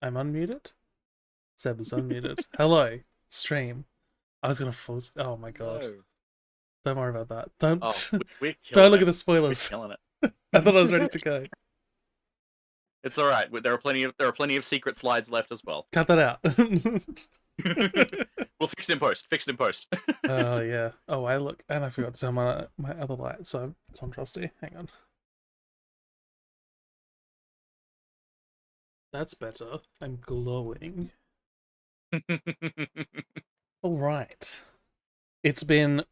I'm unmuted. Seb is unmuted. Hello, stream. I was gonna force. Oh my god! No. Don't worry about that. Oh, Don't we're don't killing look at it. the We're spoilers. killing I thought I was ready it. to go. It's all right. There are plenty of secret slides left as well. Cut that out. We'll fix it in post. Fix it in post. Oh yeah. Oh, I look, and I forgot to turn my other light, so I'm contrasty. Hang on. That's better. I'm glowing. All right. It's been.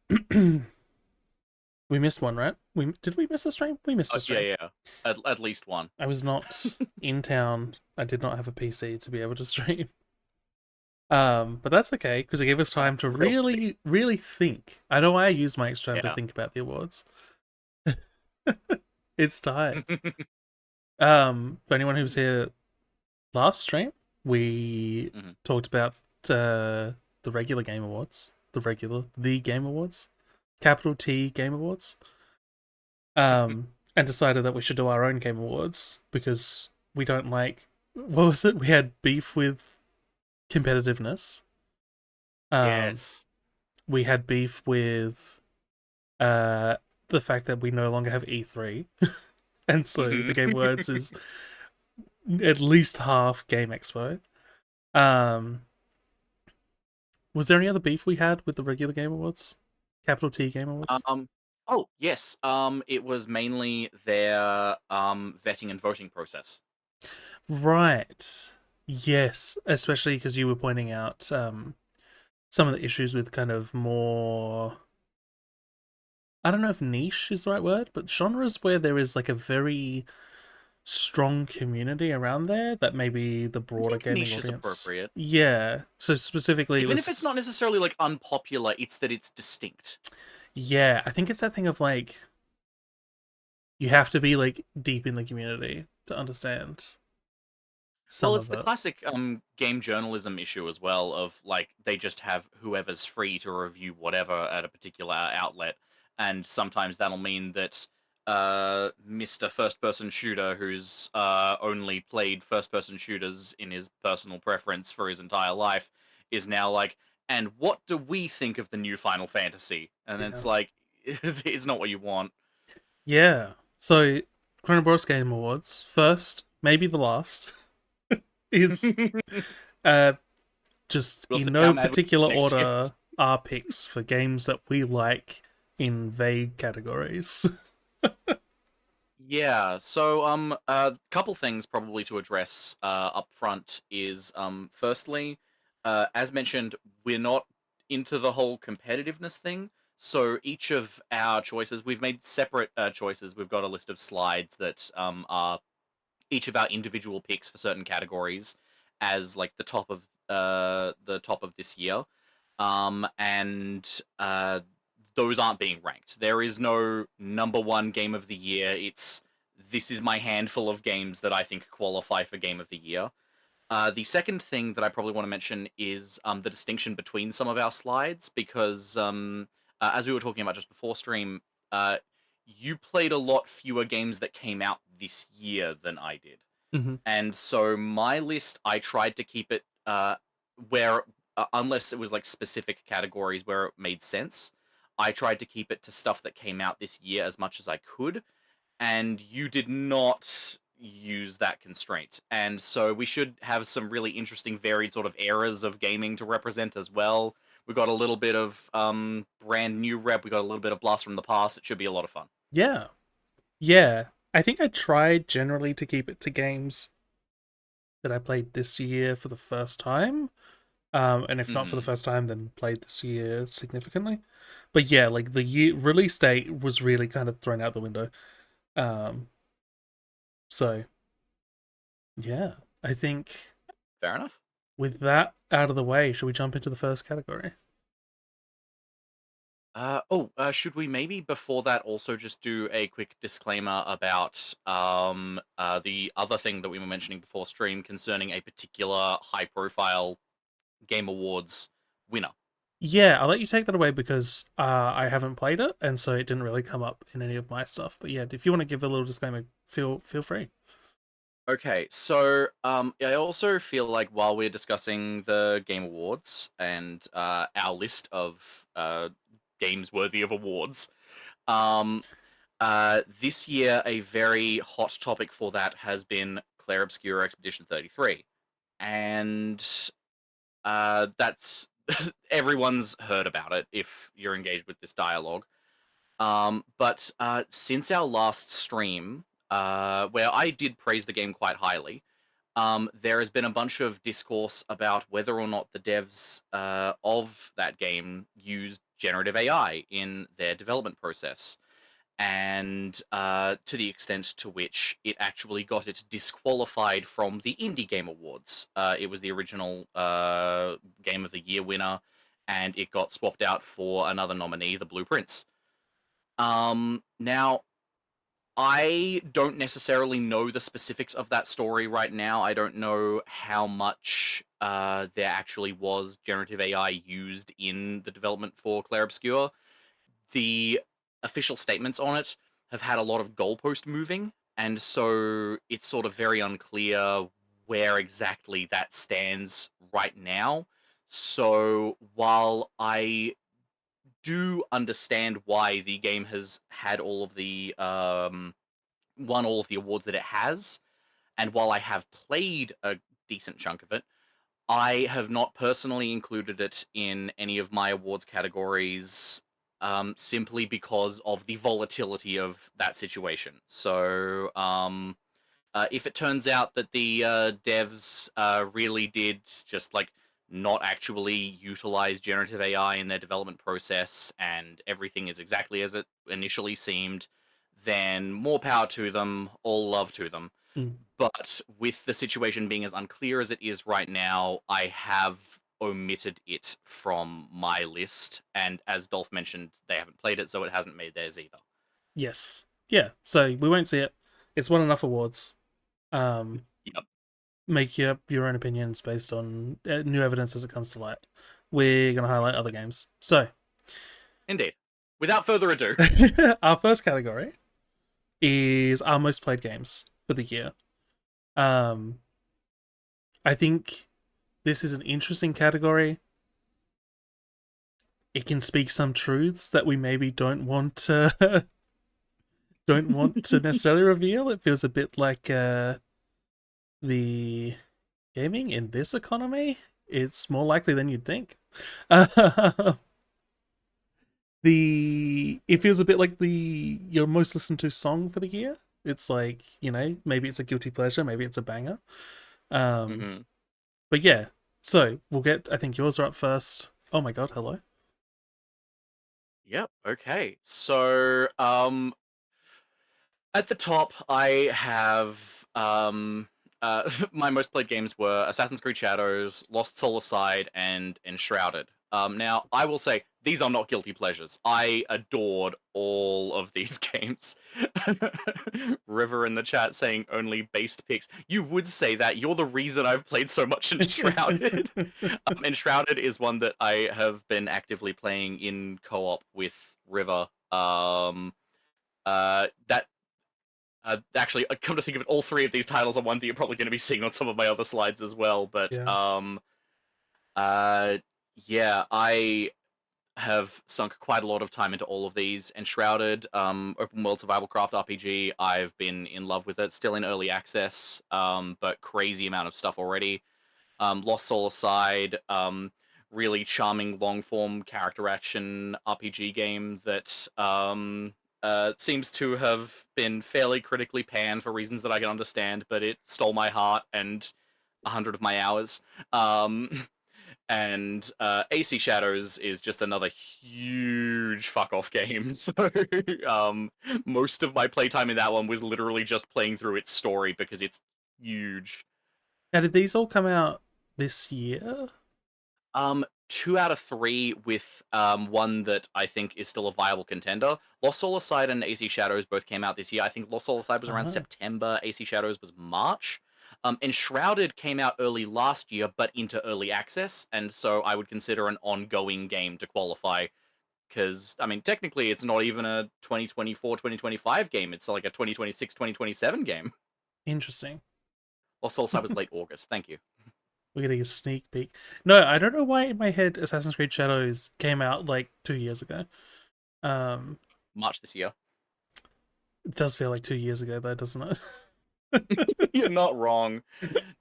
We missed one, right? We miss a stream? We missed a Yeah, stream. yeah. At least one. I was not in town. I did not have a PC to be able to stream. But that's okay because it gave us time to Real really, really think. I know I use my extra time to Yeah. think about the awards. It's tired. For anyone who was here last stream, we hmm talked about the regular Game Awards, the Game Awards, capital T Game Awards. And decided that we should do our own Game Awards because we don't like. What was it? We had beef with competitiveness. Um, Yes. we had beef with uh the fact that we no longer have E3, and so the Game Awards is at least half Game Expo. Um, was there any other beef we had with the regular Game Awards? Capital T Game Awards? um. Oh yes. It was mainly their vetting and voting process. Right. Yes, especially because you were pointing out some of the issues with kind of more. I don't know if niche is the right word, but genres where there is like a very strong community around there that maybe the I broader think gaming niche is audience. appropriate. Yeah. So specifically, it Even if it's was. not necessarily like unpopular, it's that it's distinct. Yeah, I think it's that thing of like you have to be like deep in the community to understand some Well, it's of the it. classic game journalism issue as well of like they just have whoever's free to review whatever at a particular outlet, and sometimes that'll mean that Mr. First Person Shooter, who's only played first person shooters in his personal preference for his entire life, is now like, and what do we think of the new Final Fantasy? And Yeah. it's like, it's not what you want. Yeah. So Chronoboros Game Awards, first, maybe the last, is uh just We'll in see no how mad we particular get next year. order our picks for games that we like in vague categories. Yeah, so a couple things probably to address up front is firstly, as mentioned, we're not into the whole competitiveness thing. So each of our choices, we've made separate choices. We've got a list of slides that are each of our individual picks for certain categories as like the top of this year, and those aren't being ranked. There is no number one game of the year. It's this is my handful of games that I think qualify for game of the year. The second thing that I probably want to mention is the distinction between some of our slides, because as we were talking about just before stream, you played a lot fewer games that came out this year than I did. Mm-hmm. And so my list, I tried to keep it where, unless it was like specific categories where it made sense, I tried to keep it to stuff that came out this year as much as I could. And you did not use that constraint. And so we should have some really interesting, varied sort of eras of gaming to represent as well. We got a little bit of brand new rep. We got a little bit of blast from the past. It should be a lot of fun. Yeah. Yeah. I think I tried generally to keep it to games that I played this year for the first time. And if not for the hmm first time, then played this year significantly. But yeah, like the year release date was really kind of thrown out the window. Um, so yeah, I think Fair enough. with that out of the way, should we jump into the first category? Should we maybe before that also just do a quick disclaimer about the other thing that we were mentioning before stream concerning a particular high profile game awards winner? Yeah, I'll let you take that away because I haven't played it, and so it didn't really come up in any of my stuff. But yeah, if you want to give a little disclaimer, feel free. Okay, so I also feel like while we're discussing the Game Awards and our list of games worthy of awards, um, this year a very hot topic for that has been Clair Obscura Expedition 33, and that's everyone's heard about it if you're engaged with this dialogue. But since our last stream, where I did praise the game quite highly, there has been a bunch of discourse about whether or not the devs of that game used generative AI in their development process, and to the extent to which it actually got it disqualified from the Indie Game Awards. It was the original Game of the Year winner, and it got swapped out for another nominee, the Blueprints. Now, I don't necessarily know the specifics of that story right now. I don't know how much there actually was generative AI used in the development for Clair Obscur. The official statements on it have had a lot of goalpost moving, and so it's sort of very unclear where exactly that stands right now. So while I do understand why the game has had all of the won all of the awards that it has, and while I have played a decent chunk of it, I have not personally included it in any of my awards categories, simply because of the volatility of that situation. So, if it turns out that the devs really did just like not actually utilize generative AI in their development process and everything is exactly as it initially seemed, then more power to them, all love to them. Mm. But with the situation being as unclear as it is right now, I have omitted it from my list. And as Dolph mentioned, they haven't played it, so it hasn't made theirs either. Yes. Yeah. So we won't see it. It's won enough awards. Um, Yep, Make your own opinions based on new evidence as it comes to light. We're gonna highlight other games. So indeed. Without further ado, our first category is our most played games for the year. Um, I think this is an interesting category. It can speak some truths that we maybe don't want to don't want to necessarily reveal. It feels a bit like the gaming in this economy. It's more likely than you'd think. The it feels a bit like the your most listened to song for the year. It's like, maybe it's a guilty pleasure, maybe it's a banger. Um, hmm but yeah, so we'll get. I think yours are up first. Oh my god, hello. Yep, okay. So, at the top, I have my most played games were Assassin's Creed Shadows, Lost Soul Aside, and Enshrouded. Now, I will say these are not guilty pleasures. I adored all of these games. River in the chat saying only based picks. You would say that. You're the reason I've played so much Enshrouded. Enshrouded is one that I have been actively playing in co-op with River. That actually, come to think of it, all three of these titles are one that you're probably going to be seeing on some of my other slides as well. But Yeah. uh, yeah, I have sunk quite a lot of time into all of these. Enshrouded, open world survival craft RPG. I've been in love with it. Still in early access, but crazy amount of stuff already. Lost Soul aside, really charming long form character action RPG game that seems to have been fairly critically panned for reasons that I can understand, but it stole my heart and 100 of my hours. Um, and AC Shadows is just another huge fuck off game. So most of my playtime in that one was literally just playing through its story because it's huge. Now, did these all come out this year? Two out of three with one that I think is still a viable contender. Lost Soul Aside and AC Shadows both came out this year. I think Lost Soul Aside was around Uh-huh. September. AC Shadows was March. Enshrouded came out early last year, but into early access, and so I would consider an ongoing game to qualify. Because I mean, technically, it's not even a 2024, 2025 game. It's like a 2026, 2027 game. Interesting. Or Soul Cyber's late August. Thank you. We're getting a sneak peek. No, I don't know why in my head Assassin's Creed Shadows came out like 2 years ago. Um, March this year. it does feel like 2 years ago though, doesn't it? You're not wrong.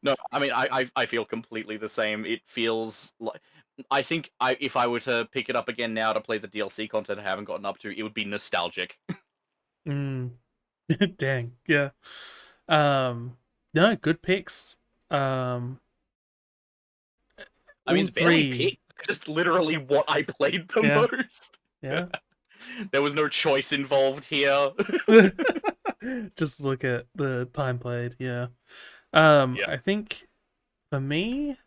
No, I mean I feel completely the same. It feels like I think if I were to pick it up again now to play the DLC content I haven't gotten up to, it would be nostalgic. Mm. Dang, yeah. Um, no, good picks. Um, I mean, all it's barely three. picked. Just literally what I played the Yeah, most. yeah. There was no choice involved here. Just look at the time played. Yeah. Yeah. I think for me,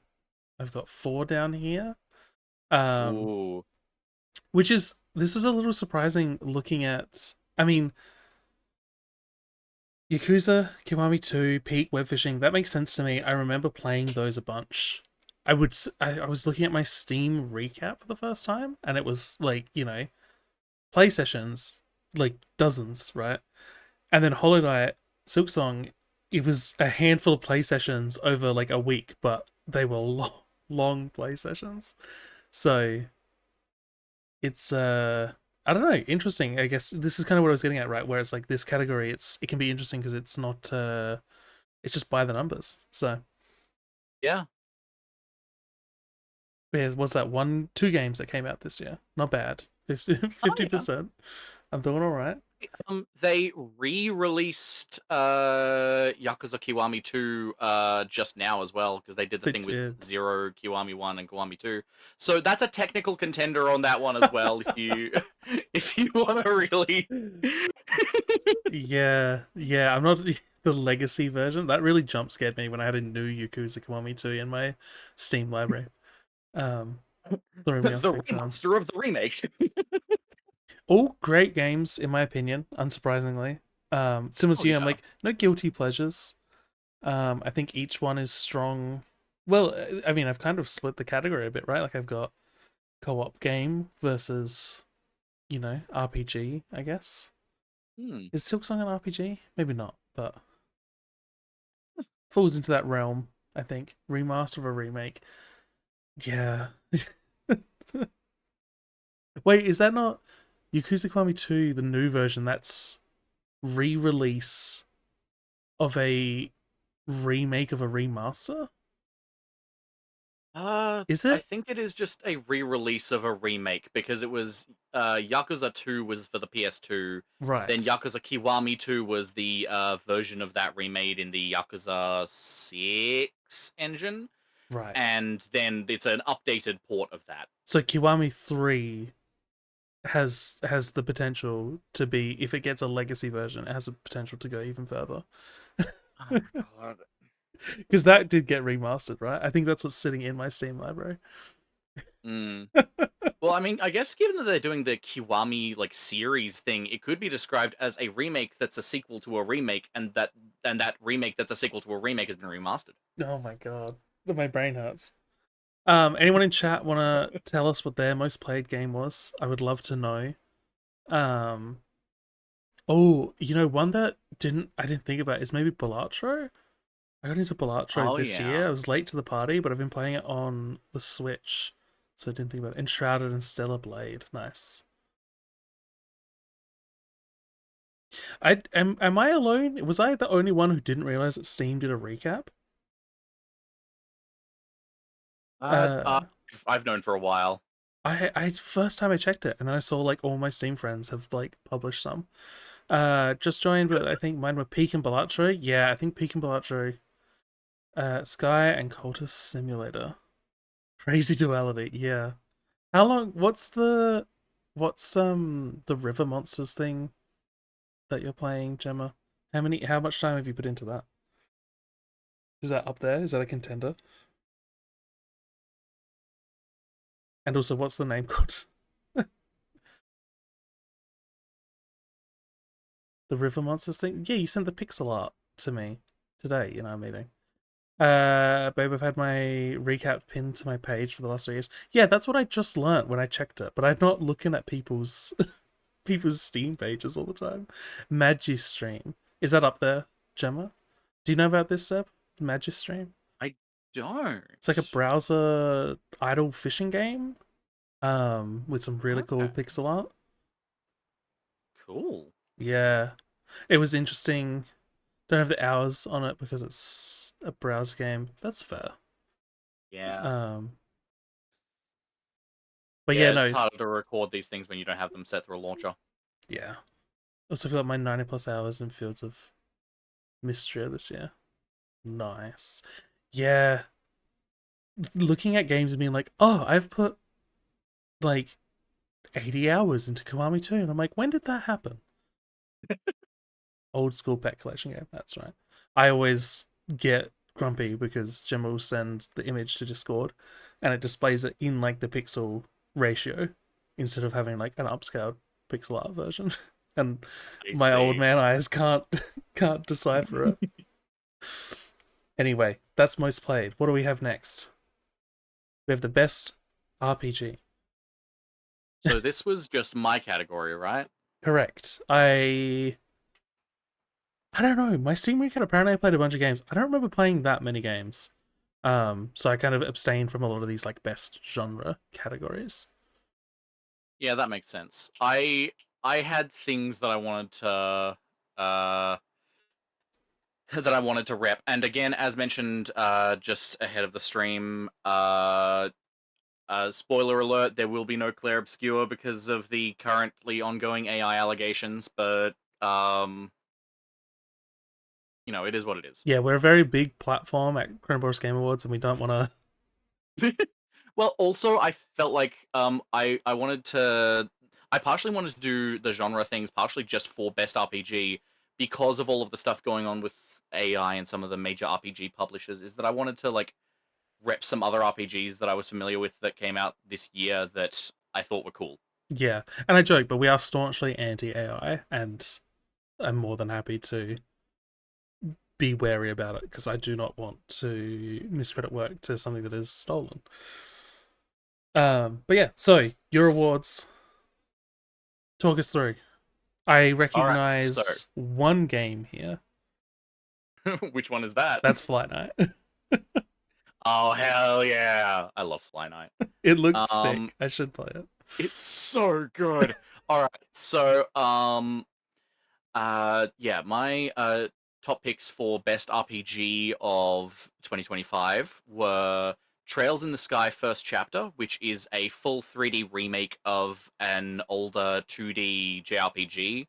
I've got four down here. Um, Ooh. which is this was a little surprising looking at. I mean, Yakuza, Kiwami 2, Peak, Web Fishing. That makes sense to me. I remember playing those a bunch. I was looking at my Steam recap for the first time, and it was like play sessions, like dozens, right? And then Hollow Knight, Silksong, it was a handful of play sessions over like a week, but they were long play sessions. So it's I don't know, interesting. I guess this is kind of what I was getting at, right? Where it's like this category, it can be interesting because it's not it's just by the numbers. So Yeah. was that two games that came out this year? Not bad. Oh yeah. 50%. I'm doing all right. They re-released Yakuza Kiwami 2 just now as well because they did the They thing with did. Zero, Kiwami 1 and Kiwami 2. So that's a technical contender on that one as well if you if you want to really Yeah, yeah. I'm not the legacy version. That really jump scared me when I had a new Yakuza Kiwami 2 in my Steam library. Um, threw me off the big time. remaster of the remake. All great games, in my opinion, unsurprisingly. Similar Oh to you, I'm yeah. like, no guilty pleasures. I think each one is strong. Well, I mean, I've kind of split the category a bit, right? Like, I've got co-op game versus, RPG, I guess. Hmm. Is Silksong an RPG? Maybe not, but falls into that realm, I think. Remaster of a remake. Yeah. Wait, is that not Yakuza Kiwami 2, the new version? That's re-release of a remake of a remaster? Is I it? think it is just a re-release of a remake because it was Yakuza 2 was for the PS2, then Right. Yakuza Kiwami 2 was the version of that remade in the Yakuza 6 engine, Right. and then it's an updated port of that. So Kiwami 3 has the potential to be, if it gets a legacy version, it has a potential to go even further. Oh my god. Because that did get remastered, right? I think that's what's sitting in my Steam library. Mm. Well, I mean, I guess given that they're doing the Kiwami like series thing, it could be described as a remake that's a sequel to a remake, and that remake that's a sequel to a remake has been remastered. Oh my god. My brain hurts. Anyone in chat wanna tell us what their most played game was? I would love to know. Um oh, one that I didn't think about is maybe Balatro. I got into Balatro Oh this yeah. year. I was late to the party, but I've been playing it on the Switch, so I didn't think about it. Enshrouded and Stellar Blade. Nice. Am I alone? Was I the only one who didn't realize that Steam did a recap? Uh, uh, Uh, I've known for a while. I first time I checked it, and then I saw like all my Steam friends have like published some. Just joined, but I think mine were Peak and Balatro. Yeah, I think Peak and Balatro. Sky and Cultist Simulator. Crazy Duality. Yeah. How long? What's the River Monsters thing that you're playing, Gemma? How much time have you put into that? Is that up there? Is that a contender? And also, what's the name called? The River Monsters thing? Yeah, you sent the pixel art to me today in our meeting. Babe, I've had my recap pinned to my page for the last 3 years. Yeah, that's what I just learnt when I checked it, but I'm not looking at people's people's Steam pages all the time. Magistream. Is that up there, Gemma? Do you know about this, Seb? Magistream? I don't. It's like a browser idle fishing game, with some really cool Okay, pixel art. cool. Yeah, it was interesting. Don't have the hours on it because it's a browser game. That's fair. Yeah. Um, but yeah, Yeah, it's no, harder to record these things when you don't have them set through a launcher. yeah. Also feel like my 90 plus hours in Fields of Mystery this year. Nice. Yeah, looking at games and being like, oh, I've put like 80 hours into Kiwami 2, and I'm like, when did that happen? Old school pet collection game. That's right. I always get grumpy because Gemma will send the image to Discord and it displays it in like the pixel ratio instead of having like an upscaled pixel art version. And I my old see. man eyes can't decipher it. Anyway, that's most played. What do we have next? We have the best RPG. So this was just my category, right? Correct. I don't know. My Steam weekend apparently I played a bunch of games. I don't remember playing that many games. So I kind of abstained from a lot of these like best genre categories. Yeah, that makes sense. I had things that I wanted to uh that I wanted to rep. And again, as mentioned just ahead of the stream, spoiler alert, there will be no Claire Obscure because of the currently ongoing AI allegations, but it is what it is. Yeah, we're a very big platform at Chronoboros Game Awards, and we don't want to. Well, also I felt like I wanted to I partially wanted to do the genre things partially just for best RPG because of all of the stuff going on with AI and some of the major RPG publishers is that I wanted to like rep some other RPGs that I was familiar with that came out this year that I thought were cool. Yeah, and I joke, but we are staunchly anti AI, and I'm more than happy to be wary about it because I do not want to miscredit work to something that is stolen. But yeah, so your awards. Talk us through. I All right, so recognize one game here. which one is that? That's Flight Night. Oh hell yeah! I love Fly Night. It looks Um, sick. I should play it. it's so good. All right, so yeah, my top picks for best RPG of 2025 were Trails in the Sky First Chapter, which is a full 3D remake of an older 2D JRPG.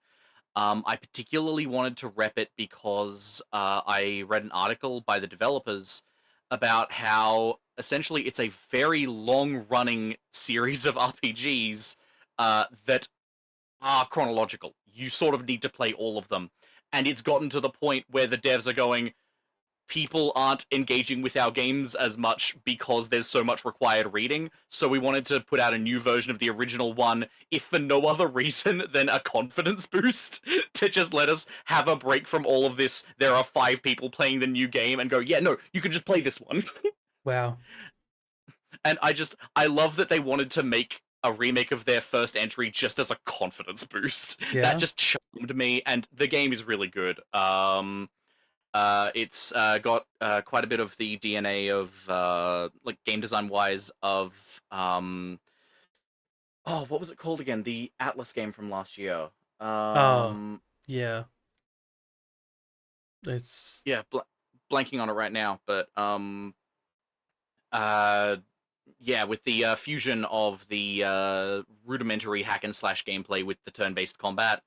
I particularly wanted to rep it because I read an article by the developers about how essentially it's a very long running series of RPGs that are chronological. You sort of need to play all of them. And it's gotten to the point where the devs are going, people aren't engaging with our games as much because there's so much required reading. So we wanted to put out a new version of the original one, if for no other reason than a confidence boost, to just let us have a break from all of this. There are 5 people playing the new game and go, yeah, no, you can just play this one. Wow. And I love that they wanted to make a remake of their first entry just as a confidence boost. That Yeah. just charmed me, and the game is really good. It's got quite a bit of the DNA of like game design wise of oh, what was it called again? The Atlas game from last year. Oh, Um, yeah. It's yeah, blanking on it right now, but uh, yeah, with the fusion of the rudimentary hack and slash gameplay with the turn-based combat,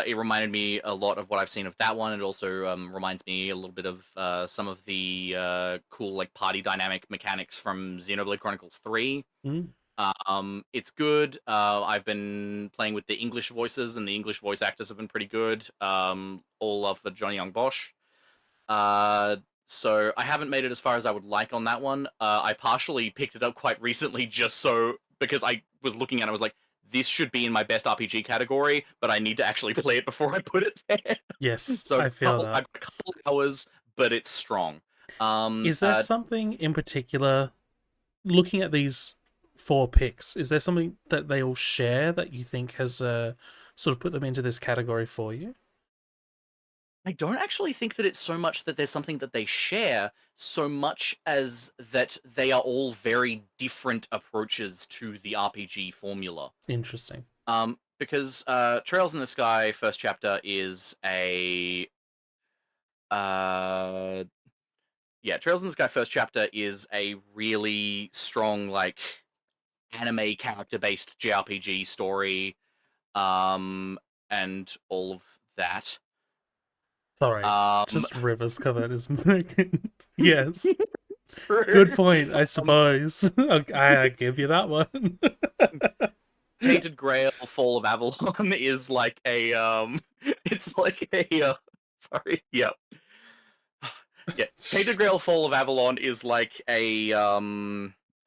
it reminded me a lot of what I've seen of that one. It also reminds me a little bit of some of the cool like party dynamic mechanics from Xenoblade Chronicles 3. mm, It's good. I've been playing with the English voices, and the English voice actors have been pretty good. All love for Johnny Young Bosch. Uh, so I haven't made it as far as I would like on that one. I partially picked it up quite recently just so because I was looking at it, I was like, this should be in my best RPG category, but I need to actually play it before I put it there. yes, So I feel that. I got a couple of hours, but it's strong. Is there something in particular, looking at these four picks, is there something that they all share that you think has sort of put them into this category for you? I don't actually think that it's so much that there's something that they share, so much as that they are all very different approaches to the RPG formula. Interesting. Because Trails in the Sky first chapter is a uh yeah, Trails in the Sky first chapter is a really strong like anime character based JRPG story, um and all of that. Sorry, Um just rivers covered is yes. True. Good point, I Um, suppose. I give you that one. Tainted Grail Fall of Avalon is like a it's like a sorry, yeah. Yeah, Tainted Grail Fall of Avalon is like a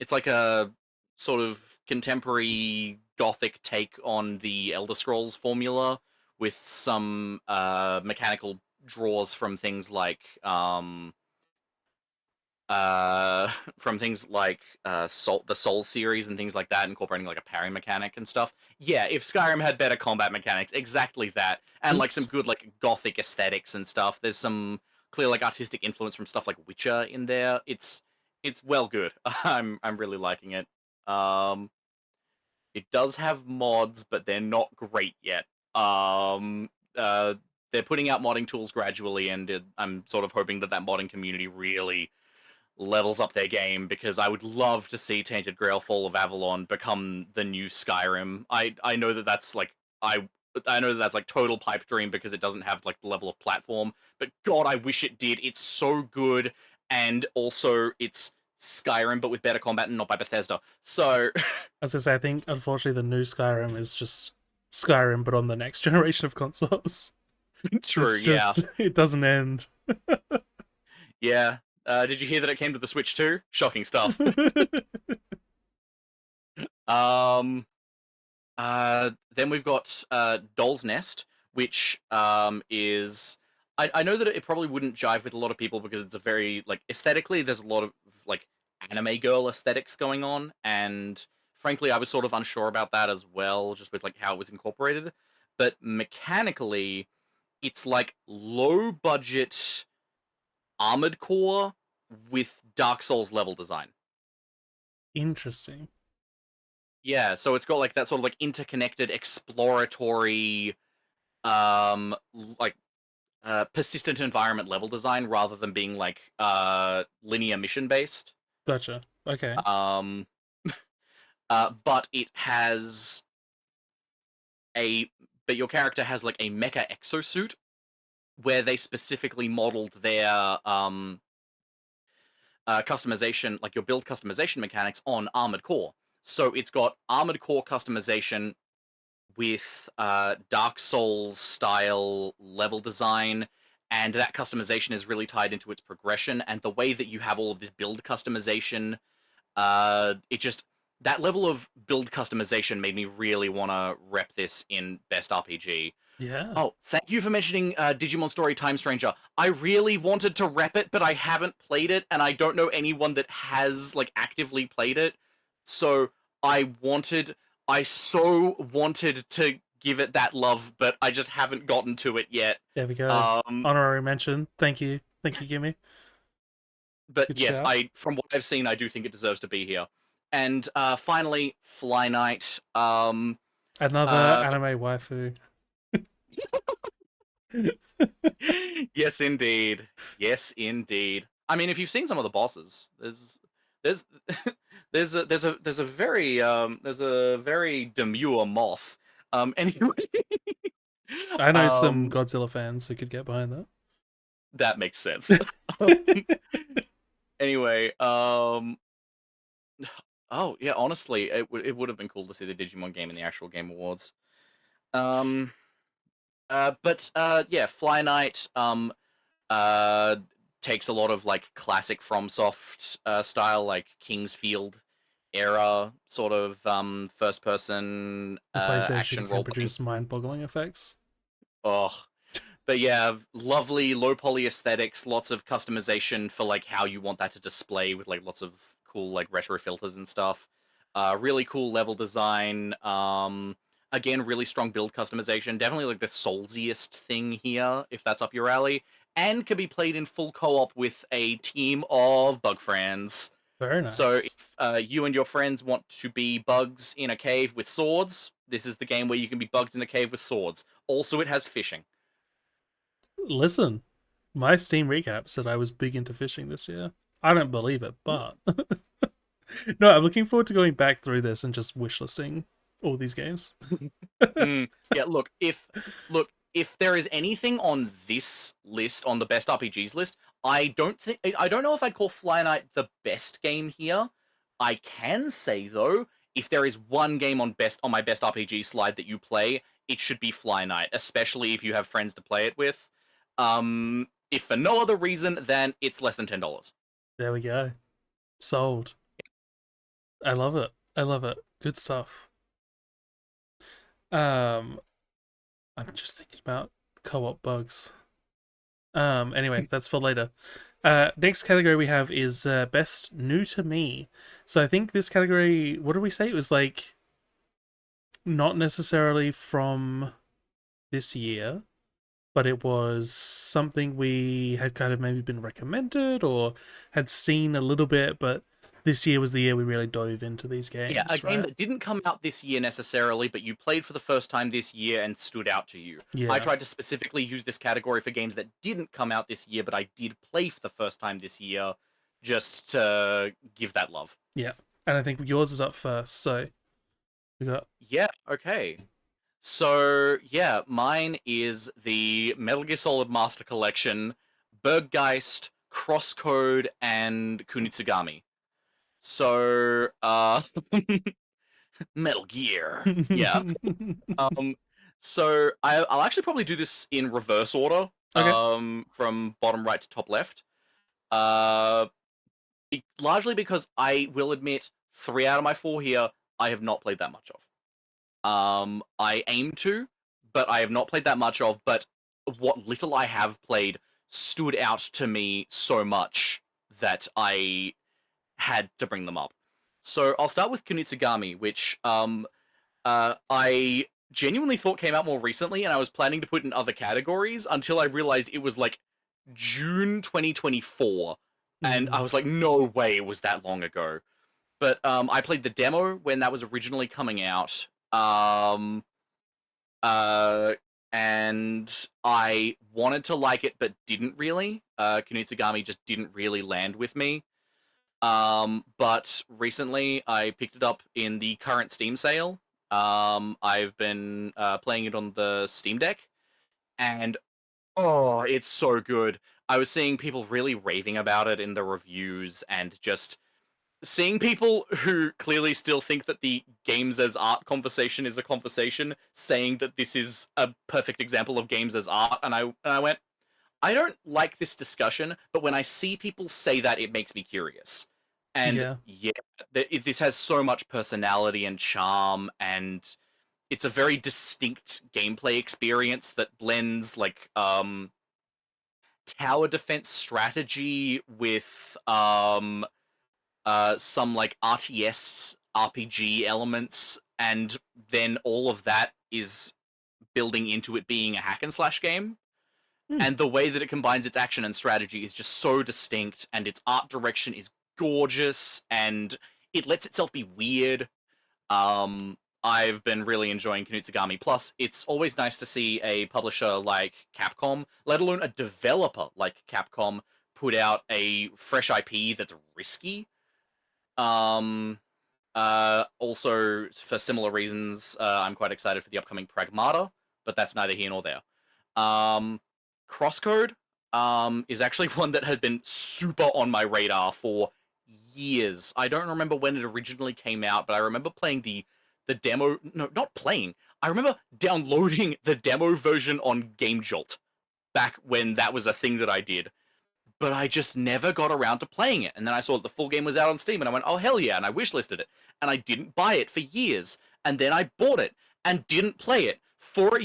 it's like a sort of contemporary gothic take on the Elder Scrolls formula with some mechanical draws from things like uh from things like the Soul series and things like that, incorporating like a parry mechanic and stuff. Yeah, if Skyrim had better combat mechanics, exactly that, and like some Interesting. good like gothic aesthetics and stuff. There's some clear like artistic influence from stuff like Witcher in there. It's well good. I'm really liking it. um it does have mods, but they're not great yet. um uh they're putting out modding tools gradually, and I'm sort of hoping that that modding community really levels up their game, because I would love to see Tainted Grail Fall of Avalon become the new Skyrim. I know that that's like I know that that's like total pipe dream because it doesn't have like the level of platform, but God, I wish it did. It's so good, and also it's Skyrim but with better combat and not by Bethesda. So As I say, I think unfortunately the new Skyrim is just Skyrim, but on the next generation of consoles. true, It's yeah, just it doesn't end. yeah. Did you hear that it came to the Switch too? Shocking stuff. um, then we've got Doll's Nest, which is I know that it probably wouldn't jive with a lot of people because it's a very like aesthetically there's a lot of like anime girl aesthetics going on, and frankly I was sort of unsure about that as well, just with like how it was incorporated. But mechanically, it's like low budget Armored Core with Dark Souls level design. Interesting. Yeah, so it's got like that sort of like interconnected exploratory like persistent environment level design rather than being like linear mission based. Gotcha. Okay. Um but it has a but your character has like a mecha exosuit where they specifically modeled their customization, like your build customization mechanics on Armored Core. So it's got Armored Core customization with Dark Souls style level design, and that customization is really tied into its progression and the way that you have all of this build customization. It just that level of build customization made me really want to rep this in Best RPG. Yeah. Oh, thank you for mentioning Digimon Story Time Stranger. I really wanted to rep it, but I haven't played it, and I don't know anyone that has like actively played it. So I wanted, I so wanted to give it that love, but I just haven't gotten to it yet. There we go. Um, Honorary mention. Thank you. Thank you, Gimme. but Good yes, shout. I from what I've seen, I do think it deserves to be here. And finally, Fly Night. Another Uh, anime waifu. yes, indeed. Yes, indeed. I mean, if you've seen some of the bosses, there's there's a very demure moth. Anyway, I know some um, Godzilla fans who could get behind that. that makes sense. Anyway, oh yeah, honestly, it would have been cool to see the Digimon game in the actual Game Awards. Um, but yeah, Fly Night. Uh, takes a lot of like classic FromSoft style, like Kingsfield era sort of first person The PlayStation action can role playing. produce mind-boggling effects. Oh, but yeah, lovely low poly aesthetics, lots of customization for like how you want that to display with like lots of cool like retro filters and stuff. Really cool level design. Again, really strong build customization. Definitely like the soulsiest thing here, if that's up your alley. And can be played in full co-op with a team of bug friends. Very So nice. if you and your friends want to be bugs in a cave with swords, this is the game where you can be bugs in a cave with swords. Also, it has fishing. Listen, my Steam recap said I was big into fishing this year. I don't believe it, but no, I'm looking forward to going back through this and just wishlisting all these games. Yeah, look, if there is anything on this list, on the best RPGs list, I don't know if I'd call Fly Night the best game here. I can say though, if there is one game on my best RPG slide that you play, it should be Fly Night, especially if you have friends to play it with. If for no other reason than it's less than $10. There we go. Sold. I love it. I love it. Good stuff. Um, I'm just thinking about co-op bugs. Anyway, that's for later. Next category we have is best new to me. So I think this category, what did we say? It was like not necessarily from this year, but it was something we had kind of maybe been recommended or had seen a little bit, but this year was the year we really dove into these Yeah, a games, game right? that didn't come out this year necessarily, but you played for the first time this year and stood out to you. I Yeah, tried to specifically use this category for games that didn't come out this year, but I did play for the first time this year, just to give that love. yeah. And I think yours is up first, so we got Yeah, okay. So, yeah, mine is the Metal Gear Solid Master Collection, Berggeist, Crosscode, and Kunitsugami. So, Metal Gear. Yeah. Um, so I'll actually probably do this in reverse order, okay. from bottom right to top left. Uh, Largely because I will admit, 3 out of my 4 here, I have not played that much of. I aim to, but I have not played that much of. But what little I have played stood out to me so much that I had to bring them up. So I'll start with Kunitsugami, which I genuinely thought came out more recently, and I was planning to put in other categories until I realized it was like June 2024, and I Mm, was like, no way it was that long ago. But I played the demo when that was originally coming out, uh, and I wanted to like it, but didn't really. Kunitsugami just didn't really land with me. But recently I picked it up in the current Steam sale. I've been playing it on the Steam Deck, and oh, it's so good. I was seeing people really raving about it in the reviews, and just seeing people who clearly still think that the games as art conversation is a conversation, saying that this is a perfect example of games as art, and I went, I don't like this discussion, but when I see people say that, it makes me curious. And yeah. yeah, this has so much personality and charm, and it's a very distinct gameplay experience that blends like tower defense strategy with some like RTS RPG elements, and then all of that is building into it being a hack and slash game. Mm, And the way that it combines its action and strategy is just so distinct, and its art direction is gorgeous, and it lets itself be weird. I've been really enjoying Kanutsugami. Plus, it's always nice to see a publisher like Capcom, let alone a developer like Capcom, put out a fresh IP that's risky. Um, Also, for similar reasons, I'm quite excited for the upcoming Pragmata, but that's neither here nor there. Um, Crosscode is actually one that has been super on my radar for years. I don't remember when it originally came out, but I remember playing the demo. No, not playing. I remember downloading the demo version on Game Jolt back when that was a thing that I did, but I just never got around to playing it. And then I saw that the full game was out on Steam, and I went, "Oh hell yeah!" And I wishlisted it, and I didn't buy it for years. And then I bought it and didn't play it for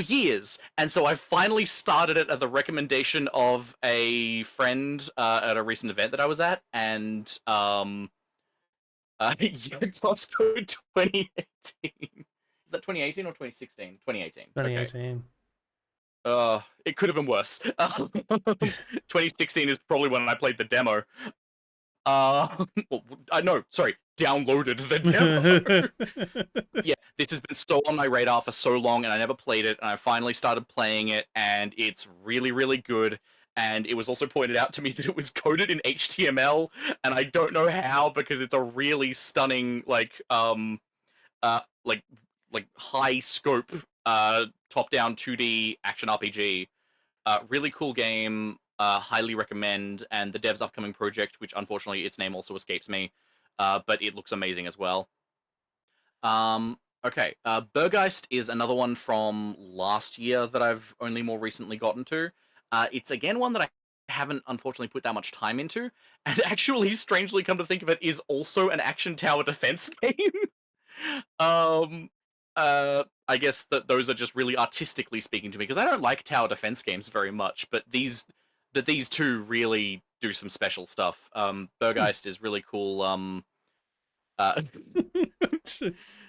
years. And so I finally started it at the recommendation of a friend at a recent event that I was at, and yeah, Costco 2018. Is that 2018 or 2016? 2018. Okay. 2018. It could have been worse. 2016 is probably when I played the demo. Well, I know, sorry, downloaded the demo. Yeah, this has been so on my radar for so long, and I never played it, and I finally started playing it, and it's really, really good. And it was also pointed out to me that it was coded in HTML, and I don't know how because it's a really stunning, uh, like, high scope, top down 2D action RPG. Really cool game. Highly recommend. And the dev's upcoming project, which unfortunately its name also escapes me, but it looks amazing as well. Okay. Burgeist is another one from last year that I've only more recently gotten to. It's again one that I haven't unfortunately put that much time into, and actually, strangely come to think of it, is also an action tower defense game. um, I guess that those are just really artistically speaking to me because I don't like tower defense games very much, but these two really do some special stuff. Burgeist is really cool. Uh, Jeez.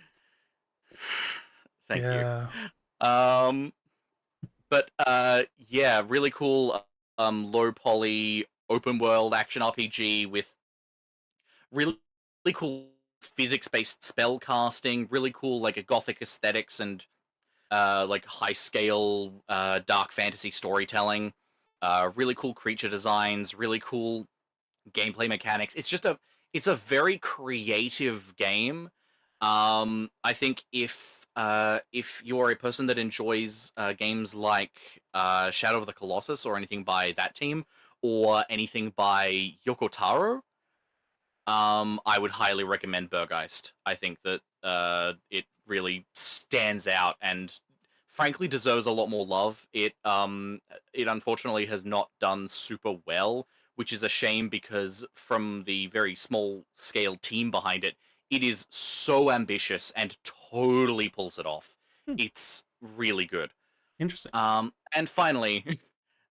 thank you. Yeah. Um, but yeah, really cool. Low poly open world action RPG with really, really cool physics based spell casting. Really cool like a gothic aesthetics and like high scale dark fantasy storytelling. Really cool creature designs. Really cool gameplay mechanics. It's a very creative game. I think if you're a person that enjoys games like Shadow of the Colossus or anything by that team or anything by Yoko Taro, I would highly recommend Burgeist. I think that it really stands out and frankly deserves a lot more love. It unfortunately has not done super well, which is a shame because from the very small scale team behind it, it is so ambitious and totally pulls it off. Hmm. It's really good. Interesting. And finally,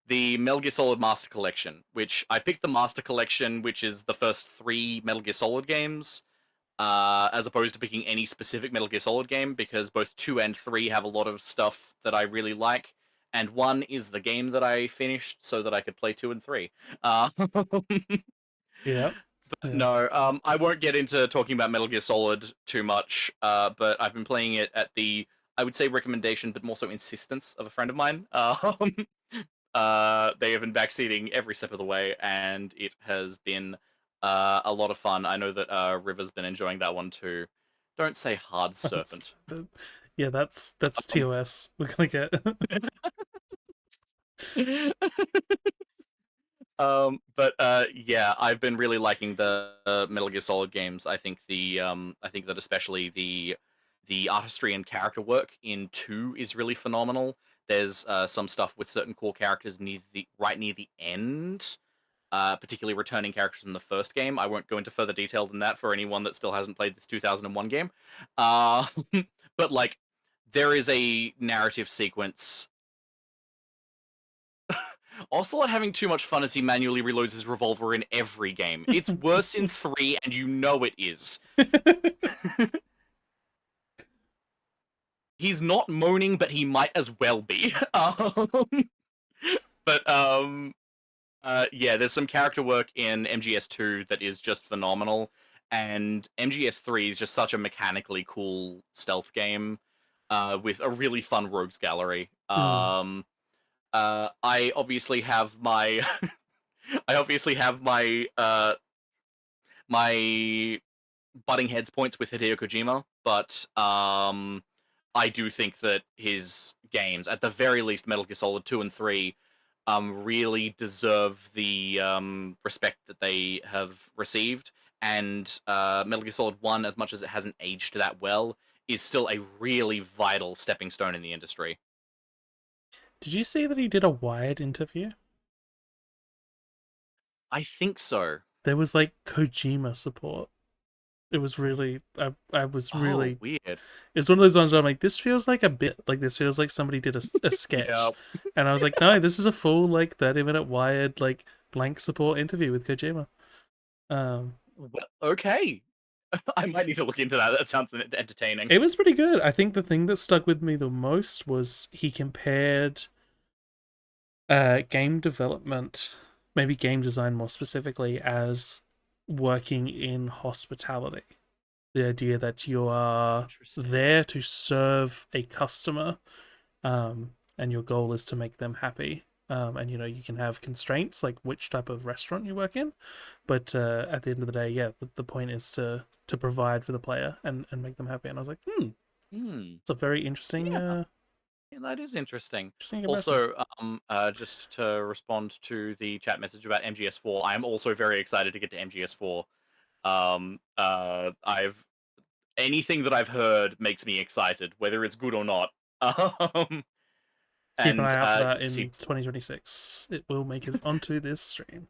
the Metal Gear Solid Master Collection, which I picked the Master Collection, which is the first three Metal Gear Solid games, as opposed to picking any specific Metal Gear Solid game, because both 2 and 3 have a lot of stuff that I really like, and 1 is the game that I finished so that I could play 2 and 3. Yeah. Yeah. No, I won't get into talking about Metal Gear Solid too much, but I've been playing it at the, I would say recommendation, but more so insistence of a friend of mine. They have been backseating every step of the way, and it has been a lot of fun. I know that River's been enjoying that one too. Don't say hard serpent. Yeah, that's Um, TOS. We're gonna get. but yeah, I've been really liking the Metal Gear Solid games. I think that especially the artistry and character work in 2 is really phenomenal. There's some stuff with certain core characters right near the end, particularly returning characters from the first game. I won't go into further detail than that for anyone that still hasn't played this 2001 game. Uh, but like, there is a narrative sequence. Ocelot having too much fun as he manually reloads his revolver in every game. It's worse in 3, and you know it is. He's not moaning, but he might as well be. But yeah, there's some character work in MGS2 that is just phenomenal, and MGS3 is just such a mechanically cool stealth game with a really fun rogues gallery. Mm. I obviously have my I obviously have my butting heads points with Hideo Kojima, but I do think that his games, at the very least, Metal Gear Solid 2 and 3, really deserve the respect that they have received. And Metal Gear Solid 1, as much as it hasn't aged that well, is still a really vital stepping stone in the industry. Did you see that he did a Wired interview? I think so. There was like Kojima support. It was really, I was Oh, really. weird. It's one of those ones where I'm like, this feels like a bit, like this feels like somebody did a sketch, Yeah. and I was like, no, this is a full like 30-minute Wired like blank support interview with Kojima. Um, Well, okay. I might need to look into that. That sounds entertaining. It was pretty good. I think the thing that stuck with me the most was he compared game development, maybe game design more specifically, as working in hospitality. The idea that you are Interesting. there to serve a customer, and your goal is to make them happy. And you can have constraints like which type of restaurant you work in, but at the end of the day, yeah, the point is to provide for the player and make them happy. And I was like, Hmm. it's a very interesting Yeah. Yeah, that is interesting. interesting comparison. Also, just to respond to the chat message about MGS4, I am also very excited to get to MGS4. I've anything that I've heard makes me excited, whether it's good or not. Um, Keep an and eye out for that yes, in 2026. It will make it onto this stream.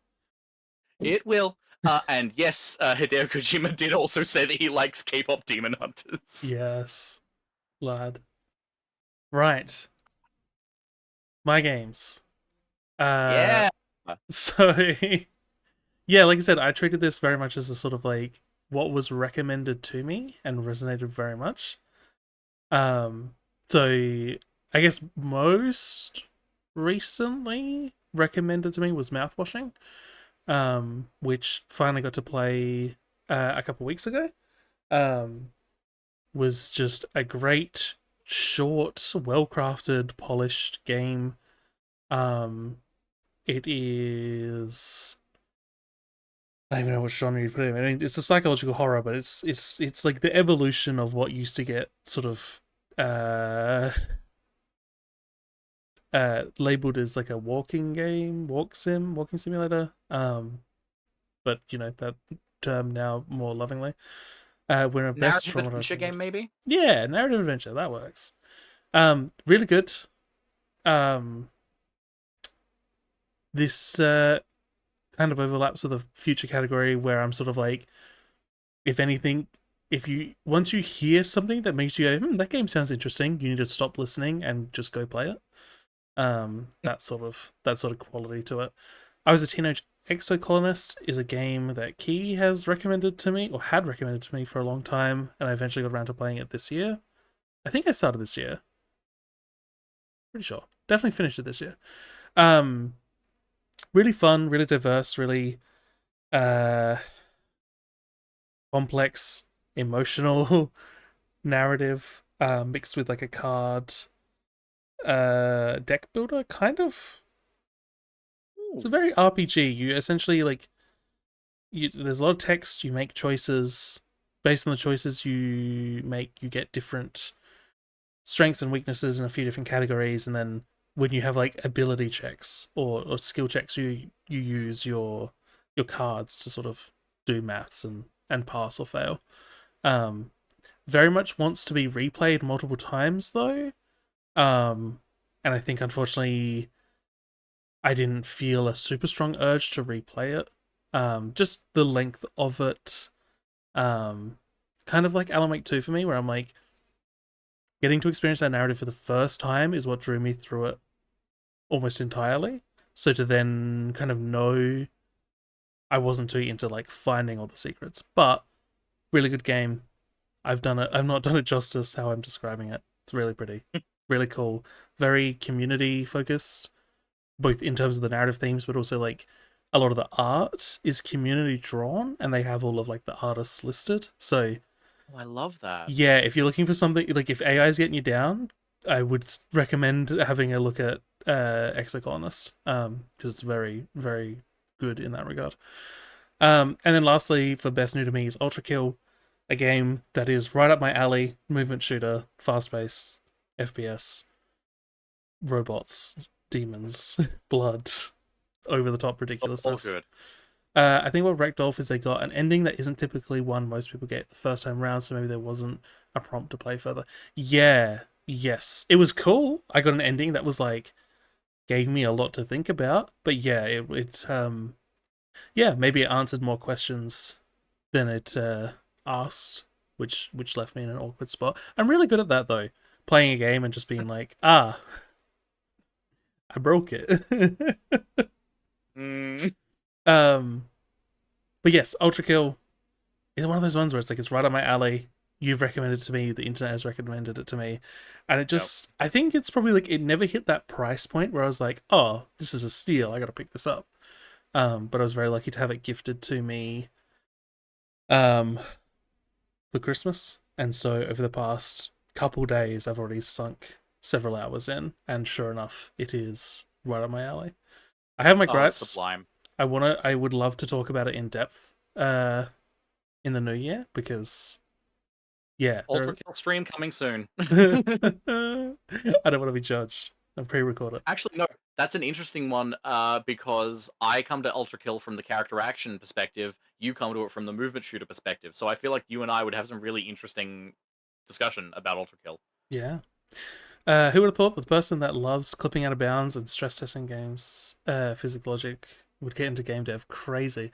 it will. And yes, Hideo Kojima did also say that he likes K-pop Demon Hunters. Yes, lad. Right, my games. Uh, Yeah. so yeah, like I said, I treated this very much as a sort of like what was recommended to me and resonated very much. Um, so I guess most recently recommended to me was mouthwashing, which finally got to play a couple weeks ago. Um, was just a great, short, well crafted, polished game. Um, it is. I don't even know what genre you'd put it in. I mean, it's a psychological horror, but it's like the evolution of what used to get sort of uh labeled as like a walking game, walking simulator. But that term now more lovingly. We're best Narrative from what I've adventure heard. game, maybe? Yeah, narrative adventure that works. Really good. Um, this kind of overlaps with a future category where I'm sort of like, if anything, if you once you hear something that makes you go, that game sounds interesting, you need to stop listening and just go play it. That sort of quality to it. I Was a Teenage Exocolonist is a game that Key has recommended to me, or had recommended to me for a long time, and I eventually got around to playing it this year. I think I started this year. Pretty sure. Definitely finished it this year. Um, really fun, really diverse, really uh complex, emotional narrative, mixed with like a card deck builder kind of. It's a Ooh. very RPG. You essentially like there's a lot of text, you make choices. Based on the choices you make, you get different strengths and weaknesses in a few different categories, and then when you have like ability checks or skill checks, you use your cards to sort of do maths and pass or fail. Um, very much wants to be replayed multiple times though. Um, and I think unfortunately I didn't feel a super strong urge to replay it. Just the length of it. Um, kind of like Alan Wake 2 for me, where I'm like, getting to experience that narrative for the first time is what drew me through it almost entirely. So to then kind of know I wasn't too into like finding all the secrets. But really good game. I've not done it justice how I'm describing it. It's really pretty. Really cool. Very community focused, both in terms of the narrative themes, but also like a lot of the art is community drawn and they have all of like the artists listed. So Oh, I love that. yeah, if you're looking for something like if AI is getting you down, I would recommend having a look at Exocolonist, because it's very very good in that regard. And then lastly, for best new to me is Ultra Kill, a game that is right up my alley. Movement shooter, fast paced, FPS, robots, demons, blood, over the top All ridiculousness. good. I think what wrecked Dolph is they got an ending that isn't typically one most people get the first time round, so maybe there wasn't a prompt to play further. Yeah, yes, it was cool. I got an ending that was like gave me a lot to think about, but yeah, yeah, maybe it answered more questions than it asked, which left me in an awkward spot. I'm really good at that though, playing a game and just being like, I broke it. Mm. um, but yes, Ultra Kill. it's one of those ones where it's like it's right up my alley. You've recommended it to me. The internet has recommended it to me, and it Yep. just I think it's probably like it never hit that price point where I was like, oh, this is a steal. I got to pick this up. But I was very lucky to have it gifted to me um for Christmas, and so over the past couple days, I've already sunk several hours in, and sure enough, it is right up my alley. I have my Oh, it's gripes. sublime. I would love to talk about it in depth in the new year because yeah, Ultra Kill stream coming soon. I don't want to be judged. I'm pre-recorded. Actually, no, that's an interesting one because I come to Ultra Kill from the character action perspective. You come to it from the movement shooter perspective. So I feel like you and I would have some really interesting discussion about Ultra Kill. Yeah. Who would have thought that the person that loves clipping out of bounds and stress testing games, physics logic, would get into game dev? Crazy.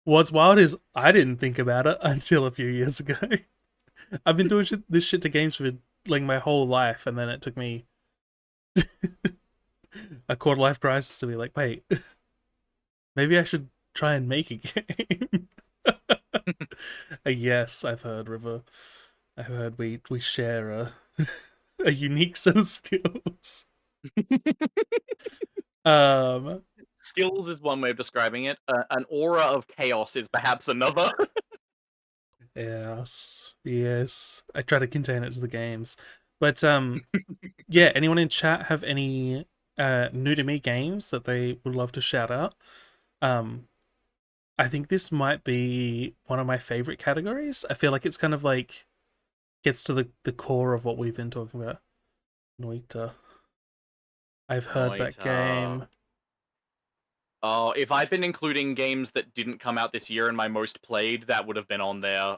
What's wild is I didn't think about it until a few years ago. I've been doing this shit to games for like my whole life, and then it took me a quarter life crisis to be like, wait, maybe I should try and make a game. Yes, I've heard River. I've heard we share a unique set of skills. Um, Skills is one way of describing it. An aura of chaos is perhaps another. yes, yes. I try to contain it to the games, but yeah. Anyone in chat have any new to me games that they would love to shout out? Um, I think this might be one of my favorite categories. I feel like it's kind of like gets to the core of what we've been talking about. Noita. I've heard that Noita. game. Oh, if I'd been including games that didn't come out this year in my most played, that would have been on there.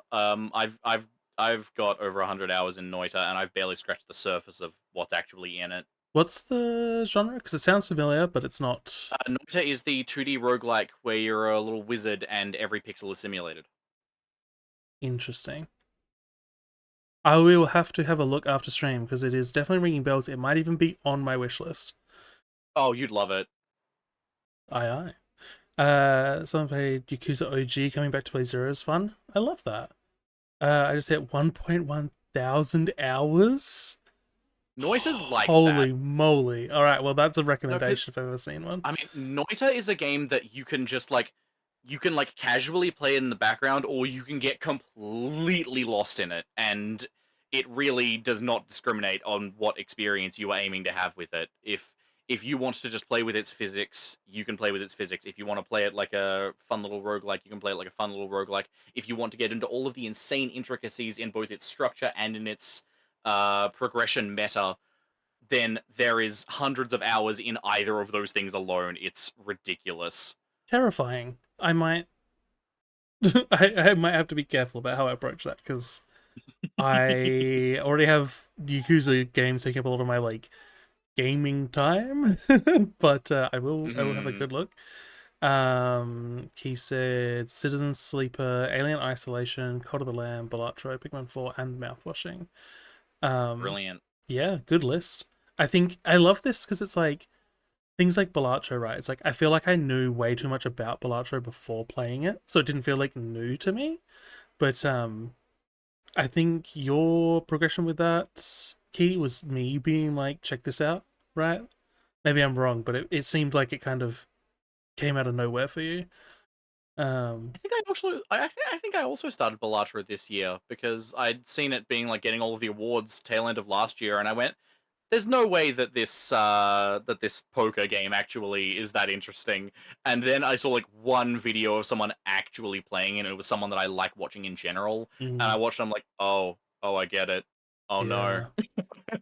I've got over 100 hours in Noita, and I've barely scratched the surface of what's actually in it. What's the genre? Because it sounds familiar, but it's not Noita is the 2D roguelike where you're a little wizard and every pixel is simulated. interesting. I will have to have a look after stream because it is definitely ringing bells. It might even be on my wish list. Oh, you'd love it. Aye, aye. Someone played Yakuza OG. Coming back to play Zero is fun. I love that. I just hit 1.1 thousand hours. Noita's like that. Holy moly! All right, well that's a No, 'cause recommendation if I've ever seen one. I mean, Noita is a game that you can just you can like casually play in the background, or you can get completely lost in it, and it really does not discriminate on what experience you are aiming to have with it. If you want to just play with its physics, you can play with its physics. If you want to play it like a fun little roguelike, you can play it like a fun little roguelike. If you want to get into all of the insane intricacies in both its structure and in its progression meta, then there is hundreds of hours in either of those things alone. It's ridiculous. Terrifying. I might, I might have to be careful about how I approach that because I already have Yakuza games taking up a lot of my like gaming time, but I will have a Hmm. good look. He said Citizen Sleeper, Alien Isolation, Cult of the Lamb, Balatro, Pikmin 4, and Mouthwashing. Um, Brilliant. yeah, good list. I think I love this because it's like things like Balatro, right? It's like I feel like I knew way too much about Balatro before playing it, so it didn't feel like new to me. But I think your progression with that key was me being like, check this out, right? Maybe I'm wrong, but it seemed like it kind of came out of nowhere for you. Um, I think I also started Balatro this year because I'd seen it being like getting all of the awards tail end of last year, and I went, "There's no way that this poker game actually is that interesting." And then I saw like one video of someone actually playing it, and it was someone that I like watching in general, and I mm, watched. I'm like, oh, I get it. Oh no. yeah.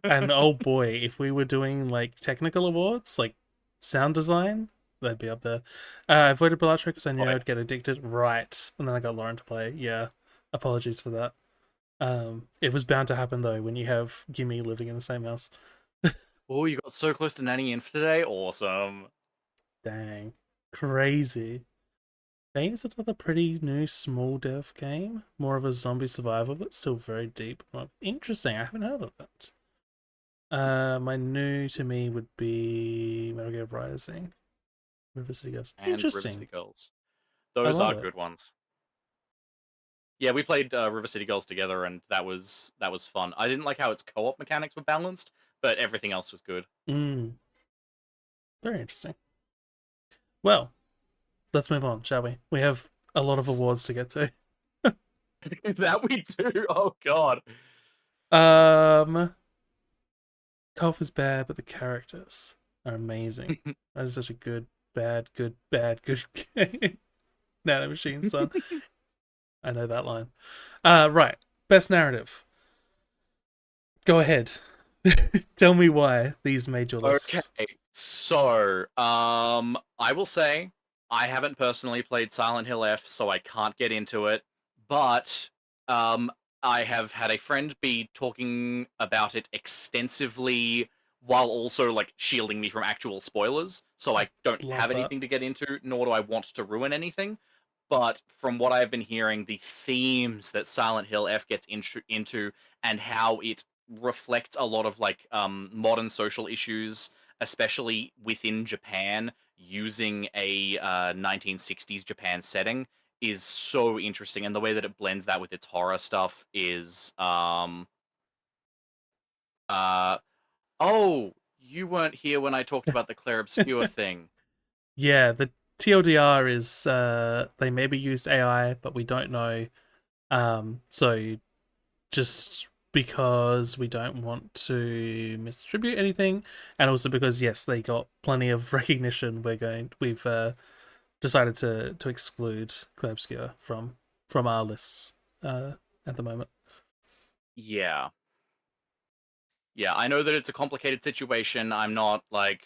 And oh boy, if we were doing like technical awards, like sound design, that'd be up there. I avoided Balatro because I Oh knew yeah. I'd get addicted. Right, and then I got Lauren to play. Yeah, apologies for that. It was bound to happen though when you have Gimme living in the same house. Oh, you got so close to Nanny Inf today. Awesome. Dang, crazy. Bane is another pretty new small dev game, more of a zombie survival, but still very deep. Interesting. I haven't heard of it. My new to me would be Metal Gear Rising, River City Girls. And River City Interesting. Girls. I Those love are it. good ones. Yeah, we played River City Girls together, and that was fun. I didn't like how its co-op mechanics were balanced, but everything else was good. Mm, very interesting. Well, let's move on, shall we? We have a lot of awards to get to. That we do. Oh God. Um, co-op is bad, but the characters are amazing. That is such a good, bad, good, bad, good game. Nano Machine, son. I know that line. Right. Best narrative. Go ahead. Tell me why these made your Okay, list. so I will say I haven't personally played Silent Hill F, so I can't get into it. But um, I have had a friend be talking about it extensively while also like shielding me from actual spoilers, so I don't Love have that. anything to get into, nor do I want to ruin anything. But from what I've been hearing, the themes that Silent Hill F gets into and how it reflects a lot of like modern social issues, especially within Japan, using a 1960s Japan setting is so interesting, and the way that it blends that with its horror stuff is uh oh, you weren't here when I talked about the Claire Obscure thing. Yeah, the TLDR is they maybe used AI, but we don't know. So just because we don't want to misattribute anything, and also because yes, they got plenty of recognition. We've decided to exclude Clair Obscur from our lists at the moment. Yeah. Yeah, I know that it's a complicated situation. I'm not like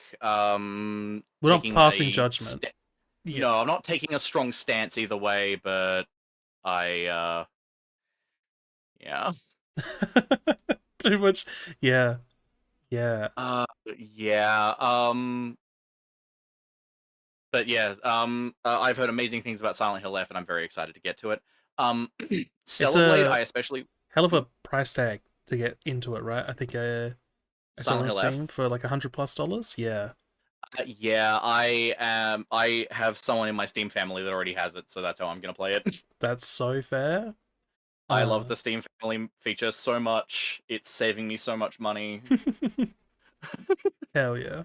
We're not taking passing a judgment. Yeah. no, I'm not taking a strong stance either way, but I yeah. Too much. Yeah. Yeah. Uh yeah. But yeah, I've heard amazing things about Silent Hill F and I'm very excited to get to it. It's Stellar Blade, a I especially hell of hmm? a price tag to get into it, right? I think I saw Silent on Hill Steam F. for like $100+. Yeah, Yeah, I have someone in my Steam family that already has it, so that's how I'm gonna play it. that's so fair. I love Uh, the Steam family feature so much. It's saving me so much money. hell yeah.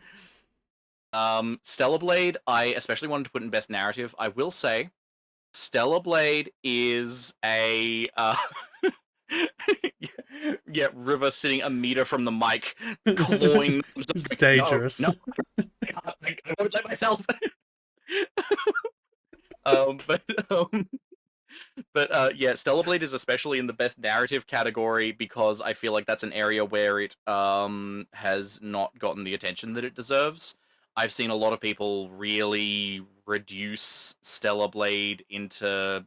Stellar Blade, I especially wanted to put in best narrative. I will say, Stellar Blade is a yeah, River sitting a meter from the mic, clawing. It's No, no, dangerous. I won't let myself. But yeah, Stellar Blade is especially in the best narrative category because I feel like that's an area where it has not gotten the attention that it deserves. I've seen a lot of people really reduce Stellar Blade into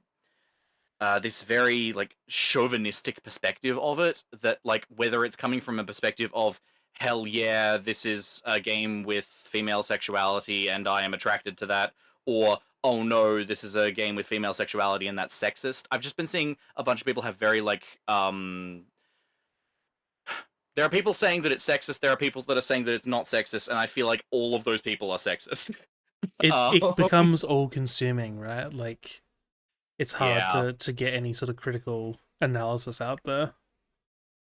this very like chauvinistic perspective of it, that like whether it's coming from a perspective of hell yeah, this is a game with female sexuality and I am attracted to that, or oh no, this is a game with female sexuality and that's sexist. I've just been seeing a bunch of people have very like there are people saying that it's sexist, there are people that are saying that it's not sexist, and I feel like all of those people are sexist. It um, becomes all consuming, right? Like it's hard yeah. to get any sort of critical analysis out there.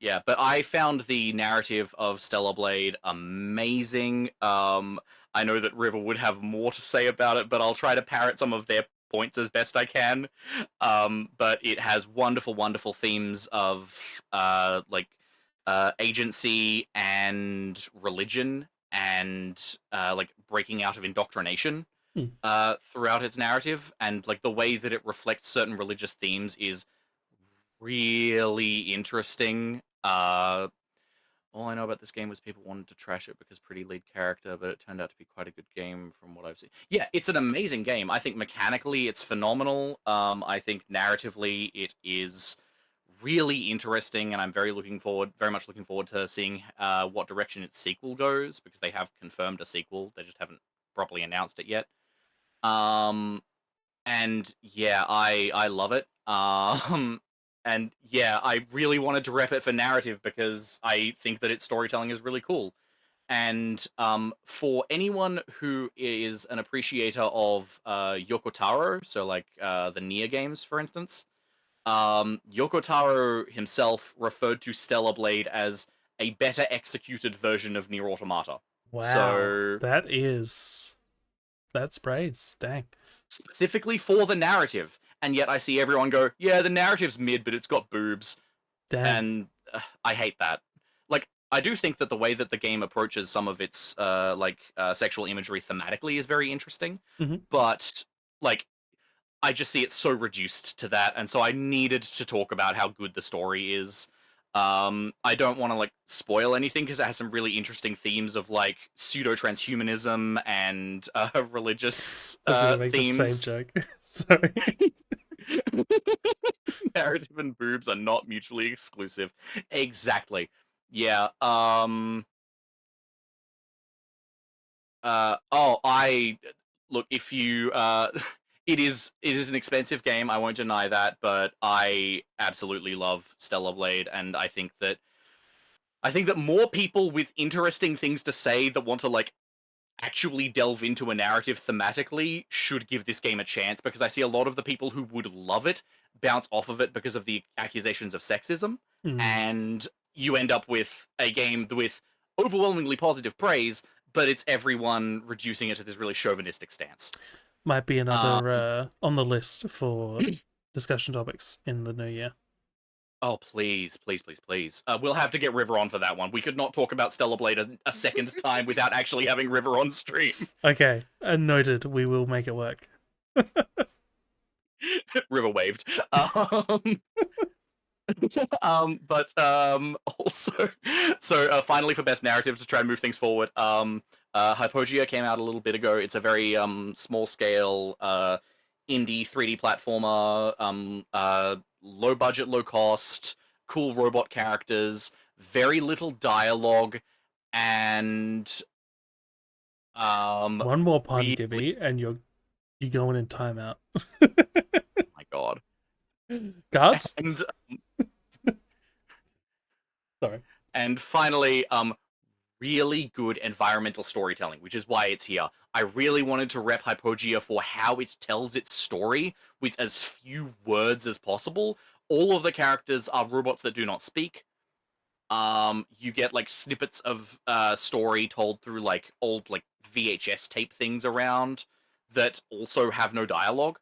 Yeah, but I found the narrative of Stellar Blade amazing. I know that River would have more to say about it, but I'll try to parrot some of their points as best I can. But it has wonderful, wonderful themes of like agency and religion and like breaking out of indoctrination Hmm. throughout its narrative, and like the way that it reflects certain religious themes is really interesting. All I know about this game was people wanted to trash it because pretty lead character, but it turned out to be quite a good game from what I've seen. Yeah, it's an amazing game. I think mechanically it's phenomenal. I think narratively it is really interesting, and I'm very much looking forward to seeing what direction its sequel goes because they have confirmed a sequel. They just haven't properly announced it yet. Um, and yeah, I love it. And yeah, I really wanted to rep it for narrative because I think that its storytelling is really cool. And for anyone who is an appreciator of Yoko Taro, so like the Nier games, for instance, Yoko Taro himself referred to Stellar Blade as a better executed version of Nier Automata. Wow, So that's praise. Dang, specifically for the narrative, and yet I see everyone go, "Yeah, the narrative's mid, but it's got boobs," damn. and I hate that. Like, I do think that the way that the game approaches some of its sexual imagery thematically is very interesting, Hmm. but like I just see it so reduced to that, and so I needed to talk about how good the story is. I don't want to like spoil anything because it has some really interesting themes of like pseudo transhumanism and religious I was gonna make the same themes. joke. Sorry. Narrative and boobs are not mutually exclusive. Exactly. Yeah. I look if you it is an expensive game. I won't deny that, but I absolutely love Stellar Blade, and I think that more people with interesting things to say that want to like actually delve into a narrative thematically should give this game a chance because I see a lot of the people who would love it bounce off of it because of the accusations of sexism, Mm. and you end up with a game with overwhelmingly positive praise, but it's everyone reducing it to this really chauvinistic stance. Might be Um, another on the list for discussion topics in the new year. oh, please, please, please, please. We'll have to get River on for that one. We could not talk about Stellar Blade a second time without actually having River on stream. Okay, noted. We will make it work. River waved. But also, so finally for best narrative to try and move things forward, Hypogia came out a little bit ago. It's a very small scale indie 3D platformer, low budget, low cost, cool robot characters, very little dialogue, and One more pun, really, Gibby, and you're going in timeout. oh my god, Guards. and Sorry. finally, really good environmental storytelling, which is why it's here. I really wanted to rep Hypogia for how it tells its story with as few words as possible. All of the characters are robots that do not speak. You get like snippets of story told through like old like VHS tape things around that also have no dialogue.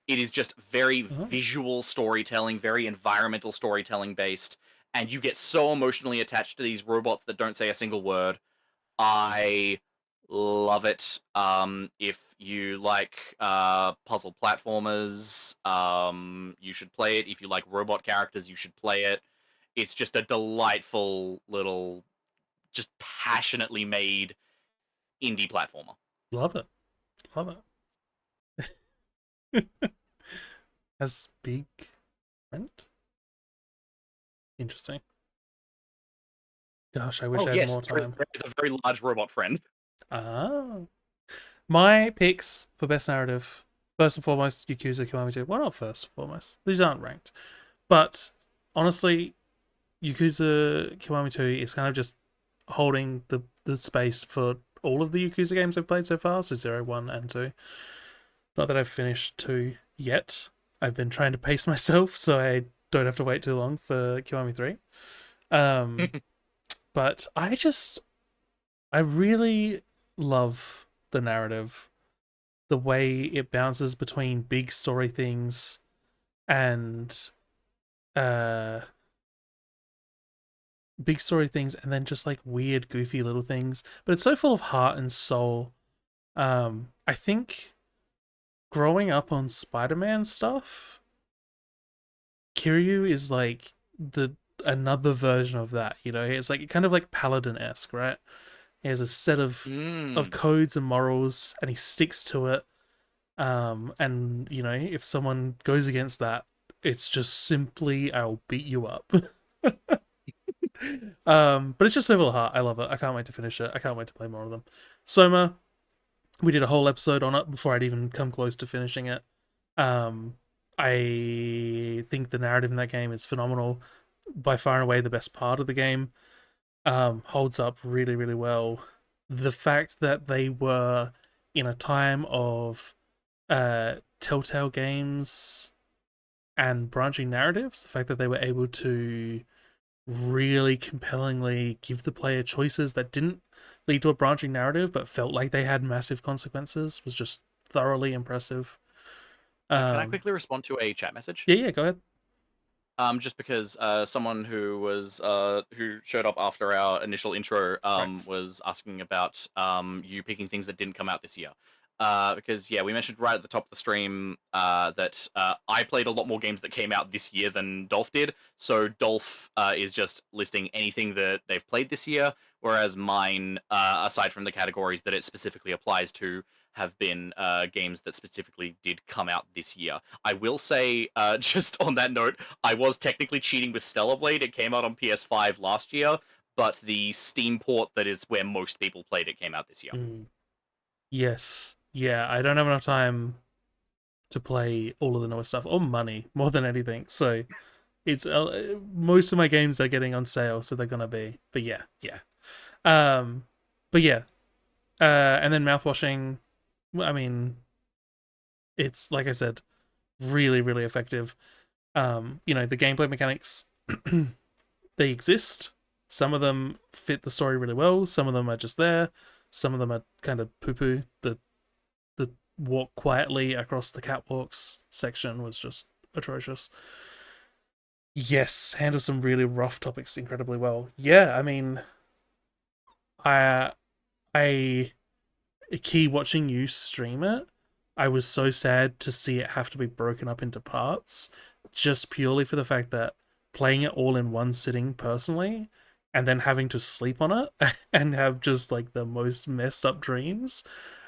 It is just very Oh, visual storytelling, very environmental storytelling based, and you get so emotionally attached to these robots that don't say a single word. I love it. If you like puzzle platformers, you should play it. If you like robot characters, you should play it. It's just a delightful little, just passionately made indie platformer. love it. Love it. Has big rent. Interesting. Gosh, I wish Oh I had yes, more there is, time. there is a very large robot friend. Ah. My picks for best narrative. First and foremost, Yakuza Kiwami 2. Well, not first and foremost. These aren't ranked. But honestly, Yakuza Kiwami 2 is kind of just holding the space for all of the Yakuza games I've played so far, so 0, 1, and 2. Not that I've finished 2 yet. I've been trying to pace myself so I don't have to wait too long for Kiwami 3. Um, but I really love the narrative, the way it bounces between big story things and uh and then just like weird goofy little things, but it's so full of heart and soul. I think growing up on Spider-Man stuff, Kiryu is like the another version of that, you know. It's like kind of like Paladin-esque, right? He has a set of Mm. codes and morals and he sticks to it. And you know, if someone goes against that, it's just simply I'll beat you up. But it's just so full of heart. I love it. I can't wait to finish it. I can't wait to play more of them. Soma, we did a whole episode on it before I'd even come close to finishing it. Um, I think the narrative in that game is phenomenal. By far and away the best part of the game. Holds up really, really well. The fact that they were in a time of Telltale Games and branching narratives. The fact that they were able to really compellingly give the player choices that didn't lead to a branching narrative but felt like they had massive consequences was just thoroughly impressive. Can I quickly respond to a chat message? Yeah, go ahead. Just because someone who showed up after our initial intro Right. was asking about you picking things that didn't come out this year. Because yeah, we mentioned right at the top of the stream that I played a lot more games that came out this year than Dolph did. So Dolph is just listing anything that they've played this year, whereas mine, aside from the categories that it specifically applies to, have been games that specifically did come out this year. I will say, just on that note, I was technically cheating with Stellar Blade. It came out on PS5 last year, but the Steam port that is where most people played it came out this year. Mm. Yes. Yeah, I don't have enough time to play all of the newer stuff or money more than anything. So it's most of my games are getting on sale, so they're gonna be. But yeah, yeah. Um, but yeah. And then mouthwashing. I mean, it's like I said, really, really effective. The gameplay mechanics they exist. Some of them fit the story really well. Some of them are just there. Some of them are kind of poo poo. The walk quietly across the catwalks section was just atrocious. Yes, handle some really rough topics incredibly well. Yeah, I mean, I I key watching you stream it. I was so sad to see it have to be broken up into parts, just purely for the fact that playing it all in one sitting personally, and then having to sleep on it and have just like the most messed up dreams.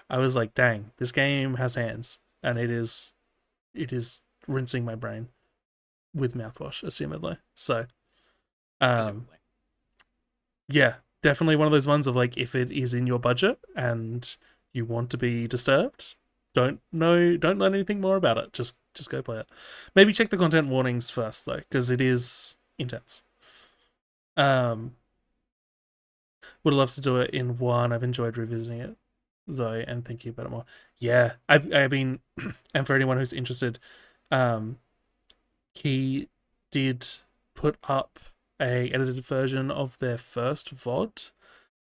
I was like, dang, this game has hands, and it is rinsing my brain with mouthwash, assumedly. So, um, Presumably. yeah, definitely one of those ones of like, if it is in your budget and you want to be disturbed, don't learn anything more about it. Just go play it. Maybe check the content warnings first though, because it is intense. Um, would love to do it in one. I've enjoyed revisiting it though and thinking about it more. Yeah, I mean, and for anyone who's interested, um, he did put up a edited version of their first VOD.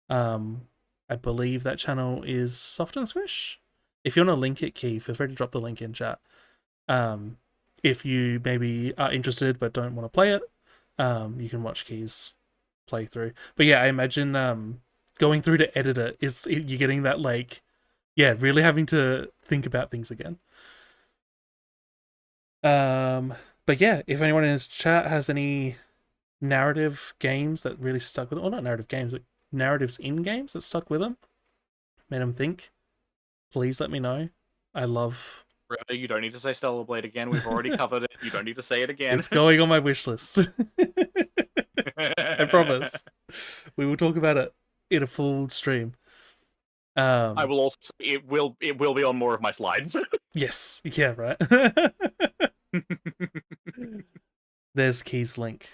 I believe that channel is Soft and Squish. If you want to link it, Key, feel free to drop the link in chat. Um, if you maybe are interested but don't want to play it, you can watch Key's playthrough. But yeah, I imagine going through to edit it is you're getting that like, yeah, really having to think about things again. But yeah, if anyone in his chat has any narrative games that really stuck with them, or not narrative games, but narratives in games that stuck with them, made them think, please let me know. I love. River, you don't need to say Stellar Blade again. We've already covered it. You don't need to say it again. It's going on my wish list. I promise. We will talk about it in a full stream. I Um, will also say it will be on more of my slides. yes, yeah, right. There's Key's link.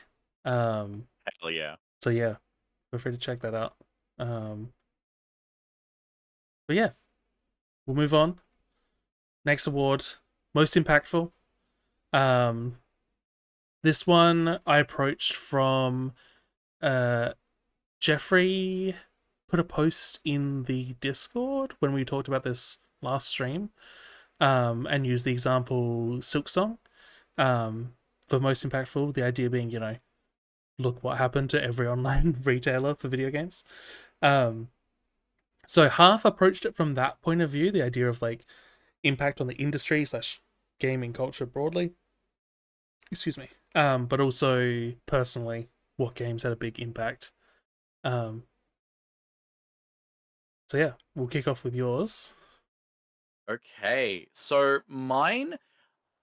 Hell yeah. So yeah, feel free to check that out. Um, but yeah, we'll move on. Next award, most impactful. Um, this one I approached from Jeffrey put a post in the Discord when we talked about this last stream, and used the example Silk Song, for most impactful. The idea being, look what happened to every online retailer for video games. So half approached it from that point of view, the idea of like impact on the industry slash gaming culture broadly. Excuse me. But also personally, what games had a big impact. Um, so yeah, we'll kick off with yours. Okay, so mine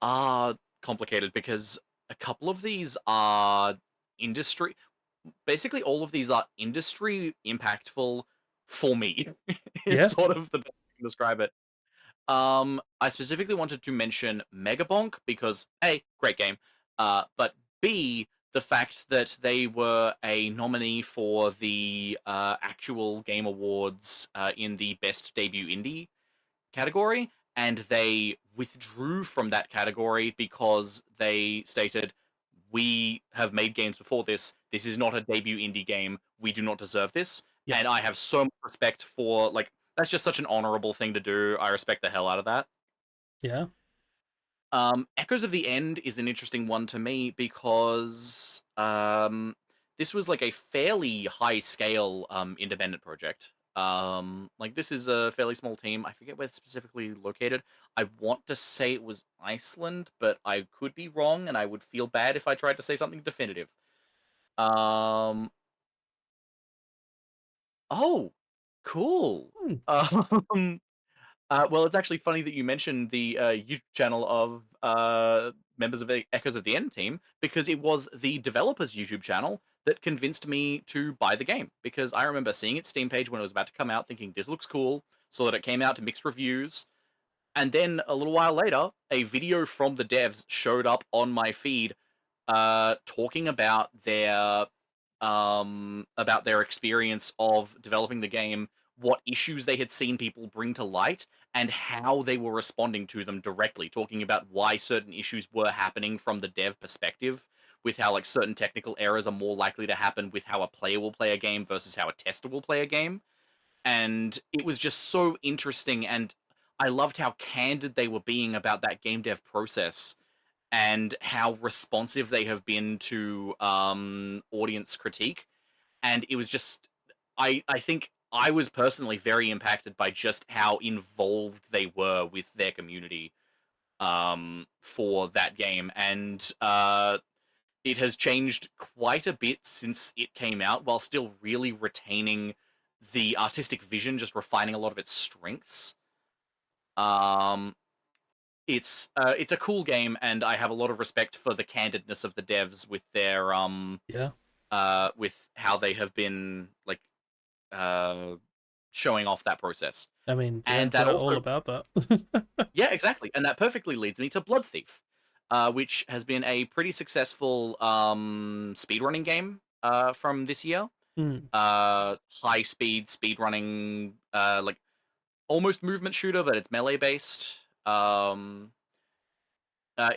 are complicated because a couple of these are industry. Basically, all of these are industry impactful for me. Is Yeah, sort of the best way to describe it. I specifically wanted to mention Megabonk because A, great game, but B, the fact that they were a nominee for the actual Game Awards in the Best Debut Indie category, and they withdrew from that category because they stated, "We have made games before this. This is not a debut indie game. We do not deserve this." Yep. And I have so much respect for like that's just such an honorable thing to do. I respect the hell out of that. Yeah. Echoes of the End is an interesting one to me because this was like a fairly high scale independent project. Like this is a fairly small team. I forget where it's specifically located. I want to say it was Iceland, but I could be wrong, and I would feel bad if I tried to say something definitive. Um, oh, cool. Hmm. Um, well, it's actually funny that you mentioned the YouTube channel of members of the Echoes of the End team because it was the developers' YouTube channel that convinced me to buy the game. Because I remember seeing its Steam page when it was about to come out, thinking this looks cool, so that it came out to mixed reviews, and then a little while later, a video from the devs showed up on my feed, talking about their experience of developing the game, what issues they had seen people bring to light, and how they were responding to them directly, talking about why certain issues were happening from the dev perspective, with how like certain technical errors are more likely to happen with how a player will play a game versus how a tester will play a game. And it was just so interesting, and I loved how candid they were being about that game dev process and how responsive they have been to audience critique. And it was just, I think I was personally very impacted by just how involved they were with their community for that game. And it has changed quite a bit since it came out, while still really retaining the artistic vision, just refining a lot of its strengths. Um, it's a cool game, and I have a lot of respect for the candidness of the devs with their Yeah. with how they have been like uh showing off that process. I mean, yeah, And that we're all also, about that. yeah, exactly. And that perfectly leads me to Blood Thief, which has been a pretty successful speedrunning game from this year. Hmm. High speedrunning, like almost movement shooter, but it's melee based.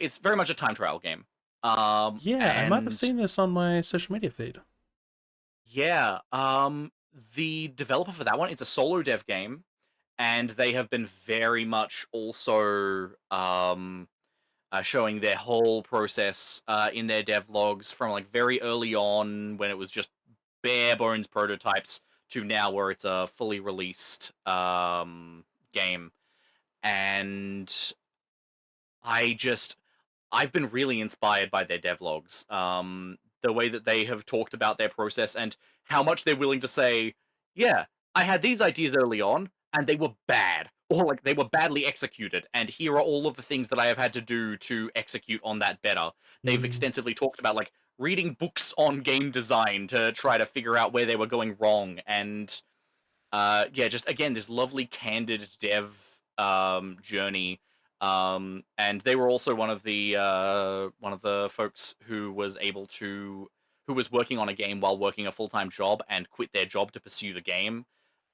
It's very much a time trial game. Yeah, I might have And seen this on my social media feed. yeah, the developer for that one, it's a solo dev game, and they have been very much also showing their whole process in their dev logs from like very early on when it was just bare bones prototypes to now where it's a fully released game. And I just I've been really inspired by their devlogs. The way that they have talked about their process and how much they're willing to say, yeah, I had these ideas early on and they were bad, or like they were badly executed, and here are all of the things that I have had to do to execute on that better. They've Mm. extensively talked about like reading books on game design to try to figure out where they were going wrong, and yeah, just again this lovely candid dev journey. And they were also one of the folks who was able to who was working on a game while working a full-time job and quit their job to pursue the game,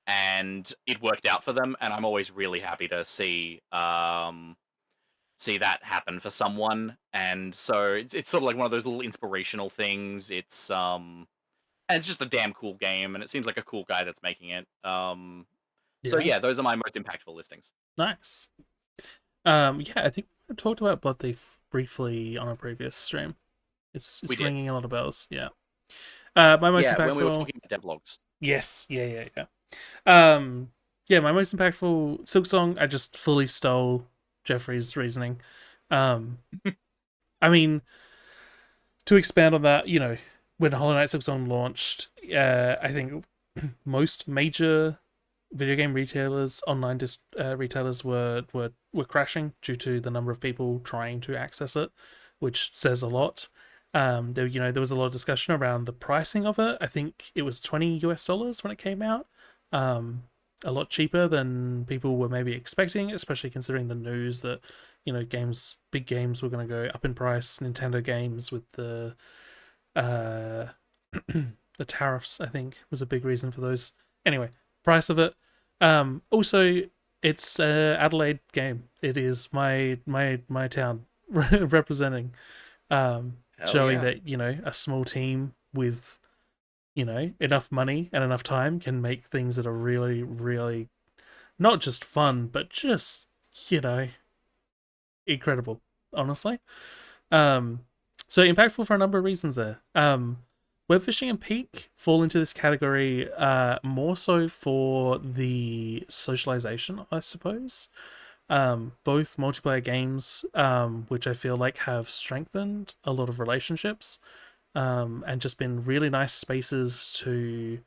and it worked out for them. And I'm always really happy to see that happen for someone. And so it's sort of like one of those little inspirational things. And it's just a damn cool game, and it seems like a cool guy that's making it. So Yeah. yeah, those are my most impactful listings. Nice. Yeah, I think we talked about Blood Thief briefly on a previous stream. We It's did. ringing a lot of bells. Yeah. My most Yeah, when we were impactful. talking about devlogs. Yes. Yeah. Yeah. Yeah. Yeah. My most impactful Silk Song. I just fully stole Jeffrey's reasoning. Um, I mean, to expand on that, when Hollow Knight Silk Song launched, I think most major video game retailers, online retailers were crashing due to the number of people trying to access it, which says a lot. There was a lot of discussion around the pricing of it. I think it was $20 when it came out. Um, a lot cheaper than people were maybe expecting, especially considering the news that big games were going to go up in price. Nintendo games with uh, the tariffs, I think, was a big reason for those. Anyway, price of it. Also, It's a Adelaide game. It is my town representing, Hell showing yeah. that a small team with enough money and enough time can make things that are really really not just fun but just you know incredible. Honestly, um, so impactful for a number of reasons there. Web fishing and Peak fall into this category more so for the socialization, I suppose. Both multiplayer games, which I feel like have strengthened a lot of relationships, and just been really nice spaces to,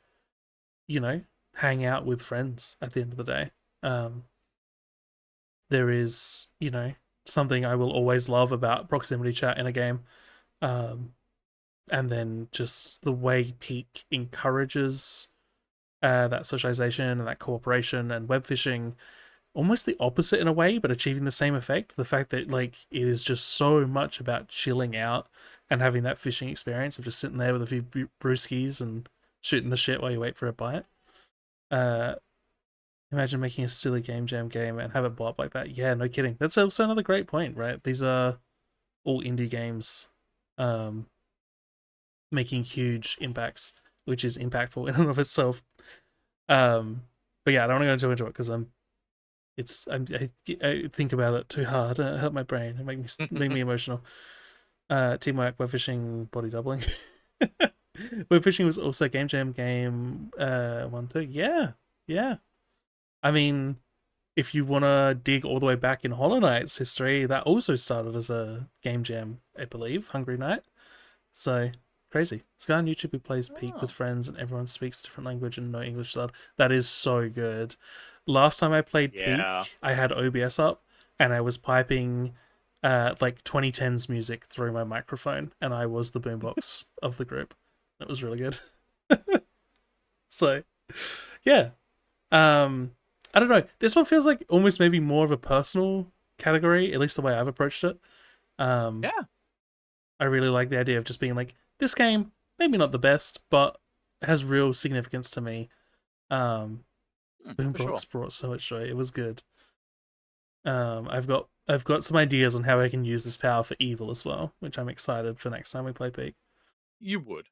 you know, hang out with friends at the end of the day. Um, there is, something I will always love about proximity chat in a game. Um, and then just the way Peak encourages that socialization and that cooperation, and web fishing almost the opposite in a way, but achieving the same effect. The fact that like it is just so much about chilling out and having that fishing experience of just sitting there with a few brewskis and shooting the shit while you wait for a bite. Uh, Imagine making a silly game jam game and have it blow up like that. Yeah, no kidding. That's also another great point, right? These are all indie games, um, making huge impacts, which is impactful in and of itself. Um, but yeah, I don't want to go too into it because I think about it too hard. It hurt my brain. It make me emotional. Teamwork, web fishing, body doubling. Web fishing was also game jam game 1 2. Yeah, yeah. I mean, if you want to dig all the way back in Hollow Knight's history, that also started as a game jam, I believe, Hungry Night. So crazy. This guy on YouTube who plays Peak with Oh, friends and everyone speaks a different language and no English allowed. That is so good. Last time I played yeah. Peak, I had OBS up and I was piping like 2010s music through my microphone and I was the boombox of the group. It was really good. So yeah. Um I don't know. This one feels like almost maybe more of a personal category, at least the way I've approached it. Um Yeah. I really like the idea of just being like, this game, maybe not the best, but has real significance to me. Um, For sure. Boombox brought so much joy. It was good. I've got some ideas on how I can use this power for evil as well, which I'm excited for next time we play Peak. You would.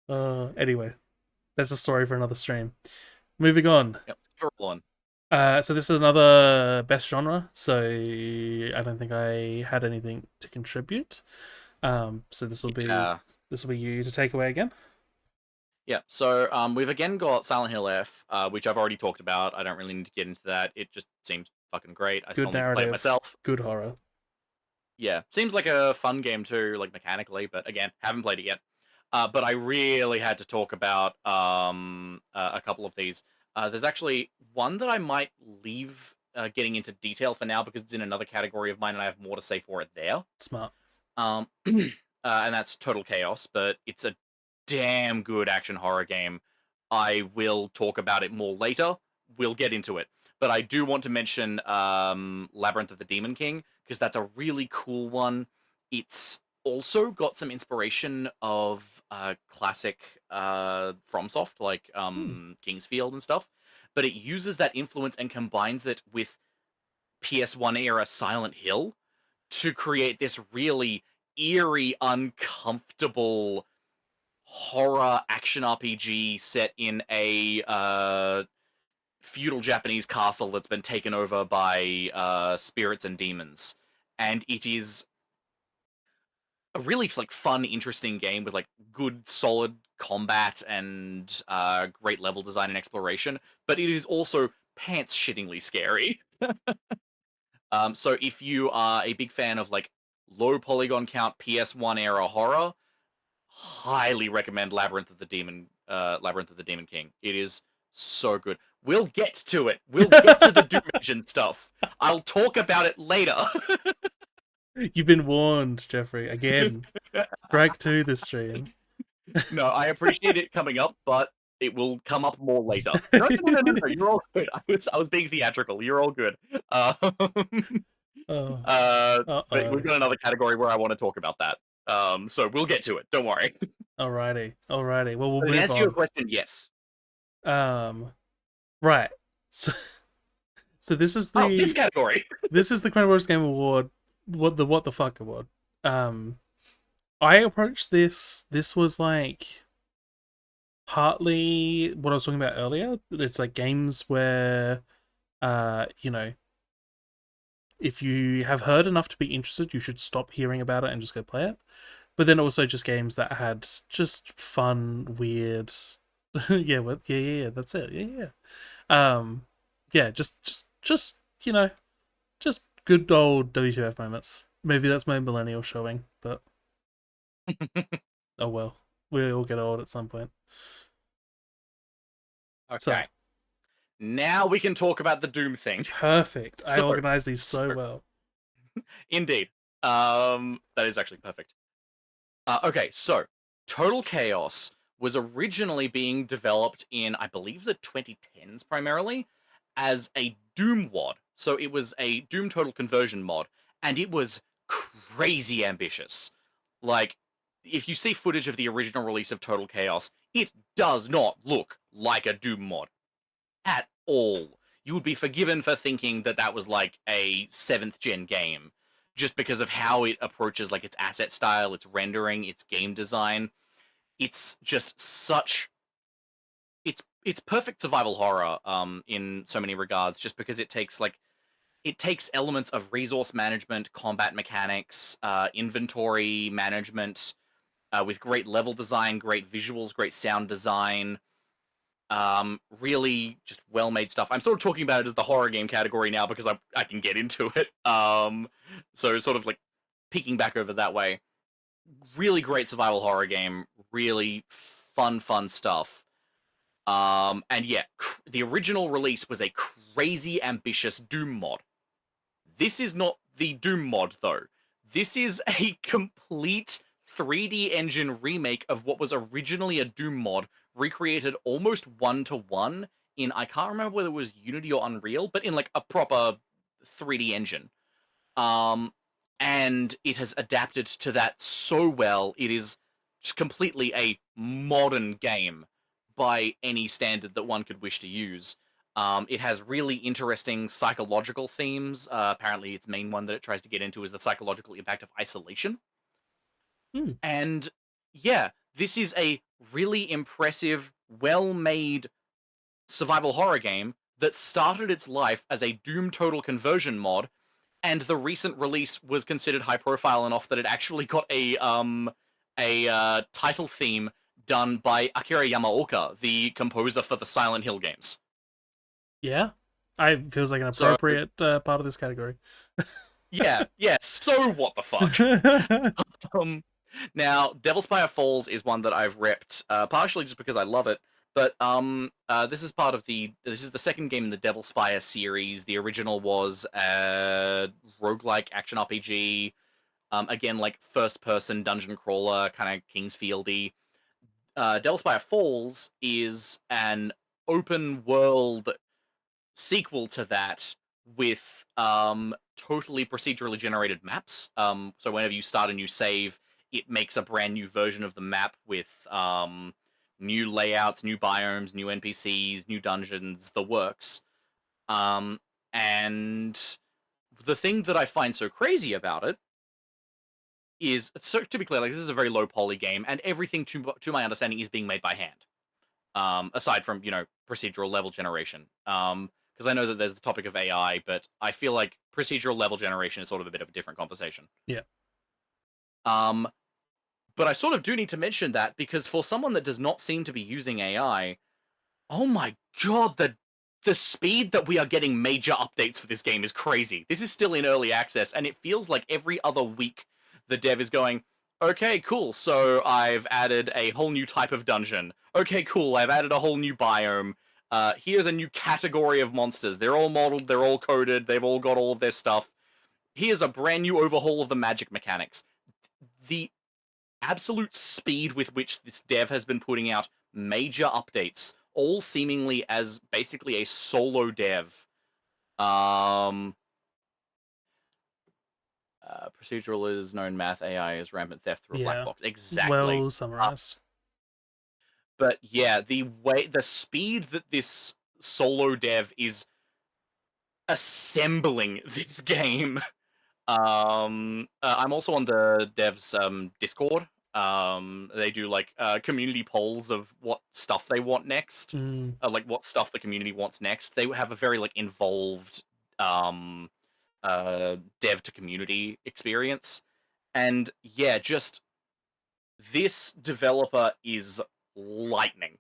Anyway, that's a story for another stream. Moving on. Yep. You're on. So this is another best genre. So I don't think I had anything to contribute. So Yeah. this will be you to take away again. Yeah. So we've again got Silent Hill F, which I've already talked about. I don't really need to get into that. It just seems fucking great. I still Good need to play it narrative, myself. good horror. Yeah. Seems like a fun game too, like mechanically, but again, haven't played it yet. But I really had to talk about a couple of these. There's actually one that I might leave getting into detail for now because it's in another category of mine and I have more to say for it there. Smart. And that's Total Chaos, but it's a damn good action horror game. I will talk about it more later. We'll get into it. But I do want to mention Labyrinth of the Demon King, because that's a really cool one. It's also got some inspiration of classic FromSoft, like Hmm. Kingsfield and stuff. But it uses that influence and combines it with PS1 era Silent Hill to create this really eerie, uncomfortable horror action RPG set in a feudal Japanese castle that's been taken over by spirits and demons. And it is a really like fun, interesting game with like good, solid combat and great level design and exploration. But it is also pants shittingly scary. So if you are a big fan of like low polygon count PS1 era horror, highly recommend Labyrinth of the Demon King. It is so good. We'll get to it. We'll get to the Doom Engine stuff. I'll talk about it later. You've been warned, Jeffrey. Again, strike two this stream. No, I appreciate it coming up, but it will come up more later. No, no, no, no, no. You're all good. I was being theatrical. You're all good. Um, Oh, but we've uh-oh. got another category where I want to talk about that. So we'll get to it. Don't worry. Alrighty, alrighty. Well, we'll But in move answer to your on. question, yes. Um, Right. So, so Oh, this category. this is the Chronoboros Game Award. What the fuck award? I approached this. This was like partly what I was talking about earlier. It's like games where, you know, if you have heard enough to be interested, you should stop hearing about it and just go play it. But then also just games that had just fun, weird. Yeah, well, yeah. That's it. Yeah. Yeah. Just just good old WTF moments. Maybe that's my millennial showing, but oh well. We all get old at some point. So Okay. Now we can talk about the Doom thing. perfect. I So, organized these so so well. indeed. That is actually perfect. Okay, so Total Chaos was originally being developed in, I believe, the 2010s primarily as a Doom WOD. So it was a Doom Total Conversion mod, and it was crazy ambitious. Like, if you see footage of the original release of Total Chaos, it does not look like a Doom mod at all. You would be forgiven for thinking that that was like a 7th gen game just because of how it approaches like its asset style, its rendering, its game design. It's just such it's perfect survival horror in so many regards just because it takes elements of resource management, combat mechanics, inventory management with great level design, great visuals, great sound design, really just well made stuff. I'm sort of talking about it as the horror game category now because I can get into it. So sort of like peeking back over that way. Really great survival horror game. Really fun stuff. And yeah, the original release was a crazy ambitious Doom mod. This is not the Doom mod though. This is a complete 3D engine remake of what was originally a Doom mod, recreated almost one to one in, I can't remember whether it was Unity or Unreal, but in like a proper 3D engine. Um, and it has adapted to that so well. It is just completely a modern game by any standard that one could wish to use. It has really interesting psychological themes. Apparently, its main one that it tries to get into is the psychological impact of isolation. Hmm. And yeah, this is a really impressive, well made survival horror game that started its life as a Doom Total Conversion mod, and the recent release was considered high profile enough that it actually got a title theme done by Akira Yamaoka, the composer for the Silent Hill games. Yeah. I feels like an So appropriate part of this category. yeah. So what the fuck? Um, Now, Devil Spire Falls is one that I've repped, partially just because I love it. But this is the second game in the Devil Spire series. The original was a roguelike action RPG. Again, like first person dungeon crawler, kind of Kingsfieldy. Devil Spire Falls is an open world sequel to that with totally procedurally generated maps. So whenever you start a new save, it makes a brand new version of the map with new layouts, new biomes, new NPCs, new dungeons, the works. Um, and the thing that I find so crazy about it is, so to be clear, like this is a very low poly game, and everything to my understanding is being made by hand. Aside from procedural level generation. Because I know that there's the topic of AI, but I feel like procedural level generation is sort of a bit of a different conversation. Yeah. Um, but I sort of do need to mention that because for someone that does not seem to be using AI, oh my god, the speed that we are getting major updates for this game is crazy. This is still in early access, and it feels like every other week the dev is going, okay, cool, so I've added a whole new type of dungeon. Okay, cool, I've added a whole new biome. Here's a new category of monsters. They're all modeled, they're all coded, they've all got all of their stuff. Here's a brand new overhaul of the magic mechanics. The absolute speed with which this dev has been putting out major updates, all seemingly as basically a solo dev. Um, Procedural is known, math AI is rampant theft through a black Yeah. box. Exactly. Well summarized. But yeah, the speed that this solo dev is assembling this game. I'm also on the devs Discord. They do like community polls of what stuff they want next, Mm. like what stuff the community wants next. They have a very like involved um, dev to community experience, and yeah, just this developer is lightning,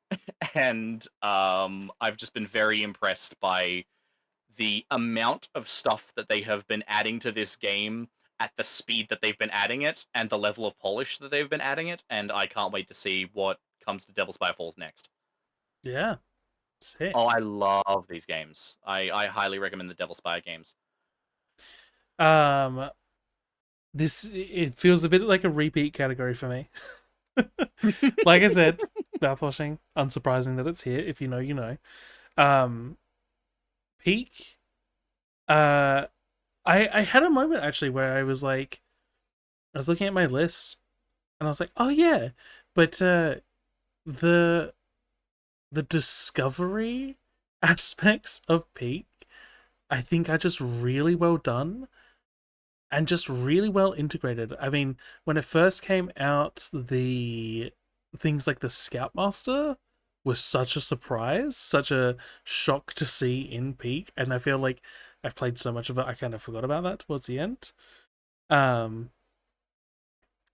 and I've just been very impressed by the amount of stuff that they have been adding to this game at the speed that they've been adding it and the level of polish that they've been adding it, and I can't wait to see what comes to Devil's Spire Falls next. Yeah. Oh, Sick. I love these games. I highly recommend the Devil Spire games. Um, this it feels a bit like a repeat category for me. Like I said, mouthwashing. Unsurprising that it's here. If you know, you know. Um, Peak. Uh, I had a moment actually where I was like, I was looking at my list and I was like, oh yeah, but the the discovery aspects of Peak, I think are just really well done and just really well integrated. I mean, when it first came out, the things like the Scoutmaster was such a surprise, such a shock to see in Peak, and I feel like I've played so much of it, I kind of forgot about that towards the end. Um,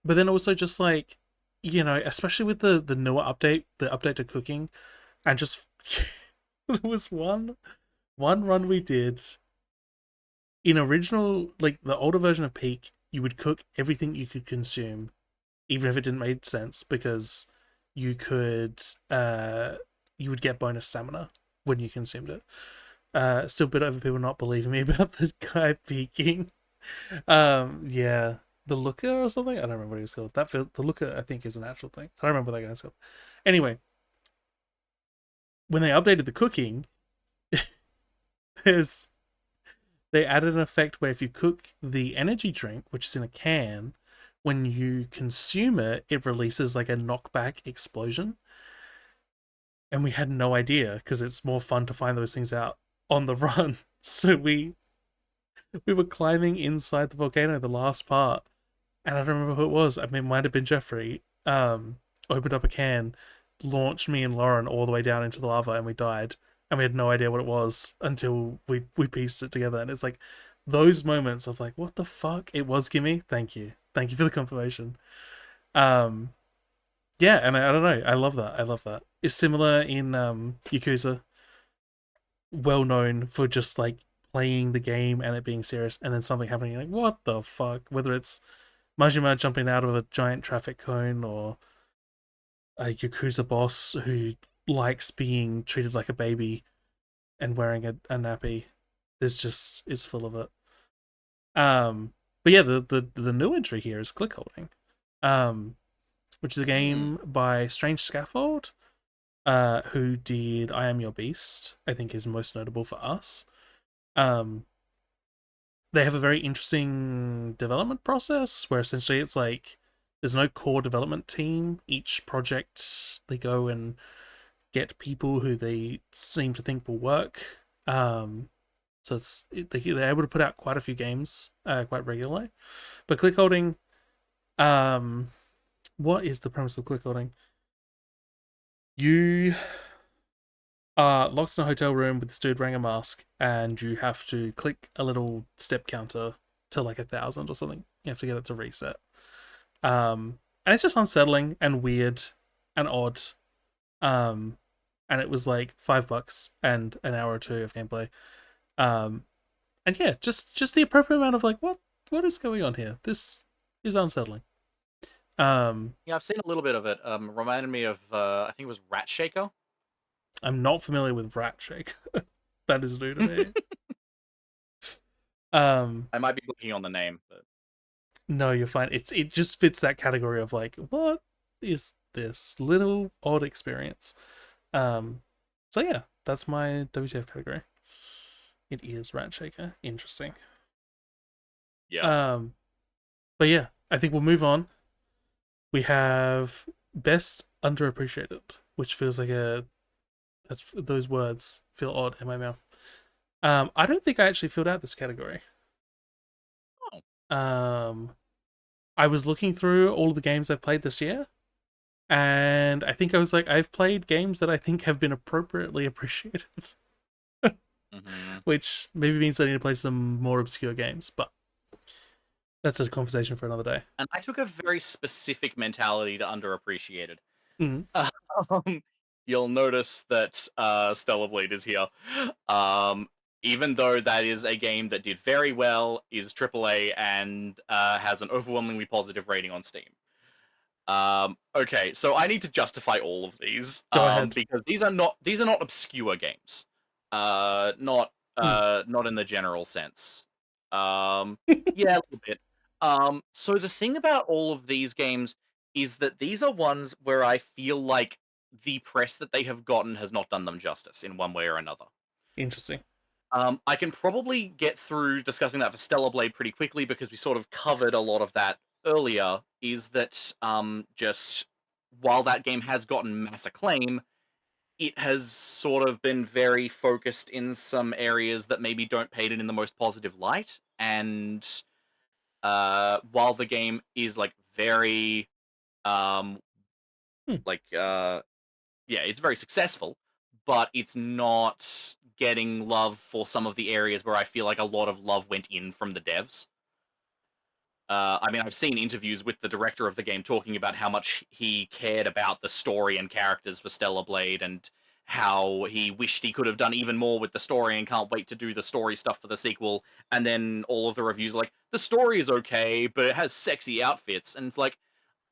but then also just like, you know, especially with the newer update, the update to cooking, and just there was one run we did in original, like the older version of Peak, you would cook everything you could consume, even if it didn't make sense, because you could you would get bonus stamina when you consumed it. Still a bit over people not believing me about the guy peeking. Yeah. The Looker or something? I don't remember what he was called. The Looker I think is an actual thing. I don't remember what that guy's called. Anyway, when they updated the cooking, there's they added an effect where if you cook the energy drink, which is in a can, when you consume it, it releases like a knockback explosion. And we had no idea because it's more fun to find those things out on the run. So we were climbing inside the volcano, the last part, and I don't remember who it was. I mean, it might have been Jeffrey. Opened up a can, launched me and Lauren all the way down into the lava, and we died. And we had no idea what it was until we pieced it together. And it's like those moments of like, what the fuck? It was Gimme. Thank you for the confirmation. Um, yeah, and I don't know. I love that. I love that. It's similar in Yakuza, well known for just like playing the game and it being serious, and then something happening. You're like, what the fuck? Whether it's Majima jumping out of a giant traffic cone or a Yakuza boss who likes being treated like a baby and wearing a nappy. There's just it's full of it. But yeah, the new entry here is Click Holding, which is a Mm. game by Strange Scaffold, who did I Am Your Beast. I think is most notable for us. Um, they have a very interesting development process where essentially it's like there's no core development team. Each project they go and get people who they seem to think will work. So they're able to put out quite a few games quite regularly. But click holding, what is the premise of click holding? You are locked in a hotel room with this dude wearing a mask, and you have to click a little step counter to like 1,000 or something. You have to get it to reset. And it's just unsettling and weird and odd. Um, and it was like $5 and an hour or two of gameplay. Um, and yeah, just the appropriate amount of like what is going on here? This is unsettling. Um, Yeah, I've seen a little bit of it. Reminded me of I think it was Rat Shaker. I'm not familiar with Rat Shake. That is new to me. Um, I might be blinking on the name, but no, you're fine. It just fits that category of like what is this little odd experience. Um, so yeah, that's my WTF category. It is Rat Shaker. Interesting. yeah. Um, but yeah, I think we'll move on. We have best underappreciated, which feels like a those words feel odd in my mouth. I don't think I actually filled out this category. Oh. Um, I was looking through all of the games I've played this year, and I think I was like, I've played games that I think have been appropriately appreciated, Hmm. which maybe means I need to play some more obscure games, but that's a conversation for another day. And I took a very specific mentality to underappreciated. Mm, Um, you'll notice that Stellar Blade is here. Um, Even though that is a game that did very well, is AAA, and has an overwhelmingly positive rating on Steam. Okay, so I need to justify all of these go ahead. because these are not obscure games. Not Mm, not in the general sense. Um, yeah, a little bit. So the thing about all of these games is that these are ones where I feel like the press that they have gotten has not done them justice in one way or another. interesting. I can probably get through discussing that for Stellar Blade pretty quickly because we sort of covered a lot of that earlier. Is that just while that game has gotten mass acclaim, it has sort of been very focused in some areas that maybe don't paint it in the most positive light. And while the game is like very um, Hmm, like yeah, it's very successful, but it's not getting love for some of the areas where I feel like a lot of love went in from the devs. I mean, I've seen interviews with the director of the game talking about how much he cared about the story and characters for Stellar Blade and how he wished he could have done even more with the story and can't wait to do the story stuff for the sequel. And then all of the reviews are like, the story is okay, but it has sexy outfits. And it's like,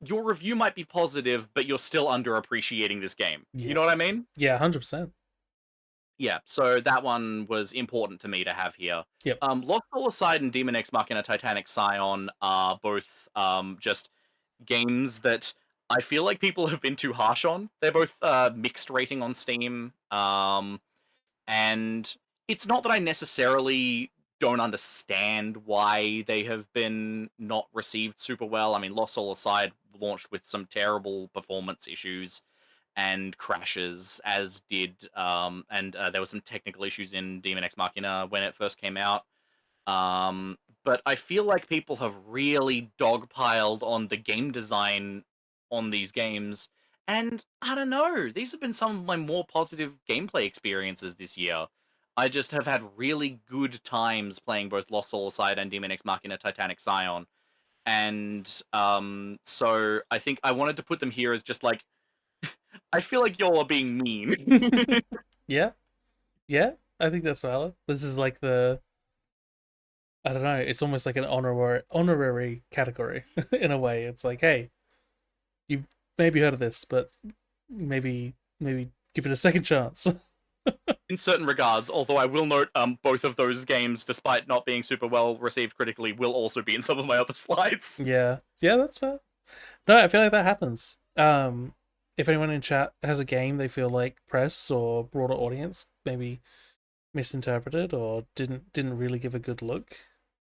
your review might be positive, but you're still underappreciating this game. You know what I yes. mean? Yeah, 100%. Yeah, so that one was important to me to have here. Yep. Lost Soul Aside and Demon X Machina Titanic Scion are both just games that I feel like people have been too harsh on. They're both mixed rating on Steam, and it's not that I necessarily don't understand why they have been not received super well. I mean, Lost Soul Aside launched with some terrible performance issues and crashes, as did and there were some technical issues in Demon X Machina when it first came out. But I feel like people have really dogpiled on the game design on these games, and I don't know. These have been some of my more positive gameplay experiences this year. I just have had really good times playing both Lost Soul Aside and Demon X Machina Titanic Scion, and so I think I wanted to put them here as just like I feel like y'all are being mean. Yeah, yeah. I think that's valid. This is like the I don't know. It's almost like an honorary category in a way. It's like, hey, you maybe heard of this, but maybe give it a second chance. In certain regards, although I will note, both of those games, despite not being super well received critically, will also be in some of my other slides. Yeah, yeah, that's fair. No, I feel like that happens. If anyone in chat has a game they feel like press or broader audience maybe misinterpreted or didn't really give a good look,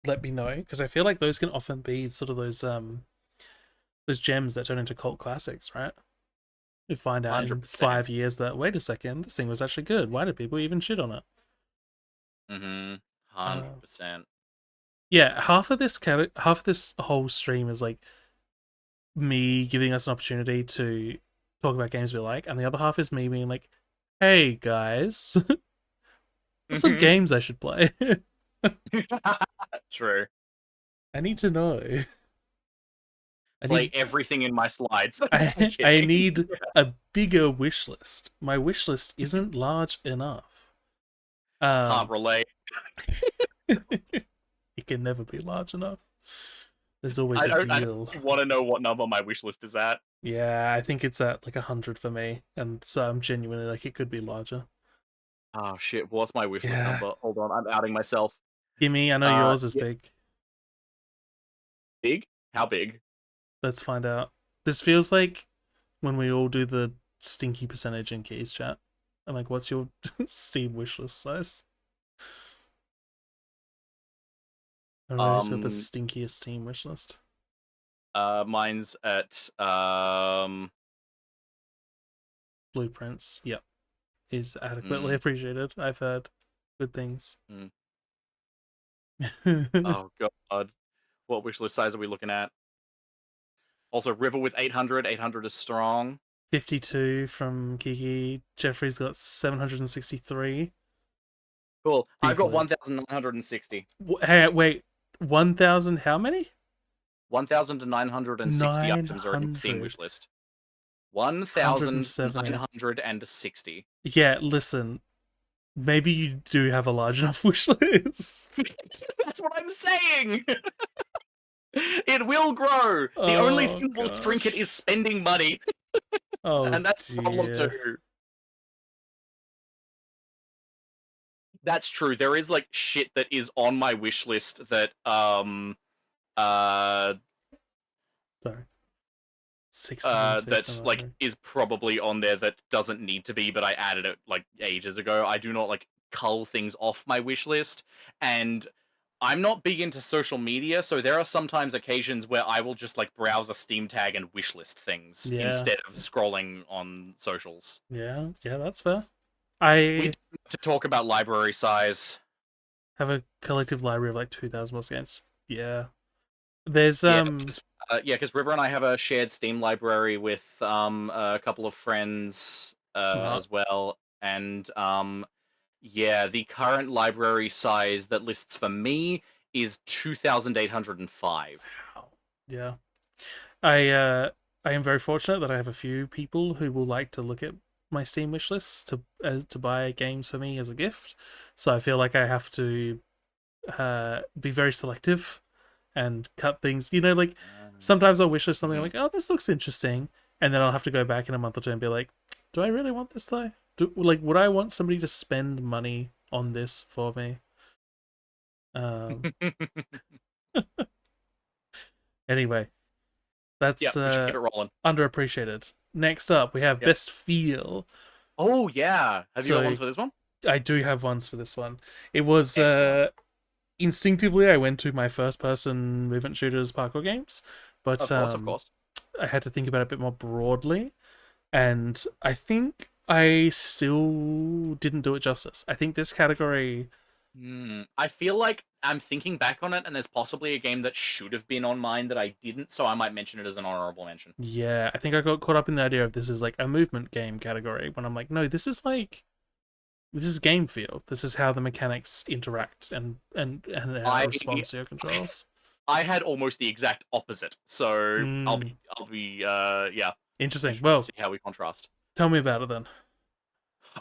let me know because I feel like those can often be sort of those gems that turn into cult classics, right? We find out in 100%. 5 years that wait a second, this thing was actually good. Why did people even shit on it? Mm-hmm. Uh, 100%. yeah, half of this whole stream is like me giving us an opportunity to talk about games we like, and the other half is me being like, "Hey guys, what's some Mm-hmm. games I should play? True. I need to know. I Play need everything in my slides. I'm I kidding. need a bigger wish list. My wish list isn't large enough. Can't Um, relate. it can never be large enough. There's always a I deal. don't want to know what number my wish list is at. Yeah, I think it's at like 100 for me, and so I'm genuinely like it could be larger. Oh shit, what's my wish list Yeah, number? Hold on, I'm outing myself. gimme. I know yours is Yeah, big. big? How big? Let's find out. This feels like when we all do the stinky percentage in keys chat. I'm like, what's your Steam wishlist size? I don't know who's got the Um, stinkiest Steam wishlist. Mine's at Blueprints. Yep. is adequately Mm, appreciated. I've heard good things. mm. Oh god. What wish list size are we looking at? Also, River with 800. 800 is strong. 52 from Kiki. Jeffrey's got 763. Cool. I've got Beefily. 1,960. Hey, wait, 1,000? How many? 1,960 items are in Steam 900. wish list. 170. 1,960. Yeah, listen. Maybe you do have a large enough wish list. That's what I'm saying! It will grow! The only Oh thing that will shrink it is gosh. spending money. Oh And that's a problem dear. too. That's true. There is like shit that is on my wish list that uh Sorry. 606 that's like I'm is probably on there that doesn't need to be, but I added it like ages ago. I do not like cull things off my wish list, and I'm not big into social media, so there are sometimes occasions where I will just like browse a Steam tag and wishlist things Yeah. instead of scrolling on socials. Yeah. Yeah, that's fair. We I do need to talk about library size. have a collective library of like 2,000 plus games. Yeah. There's Yeah, because River and I have a shared Steam library with a couple of friends smart. as well, and yeah, the current library size that lists for me is 2,805. Wow. Yeah. I uh I am very fortunate that I have a few people who will like to look at my Steam wish lists to buy games for me as a gift. So I feel like I have to be very selective and cut things. You know, like sometimes I'll wish list something I'm Mhm. like, oh, this looks interesting, and then I'll have to go back in a month or two and be like, do I really want this though? Would I want somebody to spend money on this for me? Um. Anyway, Yeah, that's we should keep it rolling. underappreciated. Next up, we have Yep. best feel. Oh yeah, have you got So ones for this one? I do have ones for this one. It was Excellent. instinctively I went to my first person movement shooters parkour games, but Of course, of course. I had to think about it a bit more broadly, and I think I still didn't do it justice. I think this category, I feel like I'm thinking back on it, and there's possibly a game that should have been on mine that I didn't, so I might mention it as an honorable mention. yeah, I think I got caught up in the idea of this is like a movement game category when I'm like, no, this is game feel. This is how the mechanics interact and how it I responds to your controls. I had almost the exact opposite, so Mm, I'll be yeah. We interesting. should Well, see how we contrast. tell me about it then.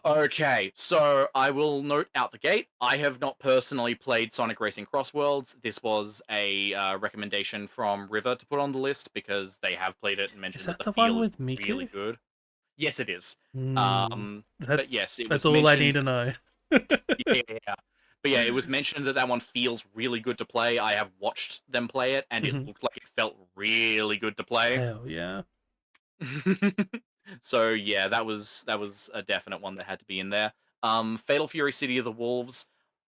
Okay, so I will note out the gate. I have not personally played Sonic Racing Cross Worlds. This was a recommendation from River to put on the list because they have played it and Is mentioned that that the the one feel is with really Miku? good. Yes, it is. Mm, But yes, it that's was all I need mentioned. to know. Yeah, yeah, yeah. But yeah, it was mentioned that that one feels really good to play. I have watched them play it, and it Mhm. looked like it felt really good to play. Hell yeah. So yeah, that was a definite one that had to be in there. Fatal Fury City of the Wolves.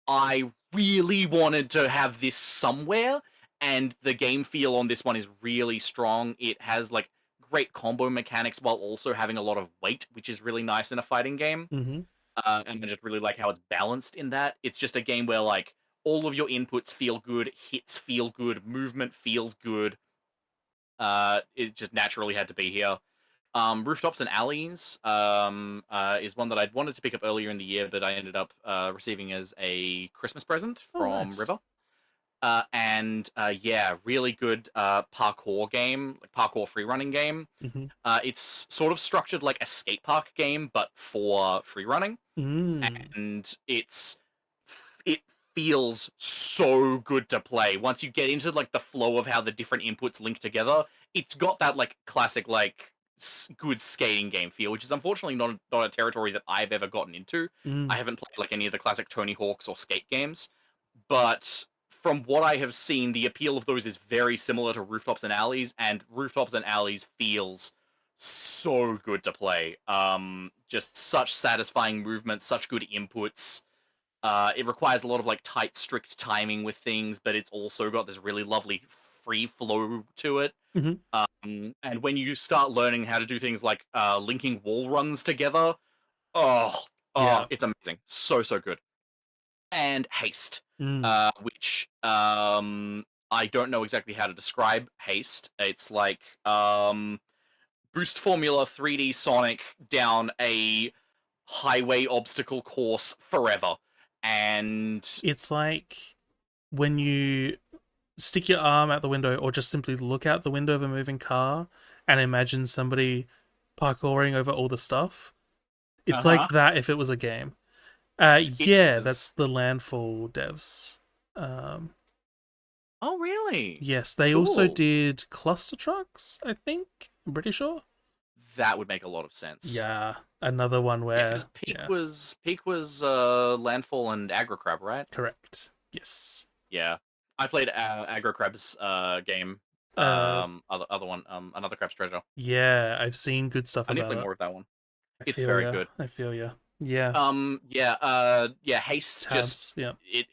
I really wanted to have this somewhere, and the game feel on this one is really strong. It has like great combo mechanics while also having a lot of weight, which is really nice in a fighting game. Hmm. And I just really like how it's balanced in that. It's just a game where like all of your inputs feel good, hits feel good, movement feels good. It just naturally had to be here. Rooftops and Alleys is one that I'd wanted to pick up earlier in the year, but I ended up receiving as a Christmas present Oh, from nice. River. And yeah, really good parkour game, like parkour free running game. Hmm. It's sort of structured like a skate park game, but for free running, Mm. and it feels so good to play. Once you get into like the flow of how the different inputs link together, it's got that like classic like good skating game feel, which is unfortunately not a territory that I've ever gotten into. I Mm. haven't played like any of the classic Tony Hawks or skate games, but from what I have seen, the appeal of those is very similar to Rooftops and Alleys, and Rooftops and Alleys feels so good to play. Just such satisfying movement, such good inputs. It requires a lot of like tight, strict timing with things, but it's also got this really lovely free flow to it. Hmm. And when you start learning how to do things like linking wall runs together, oh, Oh, Yeah. it's amazing. So, so good. And haste, Mm. which I don't know exactly how to describe haste. It's like boost formula 3D Sonic down a highway obstacle course forever. And It's like when you stick your arm out the window or just simply look out the window of a moving car and imagine somebody parkouring over all the stuff. It's like uh-huh. that if it was a game. It Yeah, that's is. the Landfall devs. Um, Oh, really? yes, they also Cool. did Cluster Trucks, I think. I'm pretty sure. That would make a lot of sense. Yeah, another one Yeah, because where, Peak yeah, was Landfall and Aggro Crab, right? correct. Yes. Yeah, I played Aggro Crab's game. Uh, Other one, another Crab's Treasure. yeah, I've seen good stuff I need to about play it. more of that one. I It's feel very ya. good. I feel ya. Yeah. Yeah. Haste just Tabs. Yeah. it.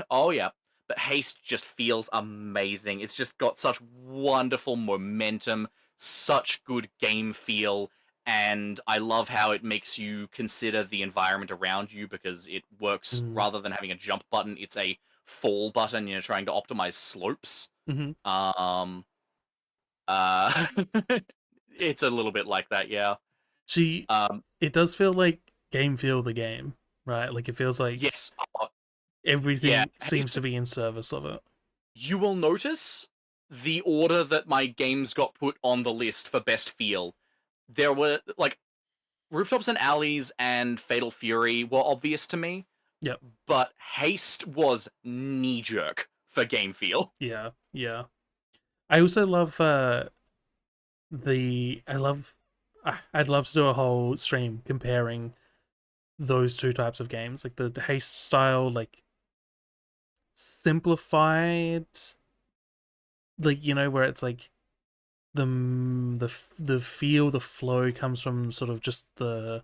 Oh yeah, but Haste just feels amazing. It's just got such wonderful momentum, such good game feel, and I love how it makes you consider the environment around you because it works Mm. rather than having a jump button, it's a fall button. You're trying to optimize slopes. Mm-hmm. Um, uh, it's a little bit like that, yeah. She. Um, It does feel like game feel the game, right? Like it feels like yes, yeah. everything seems Haste, to be in service of it. you will notice the order that my games got put on the list for best feel. There were like Rooftops and Alleys and Fatal Fury were obvious to me, Yep. but Haste was knee jerk for game feel. Yeah. Yeah. I also love the. I love. I'd love to do a whole stream comparing those two types of games, like the haste style, like simplified, like where it's like the feel, the flow comes from sort of just the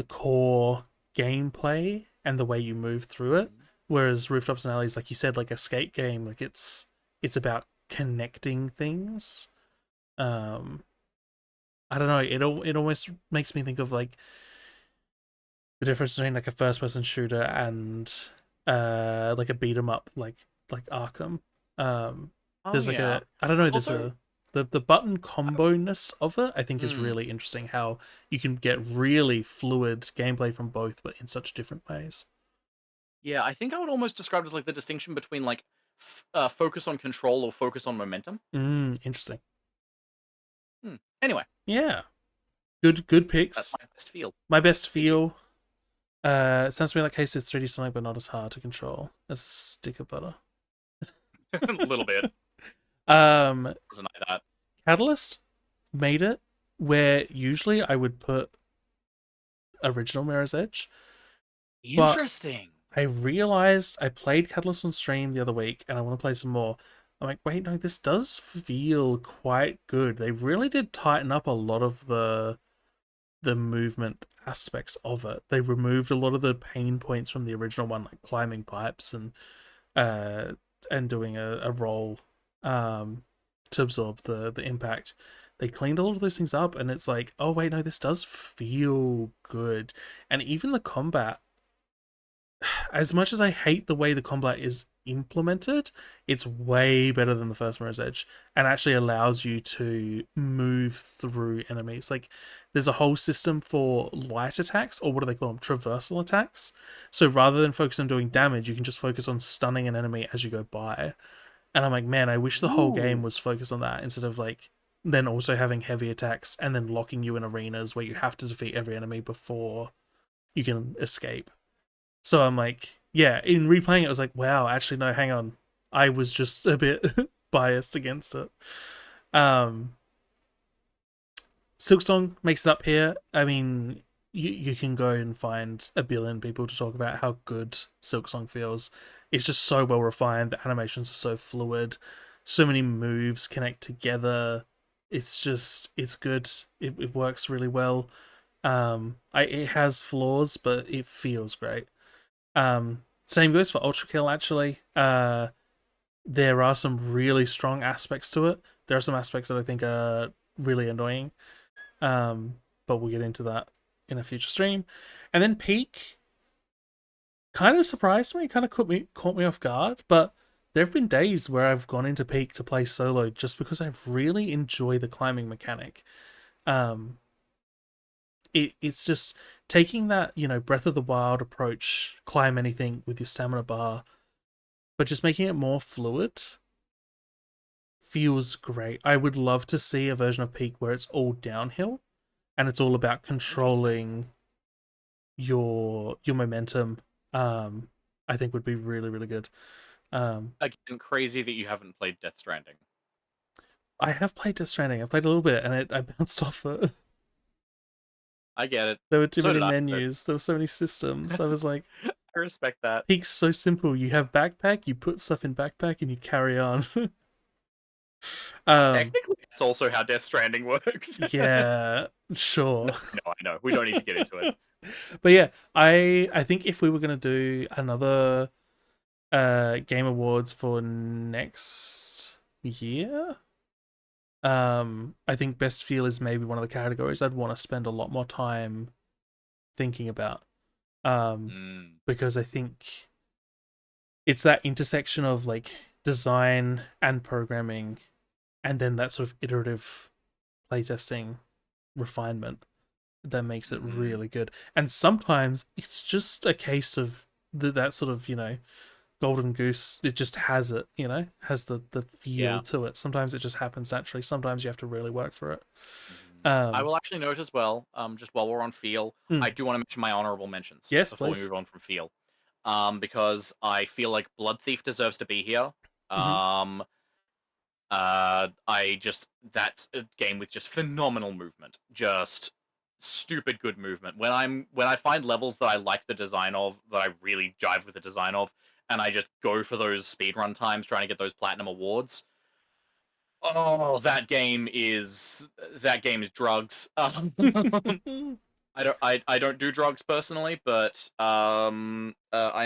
core gameplay and the way you move through it. Whereas Rooftops and Alleys, like you said, like escape game, like it's about connecting things. Um, I don't know. It almost makes me think of like the difference between like a first person shooter and like a beat 'em up like Arkham. Um, Oh there's like yeah. a I don't know. There's Also, a the button combo ness of it. I think is mm, really interesting. How you can get really fluid gameplay from both, but in such different ways. yeah, I think I would almost describe it as like the distinction between like focus on control or focus on momentum. Interesting. Anyway, Yeah, good that's picks. my best feel. My best Thank you. feel. Sounds to me like Case it's 3D Sonic, but not as hard to control as a stick of butter. A little bit. um, Deny that. Catalyst made it where usually I would put original Mirror's Edge, but Interesting. I realized I played Catalyst on stream the other week and I want to play some more. I'm like, wait, no, this does feel quite good. They really did tighten up a lot of the movement aspects of it. They removed a lot of the pain points from the original one, like climbing pipes uh and doing a roll to absorb the impact. They cleaned a lot of those things up, and it's like, oh wait, no, this does feel good. And even the combat, as much as I hate the way the combat is implemented, it's way better than the first Mirror's Edge and actually allows you to move through enemies. Like, there's a whole system for light attacks, or what do they call them? Traversal attacks. So rather than focus on doing damage, you can just focus on stunning an enemy as you go by. And I'm like, man, I wish the whole game Ooh. was focused on that instead of like then also having heavy attacks and then locking you in arenas where you have to defeat every enemy before you can escape. So I'm like, yeah, in replaying it, I was like, wow, actually, no, hang on. I was just a bit biased against it. Um, Silksong makes it up here. I mean, you can go and find a billion people to talk about how good Silksong feels. It's just so well refined. The animations are so fluid. So many moves connect together. It's good. It works really well. It has flaws, but it feels great. Same goes for Ultra Kill. Actually, there are some really strong aspects to it. There are some aspects that I think are really annoying. Um, but we'll get into that in a future stream. And then Peak kind of surprised me, kind of caught me off guard, but there have been days where I've gone into Peak to play solo just because I really enjoy the climbing mechanic. Um, it's just taking that, Breath of the Wild approach, climb anything with your stamina bar, but just making it more fluid feels great. I would love to see a version of Peak where it's all downhill and it's all about Interesting. controlling your momentum. I think would be really, really good. Again, crazy that you haven't played Death Stranding. I have played Death Stranding. I played a little bit, and I bounced off it. I get it. There were too So many did I. But menus. There were so many systems. I was like, I respect that. Peak's so simple. You have backpack, you put stuff in backpack, and you carry on. um, Technically, that's also how Death Stranding works. yeah, sure. No, I know. We don't need to get into it. But yeah, I think if we were gonna do another game awards for next year, I think best feel is maybe one of the categories I'd want to spend a lot more time thinking about. Mm, Because I think it's that intersection of like design and programming, and then that sort of iterative playtesting refinement that makes it mm-hmm. really good. And sometimes it's just a case of that sort of golden goose. It just has it, has the feel Yeah. to it. Sometimes it just happens naturally. Sometimes you have to really work for it. I Um, will actually note as well, just while we're on feel, I mm, do want to mention my honorable mentions yes, before we please. move on from feel. Because I feel like Blood Thief deserves to be here. Mm-hmm. Um, I just that's a game with just phenomenal movement, just stupid good movement. When I find levels that I like the design of, that I really jive with the design of, and I just go for those speedrun times trying to get those platinum awards. Oh, that game is drugs. I don't do drugs personally, but I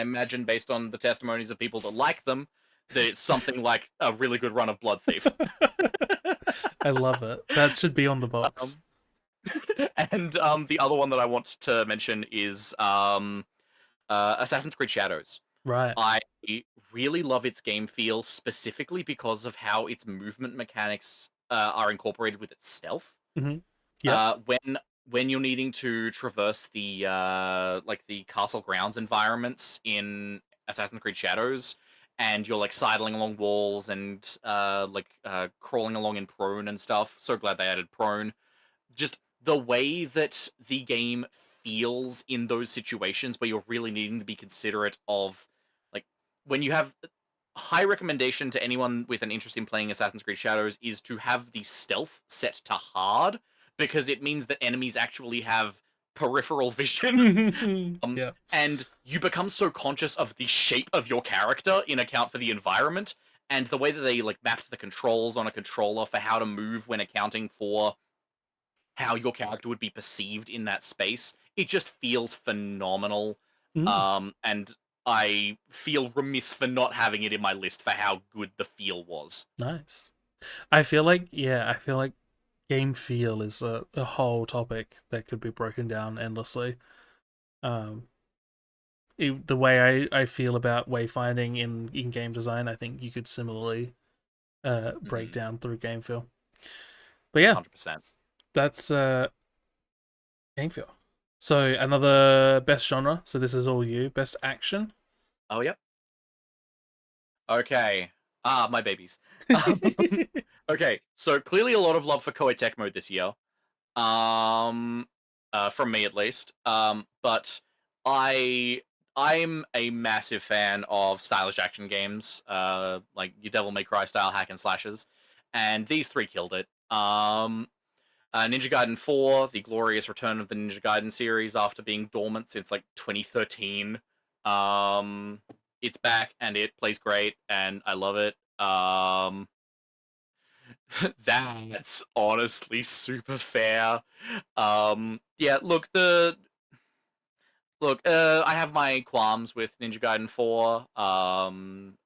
imagine based on the testimonies of people that like them, that it's something like a really good run of Blood Thief. I love it. That should be on the box. Um, and the other one that I want to mention is Assassin's Creed Shadows. Right. I really love its game feel specifically because of how its movement mechanics are incorporated with its stealth. Mm-hmm. Yep. When you're needing to traverse the like the castle grounds environments in Assassin's Creed Shadows, and you're like sidling along walls and crawling along in prone and stuff. So glad they added prone. Just the way that the game feels in those situations where you're really needing to be considerate of, like, when you have high recommendation to anyone with an interest in playing Assassin's Creed Shadows is to have the stealth set to hard, because it means that enemies actually have peripheral vision. um, Yep. and you become so conscious of the shape of your character in account for the environment, and the way that they like mapped the controls on a controller for how to move when accounting for how your character would be perceived in that space. It just feels phenomenal. Mm, And I feel remiss for not having it in my list for how good the feel was. nice. I feel like game feel is a whole topic that could be broken down endlessly. Um, the way I feel about wayfinding in game design, I think you could similarly break Mm-hmm. down through game feel. But yeah, 100%. that's game feel. So another best genre. So this is all you. Best action. Oh, yep. Okay. Ah, my babies. Um, okay, so clearly a lot of love for Koei Tech Mode this year. Um, from me at least. But I I'm a massive fan of stylish action games, like your Devil May Cry style hack and slashes, and these three killed it. Ninja Gaiden 4, the glorious return of the Ninja Gaiden series after being dormant since like 2013. Um, it's back and it plays great, and I love it. That's honestly super fair. Yeah, I have my qualms with Ninja Gaiden 4.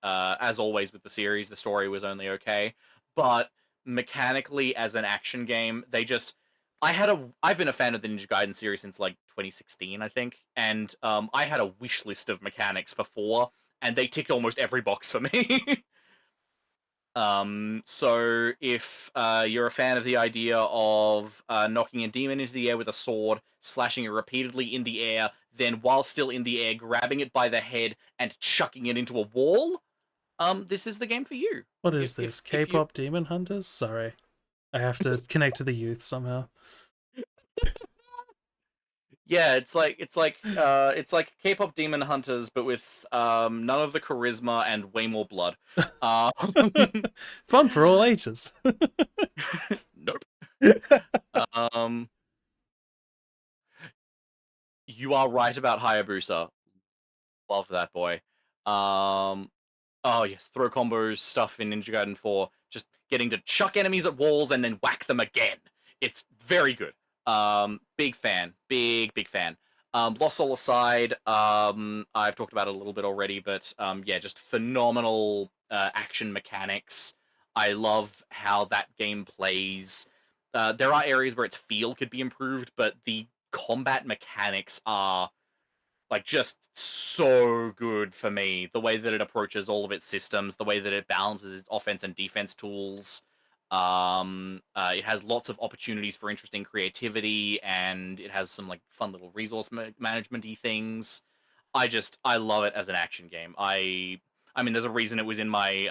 As always with the series, the story was only okay, but mechanically as an action game, they just I've been a fan of the Ninja Gaiden series since like 2016, I think, and I had a wish list of mechanics for 4, and they ticked almost every box for me. So if you're a fan of the idea of knocking a demon into the air with a sword, slashing it repeatedly in the air, then while still in the air, grabbing it by the head and chucking it into a wall, this is the game for you. What If is if this? if you K-pop Demon Hunters? Sorry. I have to connect to the youth somehow. Yeah, it's like K-pop Demon Hunters, but with none of the charisma and way more blood. Um, Fun for all ages. nope. Um, you are right about Hayabusa. Love that boy. Um, oh yes, throw combos stuff in Ninja Gaiden 4. Just getting to chuck enemies at walls and then whack them again. It's very good. Big fan. Big fan. Lost Soul aside, I've talked about it a little bit already, but yeah, just phenomenal action mechanics. I love how that game plays. There are areas where its feel could be improved, but the combat mechanics are like just so good for me. The way that it approaches all of its systems, the way that it balances its offense and defense tools. It has lots of opportunities for interesting creativity, and it has some like fun little resource management-y things. I love it as an action game. I mean, there's a reason it was in my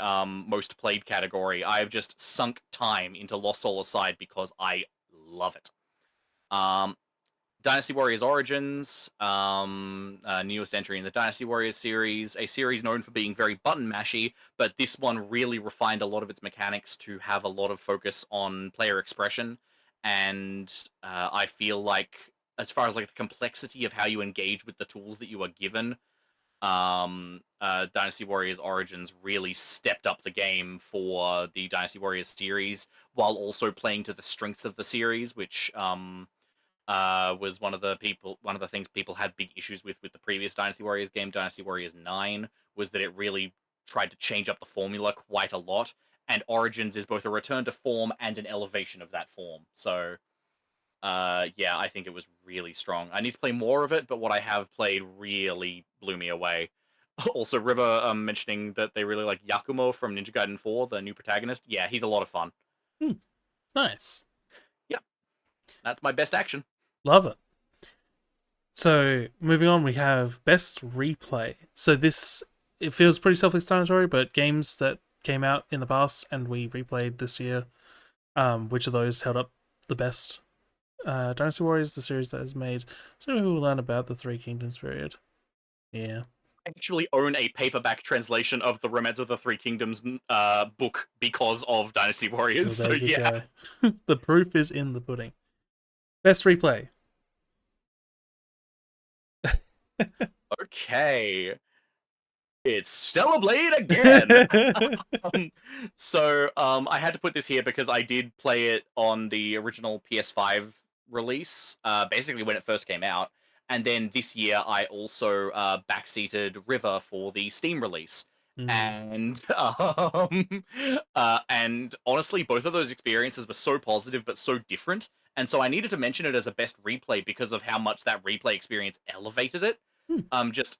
most played category. I've just sunk time into Lost Soul Aside because I love it. Um, Dynasty Warriors Origins, newest entry in the Dynasty Warriors series, a series known for being very button mashy, but this one really refined a lot of its mechanics to have a lot of focus on player expression. And I feel like, as far as like the complexity of how you engage with the tools that you are given, Dynasty Warriors Origins really stepped up the game for the Dynasty Warriors series, while also playing to the strengths of the series, which was one of the things people had big issues with the previous Dynasty Warriors game, Dynasty Warriors 9, was that it really tried to change up the formula quite a lot, and Origins is both a return to form and an elevation of that form. So, yeah, I think it was really strong. I need to play more of it, but what I have played really blew me away. Also, River mentioning that they really like Yakumo from Ninja Gaiden 4, the new protagonist. Yeah, he's a lot of fun. Hmm, nice. Yeah, that's my best action. Love it. So, moving on, we have best replay. So, this, it feels pretty self explanatory, but games that came out in the past and we replayed this year, which of those held up the best? Dynasty Warriors, the series that has made so many people learn about the Three Kingdoms period. Yeah. Actually own a paperback translation of the Romance of the Three Kingdoms book because of Dynasty Warriors. Well, So there you yeah. go. The proof is in the pudding. Best replay. Okay. It's Stellar again. I had to put this here because I did play it on the original PS5 release, basically when it first came out. And then this year I also backseated River for the Steam release. Mm, And honestly, both of those experiences were so positive but so different. And so I needed to mention it as a best replay because of how much that replay experience elevated it. hmm, Just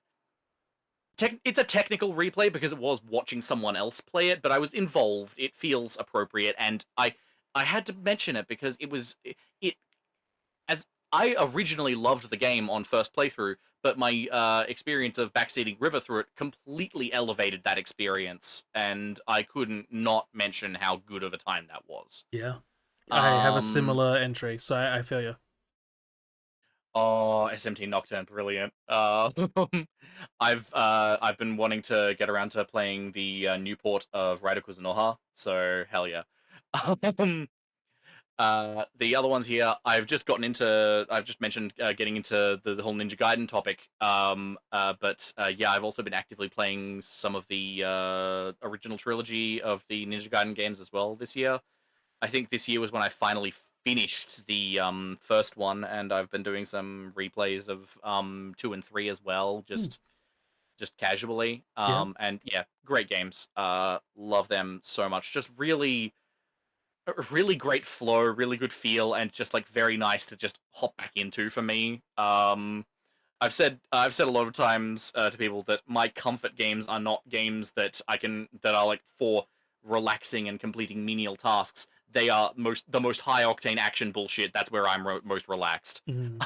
it's a technical replay because it was watching someone else play it, but I was involved. It feels appropriate, and I had to mention it because it as I originally loved the game on first playthrough, but my experience of backseating River through it completely elevated that experience, and I couldn't not mention how good of a time that was. yeah. I have a Um, similar entry, so I feel you. Oh, SMT Nocturne, brilliant. I've been wanting to get around to playing the new port of Raiden Kuzunoha, so hell yeah. Um, the other ones here, I've just gotten into. I've just mentioned getting into the whole Ninja Gaiden topic. But yeah, I've also been actively playing some of the original trilogy of the Ninja Gaiden games as well this year. I think this year was when I finally finished the first one, and I've been doing some replays of 2 and 3 as well, Hmm, just casually. yeah. And yeah, great games. Love them so much. Just really. a really great flow, really good feel, and just like very nice to just hop back into for me. I've said a lot of times to people that my comfort games are not games that are like for relaxing and completing menial tasks. They are the most high octane action bullshit. That's where I'm most relaxed. Mm.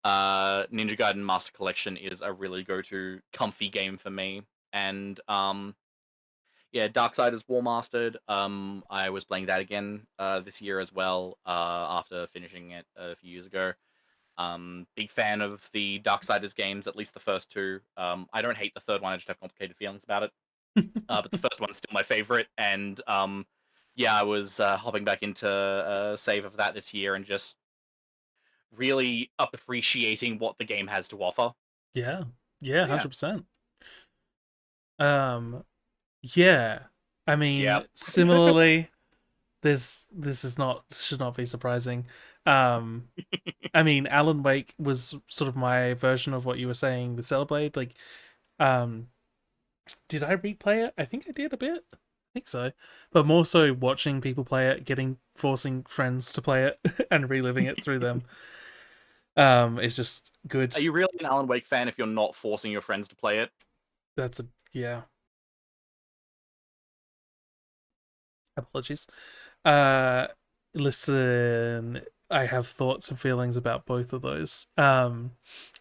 Ninja Gaiden Master Collection is a really go-to comfy game for me, and yeah, Darksiders War Mastered. I was playing that again this year as well after finishing it a few years ago. Big fan of the Darksiders games, at least the first two. I don't hate the third one; I just have complicated feelings about it. But the first one's still my favorite, and yeah, I was hopping back into save of that this year and just really appreciating what the game has to offer. Yeah, yeah, So yeah, 100%. Um, yeah. I yeah. mean, similarly, this is not should not be surprising. Um, I mean, Alan Wake was sort of my version of what you were saying with Cellblade. Like, um, did I replay it? I think I did a bit. I think so, but more so watching people play it, forcing friends to play it, and reliving it through them. Is just good. Are you really an Alan Wake fan if you're not forcing your friends to play it? That's a yeah. Apologies. Uh, listen, I have thoughts and feelings about both of those. And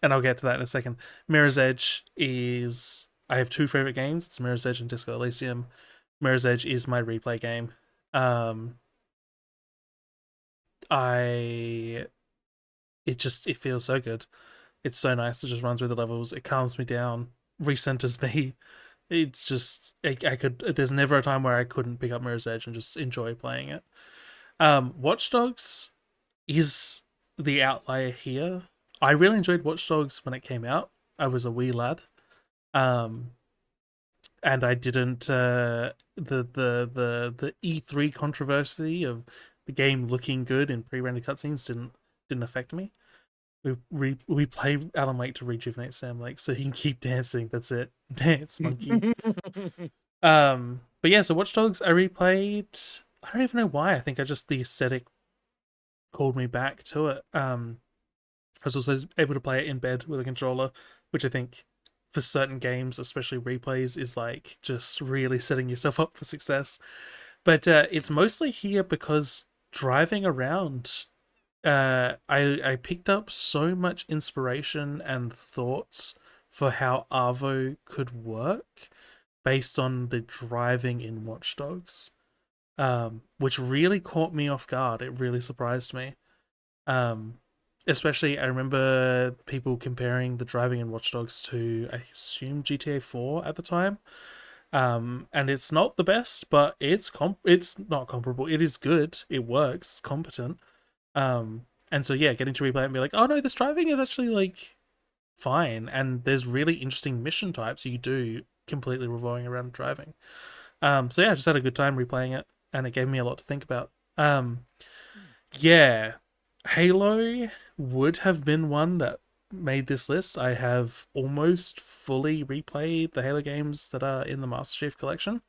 I'll get to that in a second. Mirror's Edge is I have two favorite games. It's Mirror's Edge and Disco Elysium. Mirror's Edge is my replay game. Um, I it feels so good. It's so nice to just run through the levels. It calms me down, recenters me. It's just I could. There's never a time where I couldn't pick up Mirror's Edge and just enjoy playing it. Watch Dogs is the outlier here. I really enjoyed Watch Dogs when it came out. I was a wee lad. Um, and I didn't the E3 controversy of the game looking good in pre-rendered cutscenes didn't affect me. We play Alan Wake to rejuvenate Sam Lake so he can keep dancing. That's it. Dance, monkey. But yeah, so Watch Dogs I replayed. I don't even know why. I think I just the aesthetic called me back to it. I was also able to play it in bed with a controller, which I think for certain games, especially replays, is like just really setting yourself up for success. But it's mostly here because driving around, I picked up so much inspiration and thoughts for how Arvo could work based on the driving in Watch Dogs, which really caught me off guard. It really surprised me. Um, Especially, I remember people comparing the driving in Watch Dogs to, I assume, GTA 4 at the time. And it's not the best, but it's not comparable. It is good. It works. It's competent. And so yeah, getting to replay it and be like, oh no, this driving is actually like fine, and there's really interesting mission types you do completely revolving around driving. So yeah, I just had a good time replaying it, and it gave me a lot to think about. Yeah, Halo would have been one that made this list. I have almost fully replayed the Halo games that are in the Master Chief collection.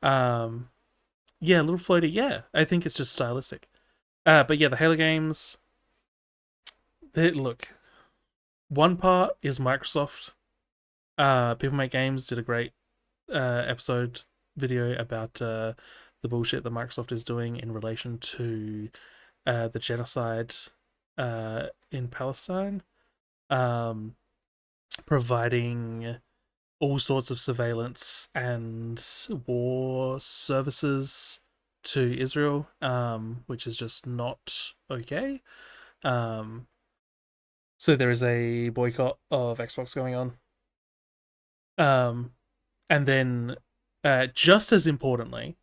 Um, yeah, Little Floaty. Yeah, I think it's just stylistic. But yeah, the Halo games. Look, one part is Microsoft. People Make Games did a great episode video about the bullshit that Microsoft is doing in relation to the genocide in Palestine, um, providing all sorts of surveillance and war services to Israel, which is just not okay. Um, so there is a boycott of Xbox going on. And then, just as importantly,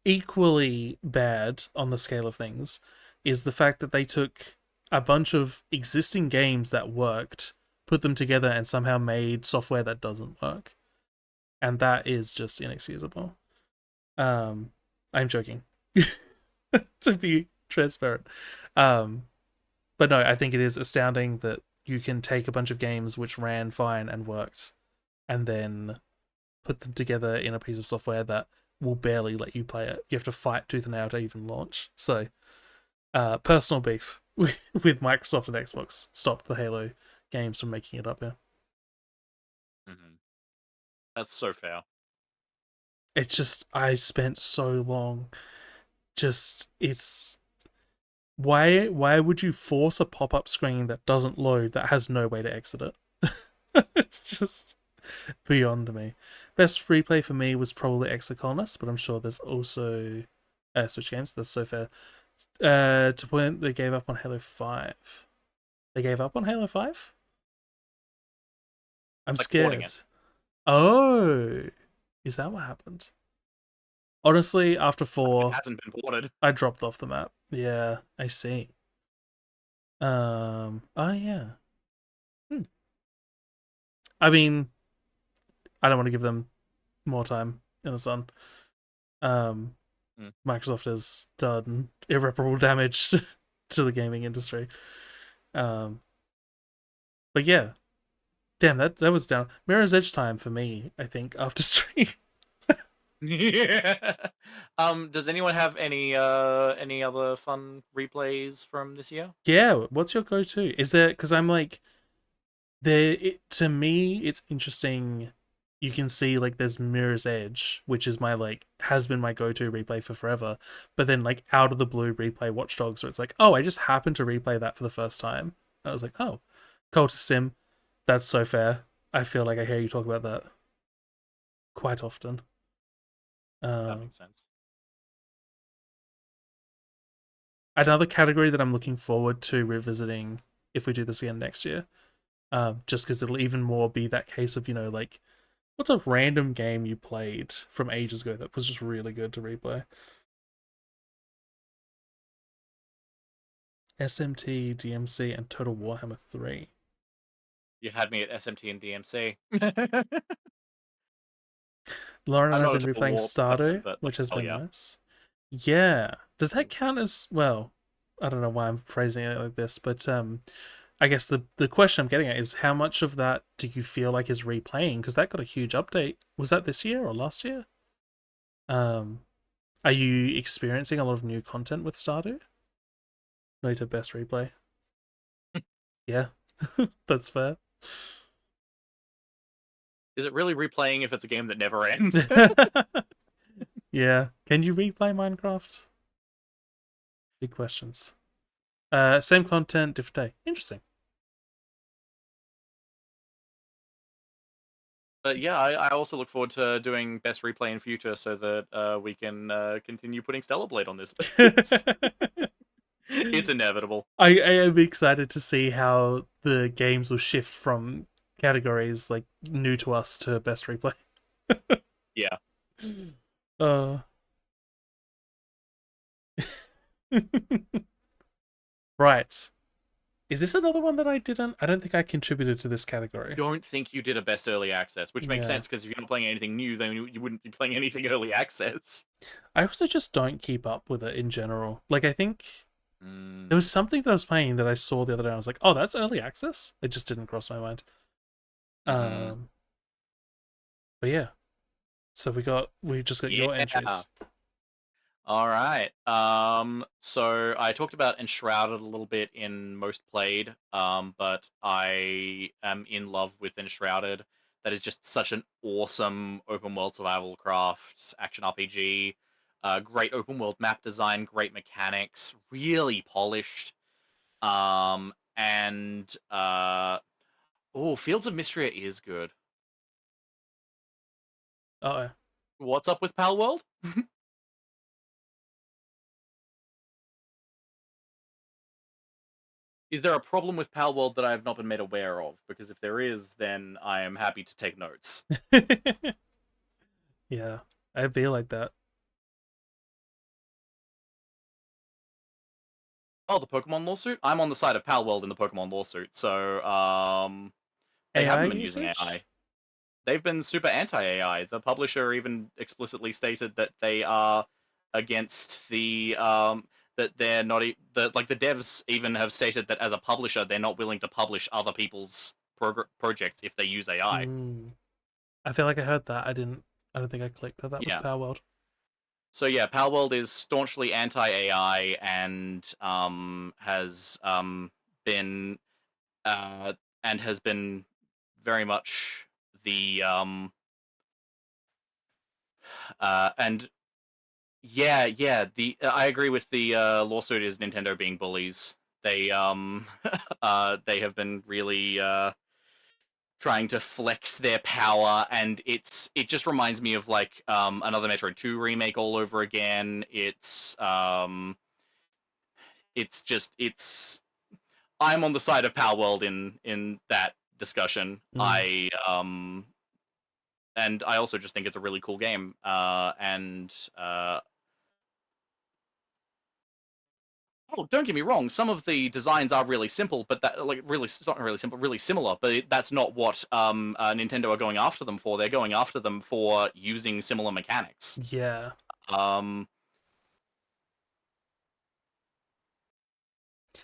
equally bad on the scale of things, is the fact that they took a bunch of existing games that worked, put them together, and somehow made software that doesn't work. And that is just inexcusable. I'm joking. To be transparent. But no, I think it is astounding that you can take a bunch of games which ran fine and worked, and then put them together in a piece of software that will barely let you play it. You have to fight tooth and nail to even launch. So, personal beef with Microsoft and Xbox stopped the Halo games from making it up here. Mm-hmm. That's so fair. It's just I spent so long. Just it's why would you force a pop up screen that doesn't load that has no way to exit it? It's just beyond me. Best replay for me was probably Exocolonist, but I'm sure there's also Switch games. That's so fair. To point they gave up on Halo 5. They gave up on Halo 5? I'm Like porting scared. it. Oh, is that what happened? Honestly, after It 4, hasn't been ported. I dropped off the map. Yeah, I see. Oh yeah. Hmm. I mean, I don't want to give them more time in the sun. Um, Mm. Microsoft has done irreparable damage to the gaming industry. Um, but yeah, damn that was down. Mirror's Edge time for me. I think after stream. Yeah. Does anyone have any other fun replays from this year? Yeah, what's your go-to? Is there because I'm like to me it's interesting. You can see like there's Mirror's Edge, which is my like has been my go-to replay for forever. But then like out of the blue replay Watch Dogs, where it's like, oh, I just happened to replay that for the first time. And I was like, oh, Cultist Sim, that's so fair. I feel like I hear you talk about that quite often. That Um, makes sense. Another category that I'm looking forward to revisiting if we do this again next year, just because it'll even more be that case of like what's a random game you played from ages ago that was just really good to replay? SMT, DMC, and Total Warhammer 3. You had me at SMT and DMC. Lauren and I'm I have not a been Total replaying War person, Stardew, but like, which has hell been yeah. nice. Yeah. Does that count as well? I don't know why I'm phrasing it like this, but I guess the question I'm getting at is how much of that do you feel like is replaying? Because that got a huge update. Was that this year or last year? Um, are you experiencing a lot of new content with Stardew? Later best replay. Yeah, that's fair. Is it really replaying if it's a game that never ends? Yeah. Can you replay Minecraft? Big questions. Same content, different day. Interesting. But yeah, I also look forward to doing best replay in future so that we can continue putting Stellar Blade on this list. It's inevitable. I am excited to see how the games will shift from categories like new to us to best replay. Yeah. Uh, right. Is this another one that I didn't? I don't think I contributed to this category. Don't think you did a best early access, which makes Yeah. sense because if you're not playing anything new, then you wouldn't be playing anything early access. I also just don't keep up with it in general. Like, I think there was Mm. something that I was playing that I saw the other day. And I was like, oh, that's early access. It just didn't cross my mind. Mm-hmm. Um, but yeah. So we just got your Yeah. entries. All right. So I talked about Enshrouded a little bit in Most Played, but I am in love with Enshrouded. That is just such an awesome open world survival craft action RPG. Great open world map design, great mechanics, really polished. And oh, Fields of Mystria is good. Oh, What's up with Pal World? Is there a problem with Pal World that I have not been made aware of? Because if there is, then I am happy to take notes. yeah, I feel like that. Oh, the Pokemon lawsuit? I'm on the side of Pal World in the Pokemon lawsuit, so they AI haven't been using usage? AI. They've been super anti-AI. The publisher even explicitly stated that they are against the that they're not that like the devs even have stated that as a publisher they're not willing to publish other people's projects if they use AI. I feel like I heard that. I didn't. I don't think I clicked that. That was Yeah. Power World. So yeah, Palworld is staunchly anti-AI and been uh, has been very much the and yeah, the I agree with the lawsuit is Nintendo being bullies. They they have been really trying to flex their power, and it just reminds me of like another Metroid 2 remake all over again. It's I'm on the side of Palworld in that discussion. Mm. And I also just think it's a really cool game. And oh, don't get me wrong, some of the designs are really simple, but that like really not really simple, really similar. But that's not what Nintendo are going after them for. They're going after them for using similar mechanics. Yeah. Um,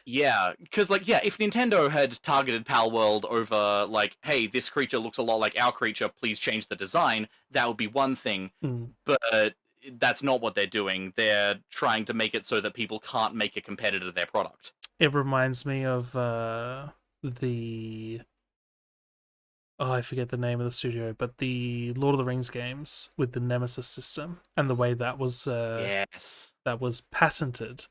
Yeah, because like yeah, if Nintendo had targeted Palworld over like, hey, this creature looks a lot like our creature, please change the design, that would be one thing. Mm. But that's not what they're doing. They're trying to make it so that people can't make a competitor to their product. It reminds me of the I forget the name of the studio, but the Lord of the Rings games with the Nemesis system and the way Yes. that was patented,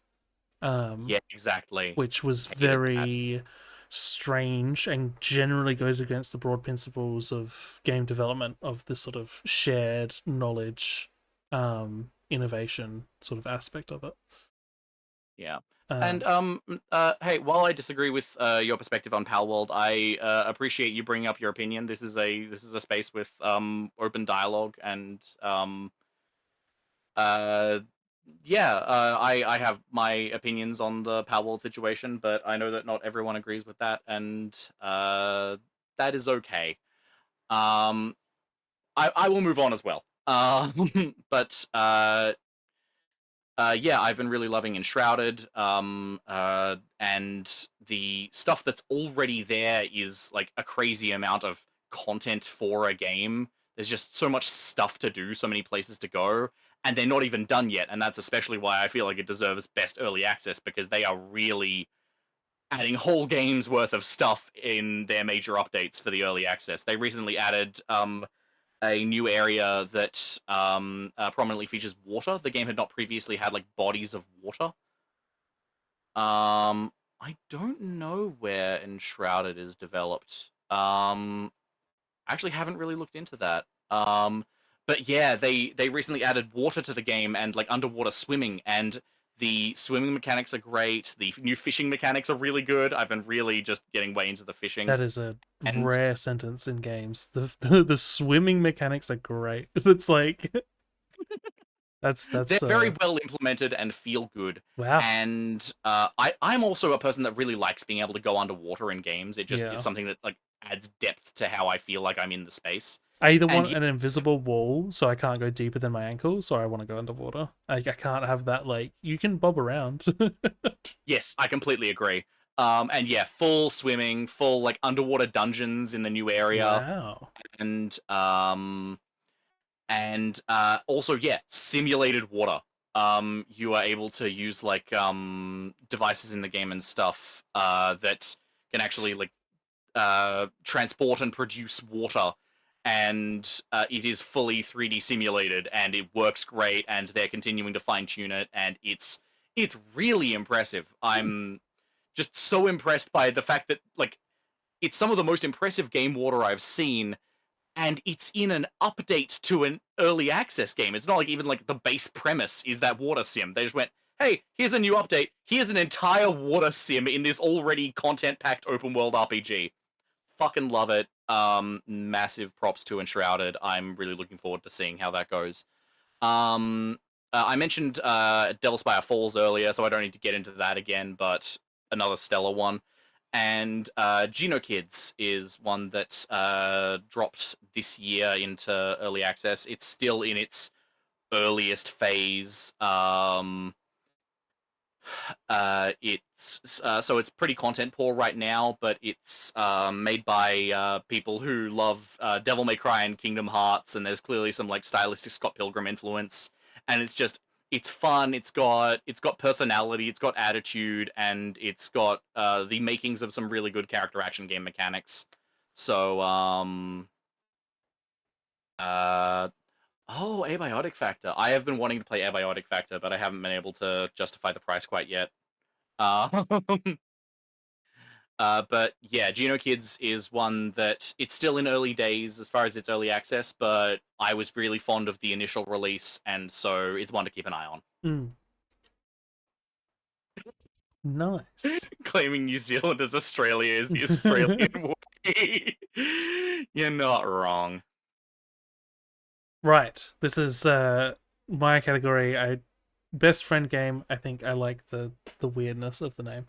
um, Yeah, exactly. which was Hated that. very strange and generally goes against the broad principles of game development of this sort of shared knowledge, innovation sort of aspect of it. Yeah. And Um, hey, while I disagree with your perspective on Palworld, I appreciate you bringing up your opinion. This is a space with open dialogue and Uh, yeah, I have my opinions on the Palworld situation, but I know that not everyone agrees with that, and that is okay. Um, I will move on as well. But yeah, I've been really loving Enshrouded, and the stuff that's already there is like a crazy amount of content for a game. There's just so much stuff to do, so many places to go, and they're not even done yet. And that's especially why I feel like it deserves best early access because they are really adding whole games worth of stuff in their major updates for the early access. They recently added a new area that prominently features water. The game had not previously had like bodies of water. I don't know where Enshrouded is developed. I actually haven't really looked into that. But yeah, they recently added water to the game and like underwater swimming, and the swimming mechanics are great. The new fishing mechanics are really good. I've been really just getting way into the fishing, that is a and rare sentence in games. The swimming mechanics are great. It's like they're that's very well implemented and feel good. wow. And I'm also a person that really likes being able to go underwater in games. It just is Yeah. something that like adds depth to how I feel like I'm in the space. I either And want an invisible wall so I can't go deeper than my ankles, or I want to go underwater. Like I can't have that. Like you can bob around. yes, I completely agree. And yeah, full swimming, full like underwater dungeons in the new area, Wow, and also yeah, simulated water. You are able to use like devices in the game and stuff that can actually like transport and produce water, and it is fully 3D simulated, and it works great. And they're continuing to fine tune it, and it's really impressive. I'm just so impressed by the fact that like it's some of the most impressive game water I've seen, and it's in an update to an early access game. It's not like even like the base premise is that water sim. They just went, hey, here's a new update. Here's an entire water sim in this already content packed open world RPG. Fucking love it. Massive props to Enshrouded. I'm really looking forward to seeing how that goes. I mentioned Devil Spire Falls earlier, so I don't need to get into that again, but another stellar one. And Geno Kids is one that dropped this year into early access. It's still in its earliest phase. It's so it's pretty content poor right now, but it's made by people who love Devil May Cry and Kingdom Hearts, and there's clearly some like stylistic Scott Pilgrim influence, and it's just it's fun. It's got personality. It's got attitude, and it's got the makings of some really good character action game mechanics. So uh oh, Abiotic Factor. I have been wanting to play Abiotic Factor, but I haven't been able to justify the price quite yet. Uh, but yeah, Geno Kids is one that it's still in early days as far as its early access, but I was really fond of the initial release, and so it's one to keep an eye on. Mm. Nice. Claiming New Zealand as Australia is the Australian way. You're not wrong. Right. This is my category. I best friend game. I think I like the weirdness of the name.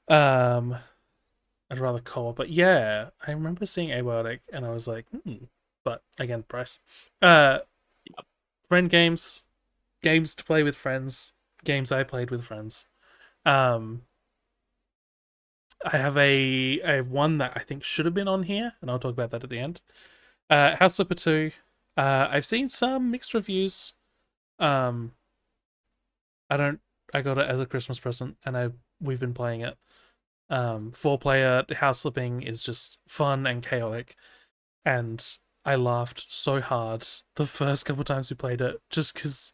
Um, I'd rather co-op, but yeah, I remember seeing Abiotic and I was like, but again, price. Uh, Yep. friend games, games to play with friends, games I played with friends. Um, I have one that I think should have been on here, and I'll talk about that at the end. House Flipper 2. I've seen some mixed reviews. Um, I don't. I got it as a Christmas present, and we've been playing it. 4 player house flipping is just fun and chaotic, and I laughed so hard the first couple times we played it, just because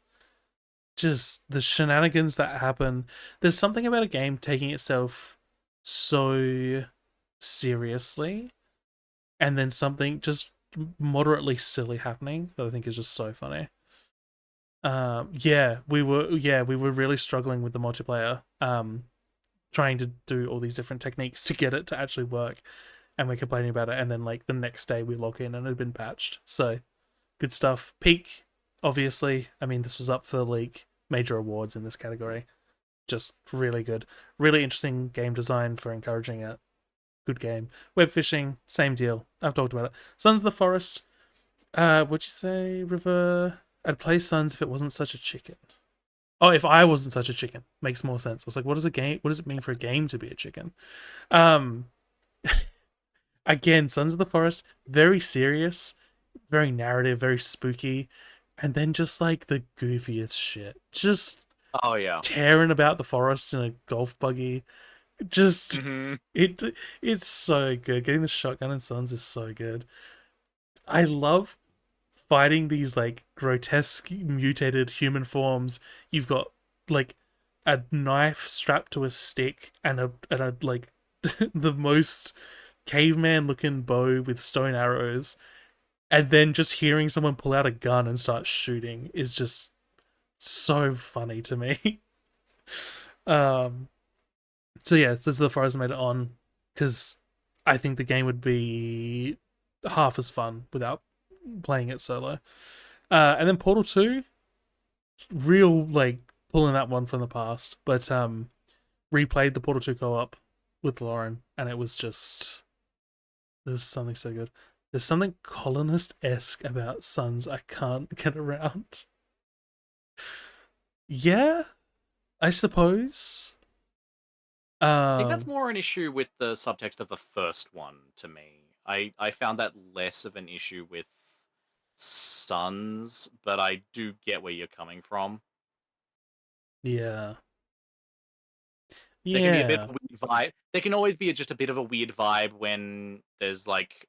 just the shenanigans that happen. There's something about a game taking itself so seriously, and then something just moderately silly happening that I think is just so funny. We were really struggling with the multiplayer. Trying to do all these different techniques to get it to actually work, and we're complaining about it. And then like the next day we log in and it had been patched. So good stuff. Peak, obviously. I mean, this was up for like major awards in this category. Just really good, really interesting game design for encouraging it. Good game. Web fishing, same deal. I've talked about it. Sons of the Forest. What'd you say, River? I'd play Sons if it wasn't such a chicken. Oh, if I wasn't such a chicken, makes more sense. I was like, what is a game? What does it mean for a game to be a chicken? Um, again, Sons of the Forest, very serious, very narrative, very spooky, and then just like the goofiest shit, just Oh yeah. tearing about the forest in a golf buggy. Just Hmm. it, it's so good. Getting the shotgun in Sons is so good. I love fighting these like grotesque mutated human forms. You've got like a knife strapped to a stick and a like the most caveman looking bow with stone arrows, and then just hearing someone pull out a gun and start shooting is just so funny to me. um so yeah, this is the far as I made it on, because I think the game would be half as fun without playing it solo. And then Portal 2, real like pulling that one from the past, but replayed the Portal 2 co-op with Lauren, and it was just there's something so good. There's something colonist-esque about Sons I can't get around. Yeah, I suppose. I think that's Um more an issue with the subtext of the first one to me. I found that less of an issue with Sons, but I do get where you're coming from. yeah. There can be a bit Yeah. of a weird vibe. There can always be just a bit of a weird vibe when there's like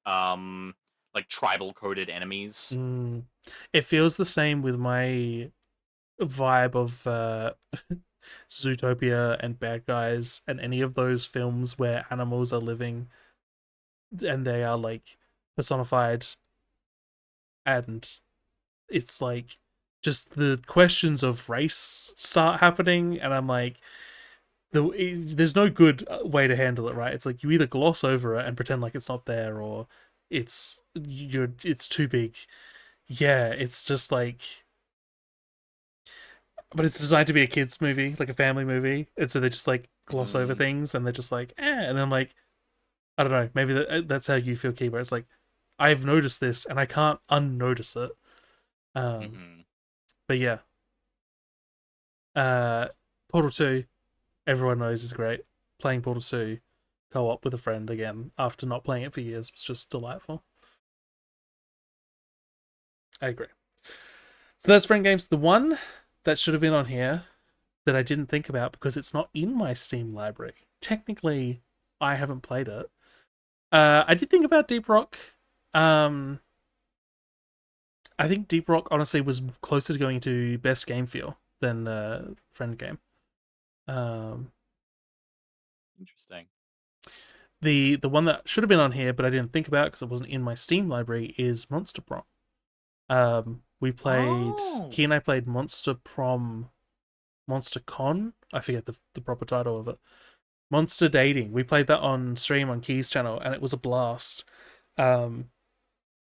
tribal coded enemies. Mm. It feels the same with my vibe of Zootopia and Bad Guys and any of those films where animals are living and they are like personified, and it's like just the questions of race start happening, and I'm like there's no good way to handle it, right? It's like you either gloss over it and pretend like it's not there, or it's too big. Yeah, it's just like, but it's designed to be a kids movie, like a family movie, and so they just like gloss over Mm, things, and they're just like, and then like I don't know, maybe that's how you feel, Kiba. It's like I've noticed this and I can't unnotice it. Um, hmm. but yeah, uh, Portal 2, everyone knows is great. Playing Portal 2 co-op with a friend again after not playing it for years was just delightful. I agree. So that's friend games. The one that should have been on here that I didn't think about because it's not in my Steam library. Technically, I haven't played it. I did think about Deep Rock. Um, I think Deep Rock honestly was closer to going to best game feel than friend game. Um, Interesting. the one that should have been on here, but I didn't think about because it wasn't in my Steam library, is Monster Prom. We played. Oh. Key and I played Monster Prom, Monster Con. I forget the proper title of it. Monster Dating. We played that on stream on Key's channel, and it was a blast. Um,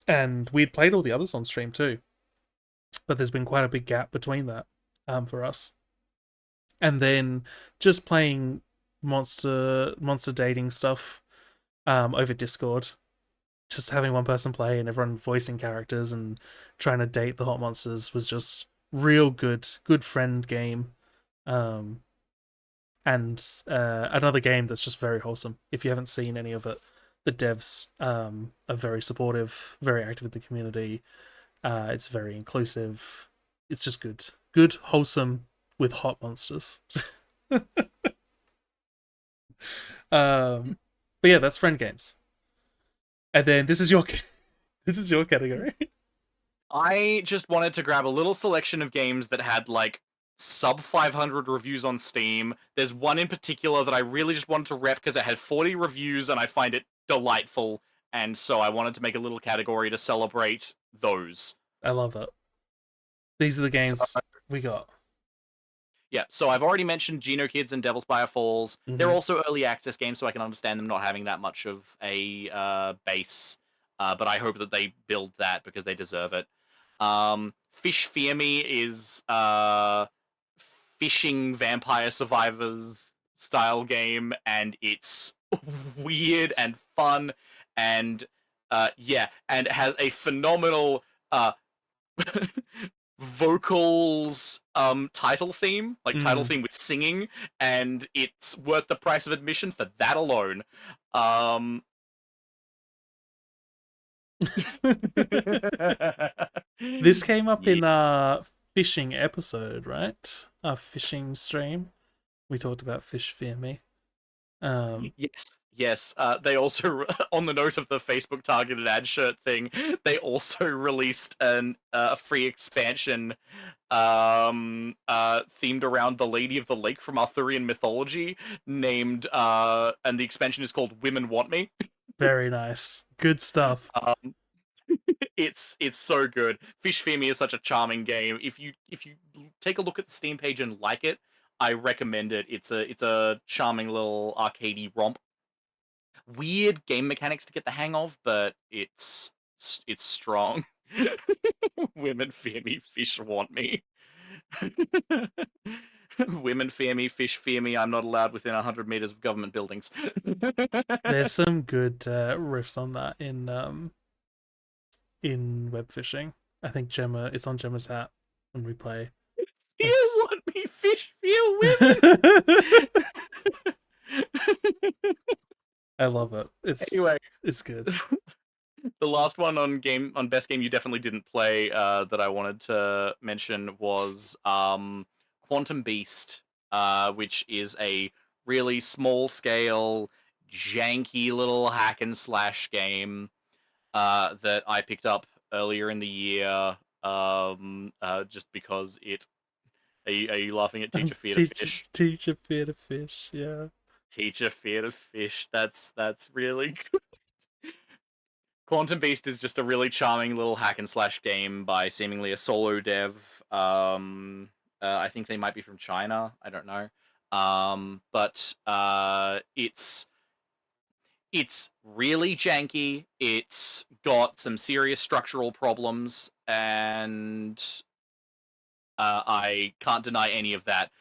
and we'd played all the others on stream too, but there's been quite a big gap between that for us. And then just playing monster dating stuff over Discord, just having one person play and everyone voicing characters and trying to date the hot monsters was just real good friend game. Um, and another game that's just very wholesome. If you haven't seen any of it, the devs are very supportive, very active in the community. It's very inclusive. It's just good, wholesome with hot monsters. But yeah, that's friend games. And then this is your this is your category. I just wanted to grab a little selection of games that had like sub 500 reviews on Steam. There's one in particular that I really just wanted to rep because it had 40 reviews and I find it delightful. And so I wanted to make a little category to celebrate those. I love it. These are the So, games we got. yeah, so I've already mentioned Geno Kids and Devil's Spire Falls. They're Mm-hmm. also early access games, so I can understand them not having that much of a base. But I hope that they build that because they deserve it. Fish Fear Me is fishing vampire survivors style game, and it's weird and fun, and yeah, and it has a phenomenal vocals title theme, like title Mm. theme with singing, and it's worth the price of admission for that alone. Um This came up yeah. in our fishing episode, right? Our fishing stream. We talked about Fish Fear Me. Yes, yes. They also, on the note of the Facebook targeted ad shirt thing, they also released a free expansion themed around the Lady of the Lake from Arthurian mythology, named and the expansion is called Women Want Me. Very nice. Good stuff. Um, it's so good. Fish Fear Me is such a charming game. If you take a look at the Steam page and like it, I recommend it. It's a charming little arcadey romp. Weird game mechanics to get the hang of, but it's strong. Women fear me, fish want me. Women fear me, fish fear me. I'm not allowed within 100 meters of government buildings. There's some good riffs on that in web fishing. I think Gemma, it's on Gemma's hat when we play. Fear That's want me, fish fear women. I love it. Anyway, It's good. the last one on best game you definitely didn't play that I wanted to mention was Quantum Beast, which is a really small scale, janky little hack and slash game that I picked up earlier in the year, just because it. Are you laughing at Teacher Fear to Fish? Teacher fear to fish. Yeah. Teacher Fear to Fish. That's really good. Quantum Beast is just a really charming little hack and slash game by seemingly a solo dev. I think they might be from China. I don't know. But it's really janky. It's got some serious structural problems, and I can't deny any of that.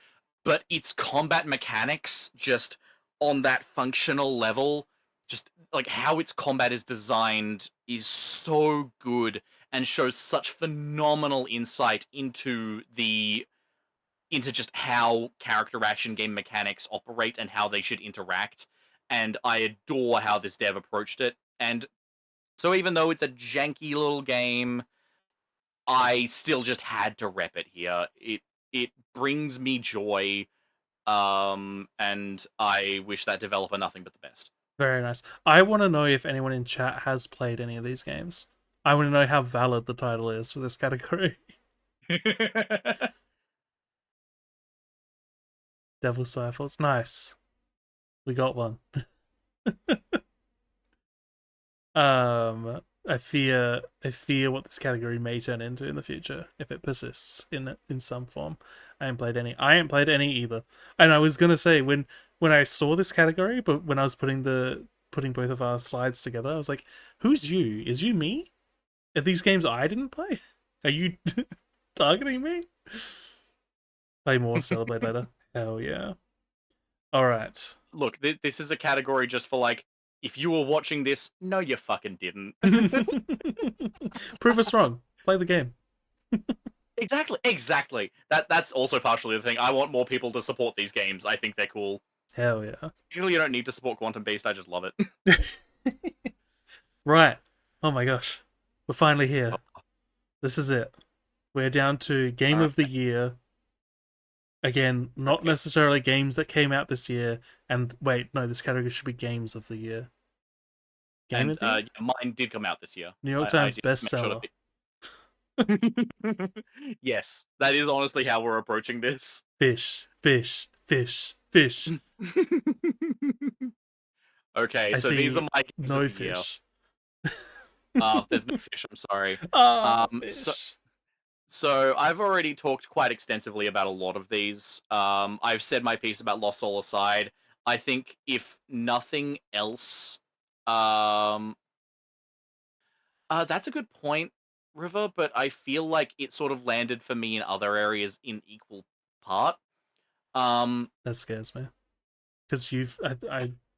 But its combat mechanics, just on that functional level, just like how its combat is designed, is so good and shows such phenomenal insight into just how character action game mechanics operate and how they should interact. And I adore how this dev approached it. And so even though it's a janky little game, I still just had to rep it here. it brings me joy, and I wish that developer nothing but the best. Very nice. I want to know if anyone in chat has played any of these games. I want to know how valid the title is for this category. Devil Swifles. Nice. We got one. I fear what this category may turn into in the future if it persists in some form. I ain't played any. I ain't played any either. And I was gonna say when I saw this category, but when I was putting both of our slides together, I was like, "Who's you? Is you me? Are these games I didn't play? Are you targeting me? Play more, celebrate later. Hell yeah! All right." Look, this is a category just for like, if you were watching this, no, you fucking didn't. Prove us wrong. Play the game. Exactly. That's also partially the thing. I want more people to support these games. I think they're cool. Hell yeah. Usually, you don't need to support Quantum Beast. I just love it. Right. Oh my gosh. We're finally here. Oh, This is it. We're down to Game all of the right. Year. Again, not Okay. necessarily games that came out this year. And wait, no, this category should be Games of the Year. Game And of the Year? yeah, mine did come out this year. New York I Times did make sure to bestseller. be. Yes, that is honestly how we're approaching this. Fish, fish, fish, fish. Okay, I so these are see my games of no the year. fish. There's no fish. I'm sorry. Ah, So fish. I've already talked quite extensively about a lot of these. I've said my piece about Lost Soul aside. I think if nothing else, um, that's a good point, River. But I feel like it sort of landed for me in other areas in equal part. Um, That scares me. Because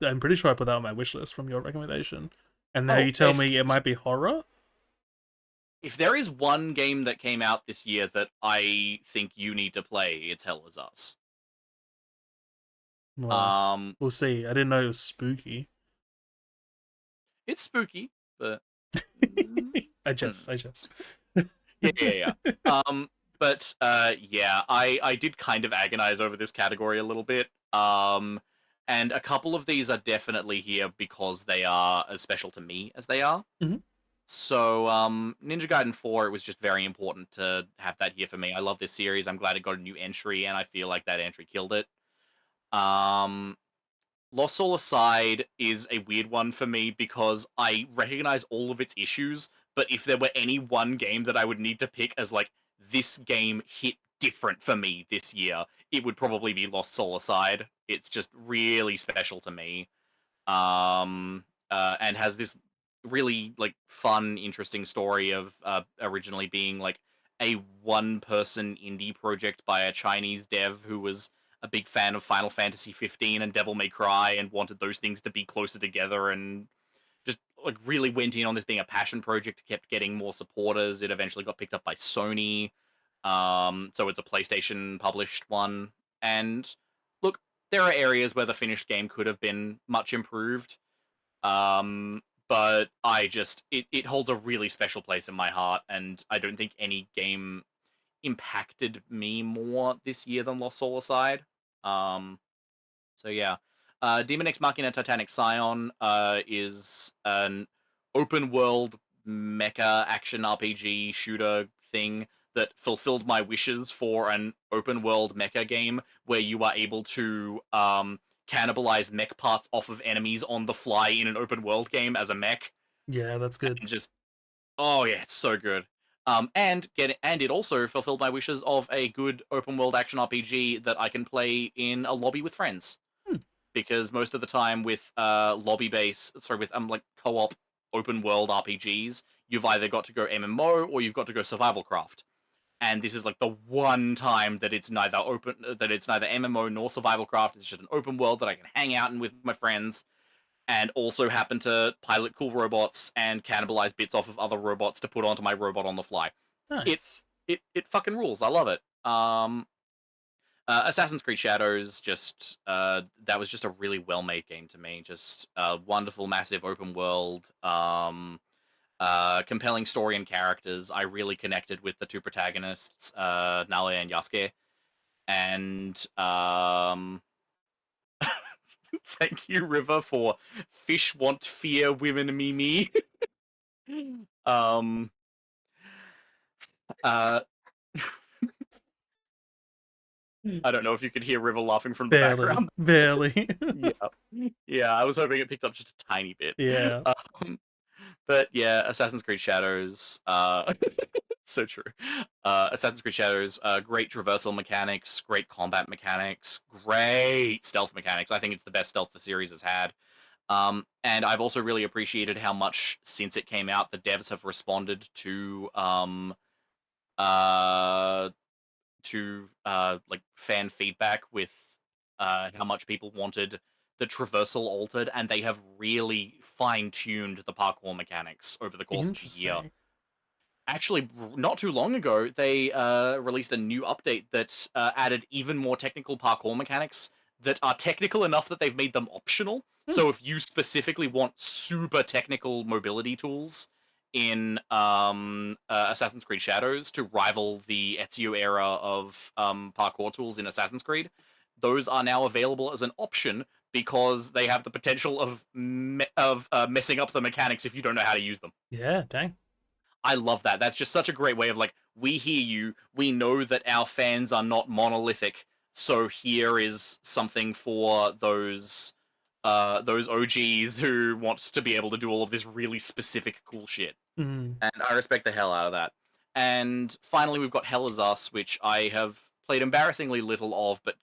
I'm pretty sure I put that on my wish list from your recommendation. And now oh, you tell me it might be horror? if there is one game that came out this year that I think you need to play, it's Hell Is Us. Well, Um, we'll see. I didn't know it was spooky. it's spooky, but mm, I hmm. just, I just. Yeah. But yeah, I did kind of agonize over this category a little bit. And a couple of these are definitely here because they are as special to me as they are. Mhm. So, Ninja Gaiden 4, it was just very important to have that here for me. I love this series. I'm glad it got a new entry, and I feel like that entry killed it. Um, Lost Soul Aside is a weird one for me because I recognize all of its issues, but if there were any one game that I would need to pick as like this game hit different for me this year, it would probably be Lost Soul Aside. It's just really special to me. And has this really like fun, interesting story of originally being like a one-person indie project by a Chinese dev who was a big fan of Final Fantasy 15 and Devil May Cry and wanted those things to be closer together and just like really went in on this being a passion project, kept getting more supporters. It eventually got picked up by Sony. So it's a PlayStation published one. And look, there are areas where the finished game could have been much improved. But it holds a really special place in my heart, and I don't think any game impacted me more this year than Lost Soul Aside. Um, so yeah, Demon X Machina Titanic Scion is an open world mecha action RPG shooter thing that fulfilled my wishes for an open world mecha game where you are able to cannibalize mech parts off of enemies on the fly in an open world game as a mech, Yeah, that's good. and just oh yeah, it's so good. And it also fulfilled my wishes of a good open world action RPG that I can play in a lobby with friends, Hmm. because most of the time with with like co-op open world RPGs, you've either got to go MMO or you've got to go survival craft. And this is like the one time that it's neither MMO nor survival craft. It's just an open world that I can hang out in with my friends and also happen to pilot cool robots and cannibalize bits off of other robots to put onto my robot on the fly. It Nice. it fucking rules. I love it. Assassin's Creed Shadows, just that was just a really well made game to me. Just wonderful, massive open world, compelling story and characters. I really connected with the two protagonists, Nale and Yasuke. And thank you, River, for fish want fear women me. um uh I don't know if you could hear River laughing from the Barely, background. barely. Yeah. Yeah, I was hoping it picked up just a tiny bit. Yeah. But yeah, Assassin's Creed Shadows, so true. Assassin's Creed Shadows, great traversal mechanics, great combat mechanics, great stealth mechanics. I think it's the best stealth the series has had. And I've also really appreciated how much since it came out, the devs have responded uh, like fan feedback with how much people wanted the traversal altered, and they have really fine tuned the parkour mechanics over the course of the year. Interesting. Actually, not too long ago, they released a new update that added even more technical parkour mechanics that are technical enough that they've made them optional. Hmm. So if you specifically want super technical mobility tools in Assassin's Creed Shadows to rival the Ezio era of parkour tools in Assassin's Creed, those are now available as an option because they have the potential of messing up the mechanics if you don't know how to use them. Yeah, dang. I love that. That's just such a great way of like, we hear you. We know that our fans are not monolithic. So here is something for those OGs who want to be able to do all of this really specific cool shit. Mm. And I respect the hell out of that. And finally, we've got Hell is Us, which I have played embarrassingly little of, but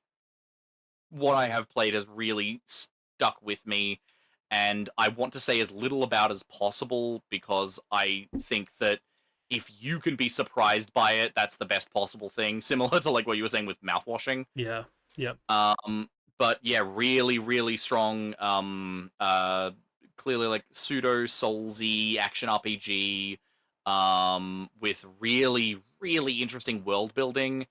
what I have played has really stuck with me. And I want to say as little about as possible because I think that if you can be surprised by it, that's the best possible thing. Similar to like what you were saying with mouthwashing. Yeah. Yep. But yeah, really, really strong. Clearly like pseudo soulsy action RPG. With really, really interesting world building.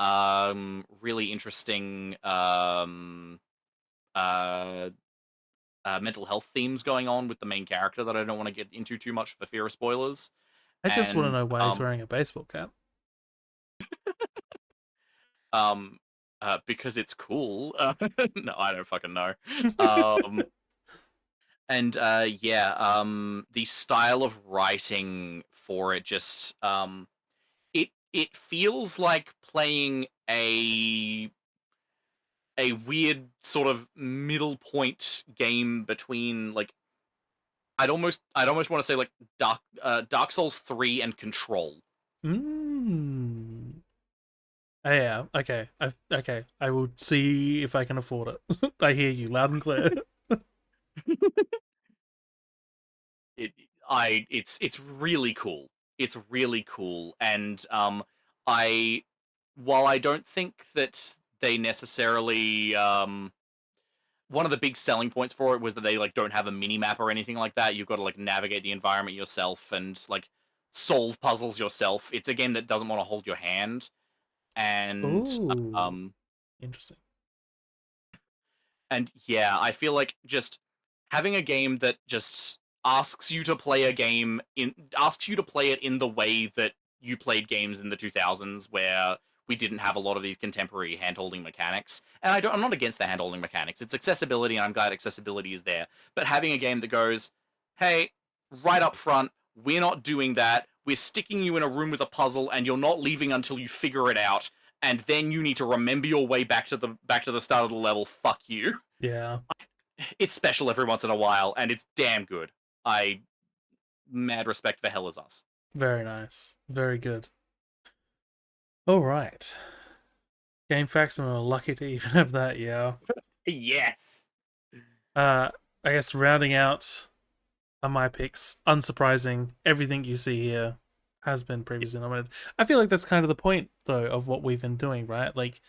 Really interesting uh, mental health themes going on with the main character that I don't want to get into too much for fear of spoilers. I just want to And know why he's wearing a baseball cap. um, because it's cool. No, I don't fucking know. Um, and yeah, the style of writing for it just it feels like playing a weird sort of middle point game between like I'd almost want to say like Dark Souls 3 and Control. Mm. Oh, yeah. Okay. Okay. I will see if I can afford it. I hear you loud and clear. It it's really cool. It's really cool, and I while I don't think that they necessarily one of the big selling points for it was that they like don't have a mini map or anything like that. You've got to like navigate the environment yourself and like solve puzzles yourself. It's a game that doesn't want to hold your hand, and Ooh. um Interesting. and yeah, I feel like just having a game that just asks you to play a game in asks you to play it in the way that you played games in the 2000s where we didn't have a lot of these contemporary hand-holding mechanics. And I'm not against the hand-holding mechanics. It's accessibility, and I'm glad accessibility is there. But having a game that goes, "Hey, right up front, we're not doing that. We're sticking you in a room with a puzzle, and you're not leaving until you figure it out. And then you need to remember your way back to the start of the level. Fuck you." Yeah. It's special every once in a while, and it's damn good. I mad respect for Hell is Us. Very nice. Very good. All right. Game facts, and we're lucky to even have that. Yeah. Yes. Uh, I guess rounding out are my picks. Unsurprising, everything you see here has been previously nominated. I feel like that's kind of the point, though, of what we've been doing, right? Like,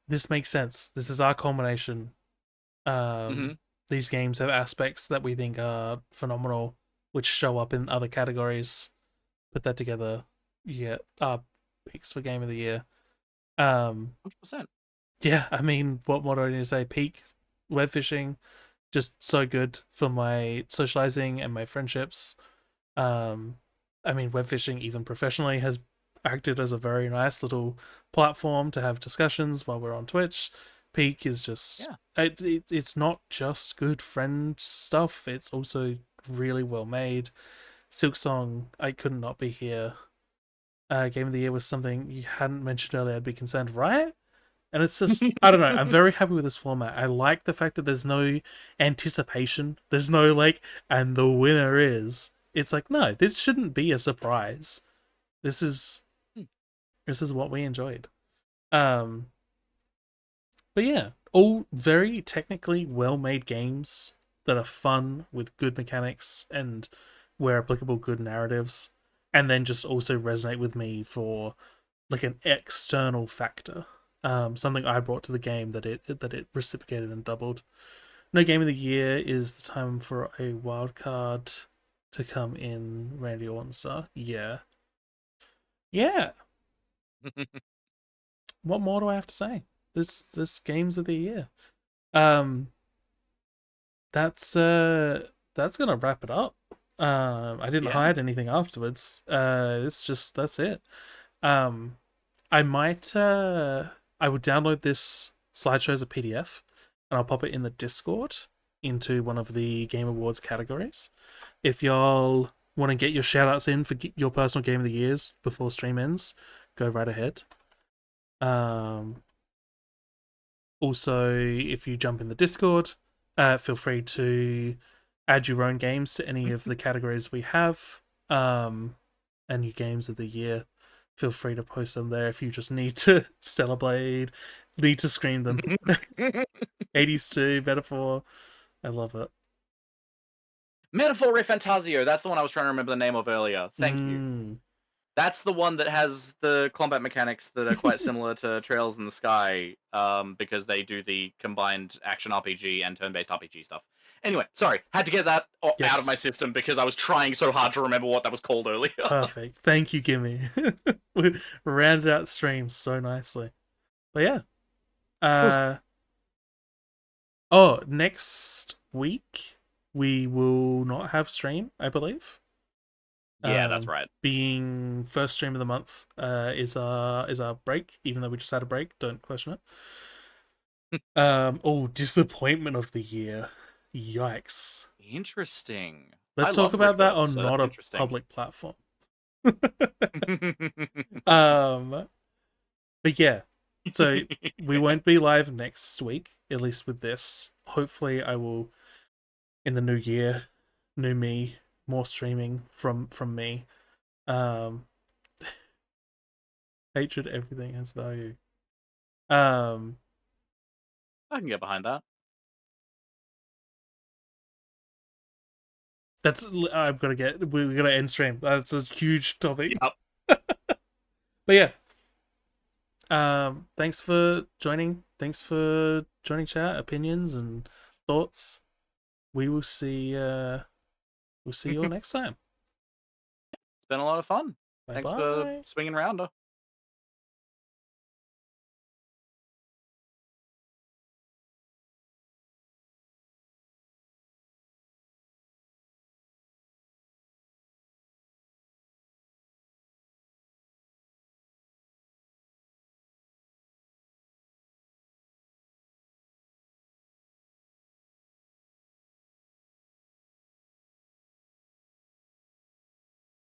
this makes sense. This is our culmination. Mm-hmm. These games have aspects that we think are phenomenal, which show up in other categories. Put that together, you get our picks for game of the year. Um, 100%. yeah, I mean, what more do I need to say? Peak web fishing, just so good for my socializing and my friendships. I mean, web fishing even professionally has acted as a very nice little platform to have discussions while we're on Twitch. Peak is just Yeah. it's not just good friend stuff. It's also really well made. Silksong, I could not be here. Game of the year was something you hadn't mentioned earlier. I'd be concerned, right? And it's just, I don't know. I'm very happy with this format. I like the fact that there's no anticipation. There's no like, and the winner is. It's like, no, this shouldn't be a surprise. This is Hmm. this is what we enjoyed. Um, but yeah, all very technically well-made games that are fun with good mechanics and, where applicable, good narratives, and then just also resonate with me for like an external factor, something I brought to the game that it reciprocated and doubled. No game of the year is the time for a wild card to come in. Randy Ortonster, yeah, yeah. What more do I have to say? This games of the year. Um, that's gonna wrap it up. I didn't Yeah. hide anything afterwards. It's just that's it. Um, I might I would download this slideshow as a PDF and I'll pop it in the Discord into one of the Game Awards categories. If y'all want to get your shout outs in for your personal game of the years before stream ends, go right ahead. Um, Also, if you jump in the Discord, feel free to add your own games to any of the categories we have. And your games of the year, feel free to post them there if you just need to Stellar Blade, need to scream them. 80s 2, Metaphor. I love it. Metaphor Fantasio. That's the one I was trying to remember the name of earlier. Thank you. Mm. That's the one that has the combat mechanics that are quite similar to Trails in the Sky, because they do the combined action RPG and turn-based RPG stuff. Anyway, sorry, had to get that out of my Yes. system because I was trying so hard to remember what that was called earlier. Perfect. Thank you, Gimme. We rounded out streams so nicely. But yeah. Uh Oh, next week we will not have stream, I believe. Yeah, that's right. Being first stream of the month, is our break, even though we just had a break. Don't question it. Oh, disappointment of the year. Yikes. Interesting. I Let's talk love about that Richter, on so not that's a interesting. public platform. um, but yeah, so we won't be live next week, at least with this. Hopefully, I will in the new year, new me, more streaming from me. Um, hatred, everything has value. Um, I can get behind that. that's I'm gonna get. We're gonna end stream. That's a huge topic. Yep. But yeah, thanks for joining. Thanks for joining chat, opinions and thoughts. We will see. We'll see you all It's next time. been a lot of fun. Bye Thanks for bye. swinging around.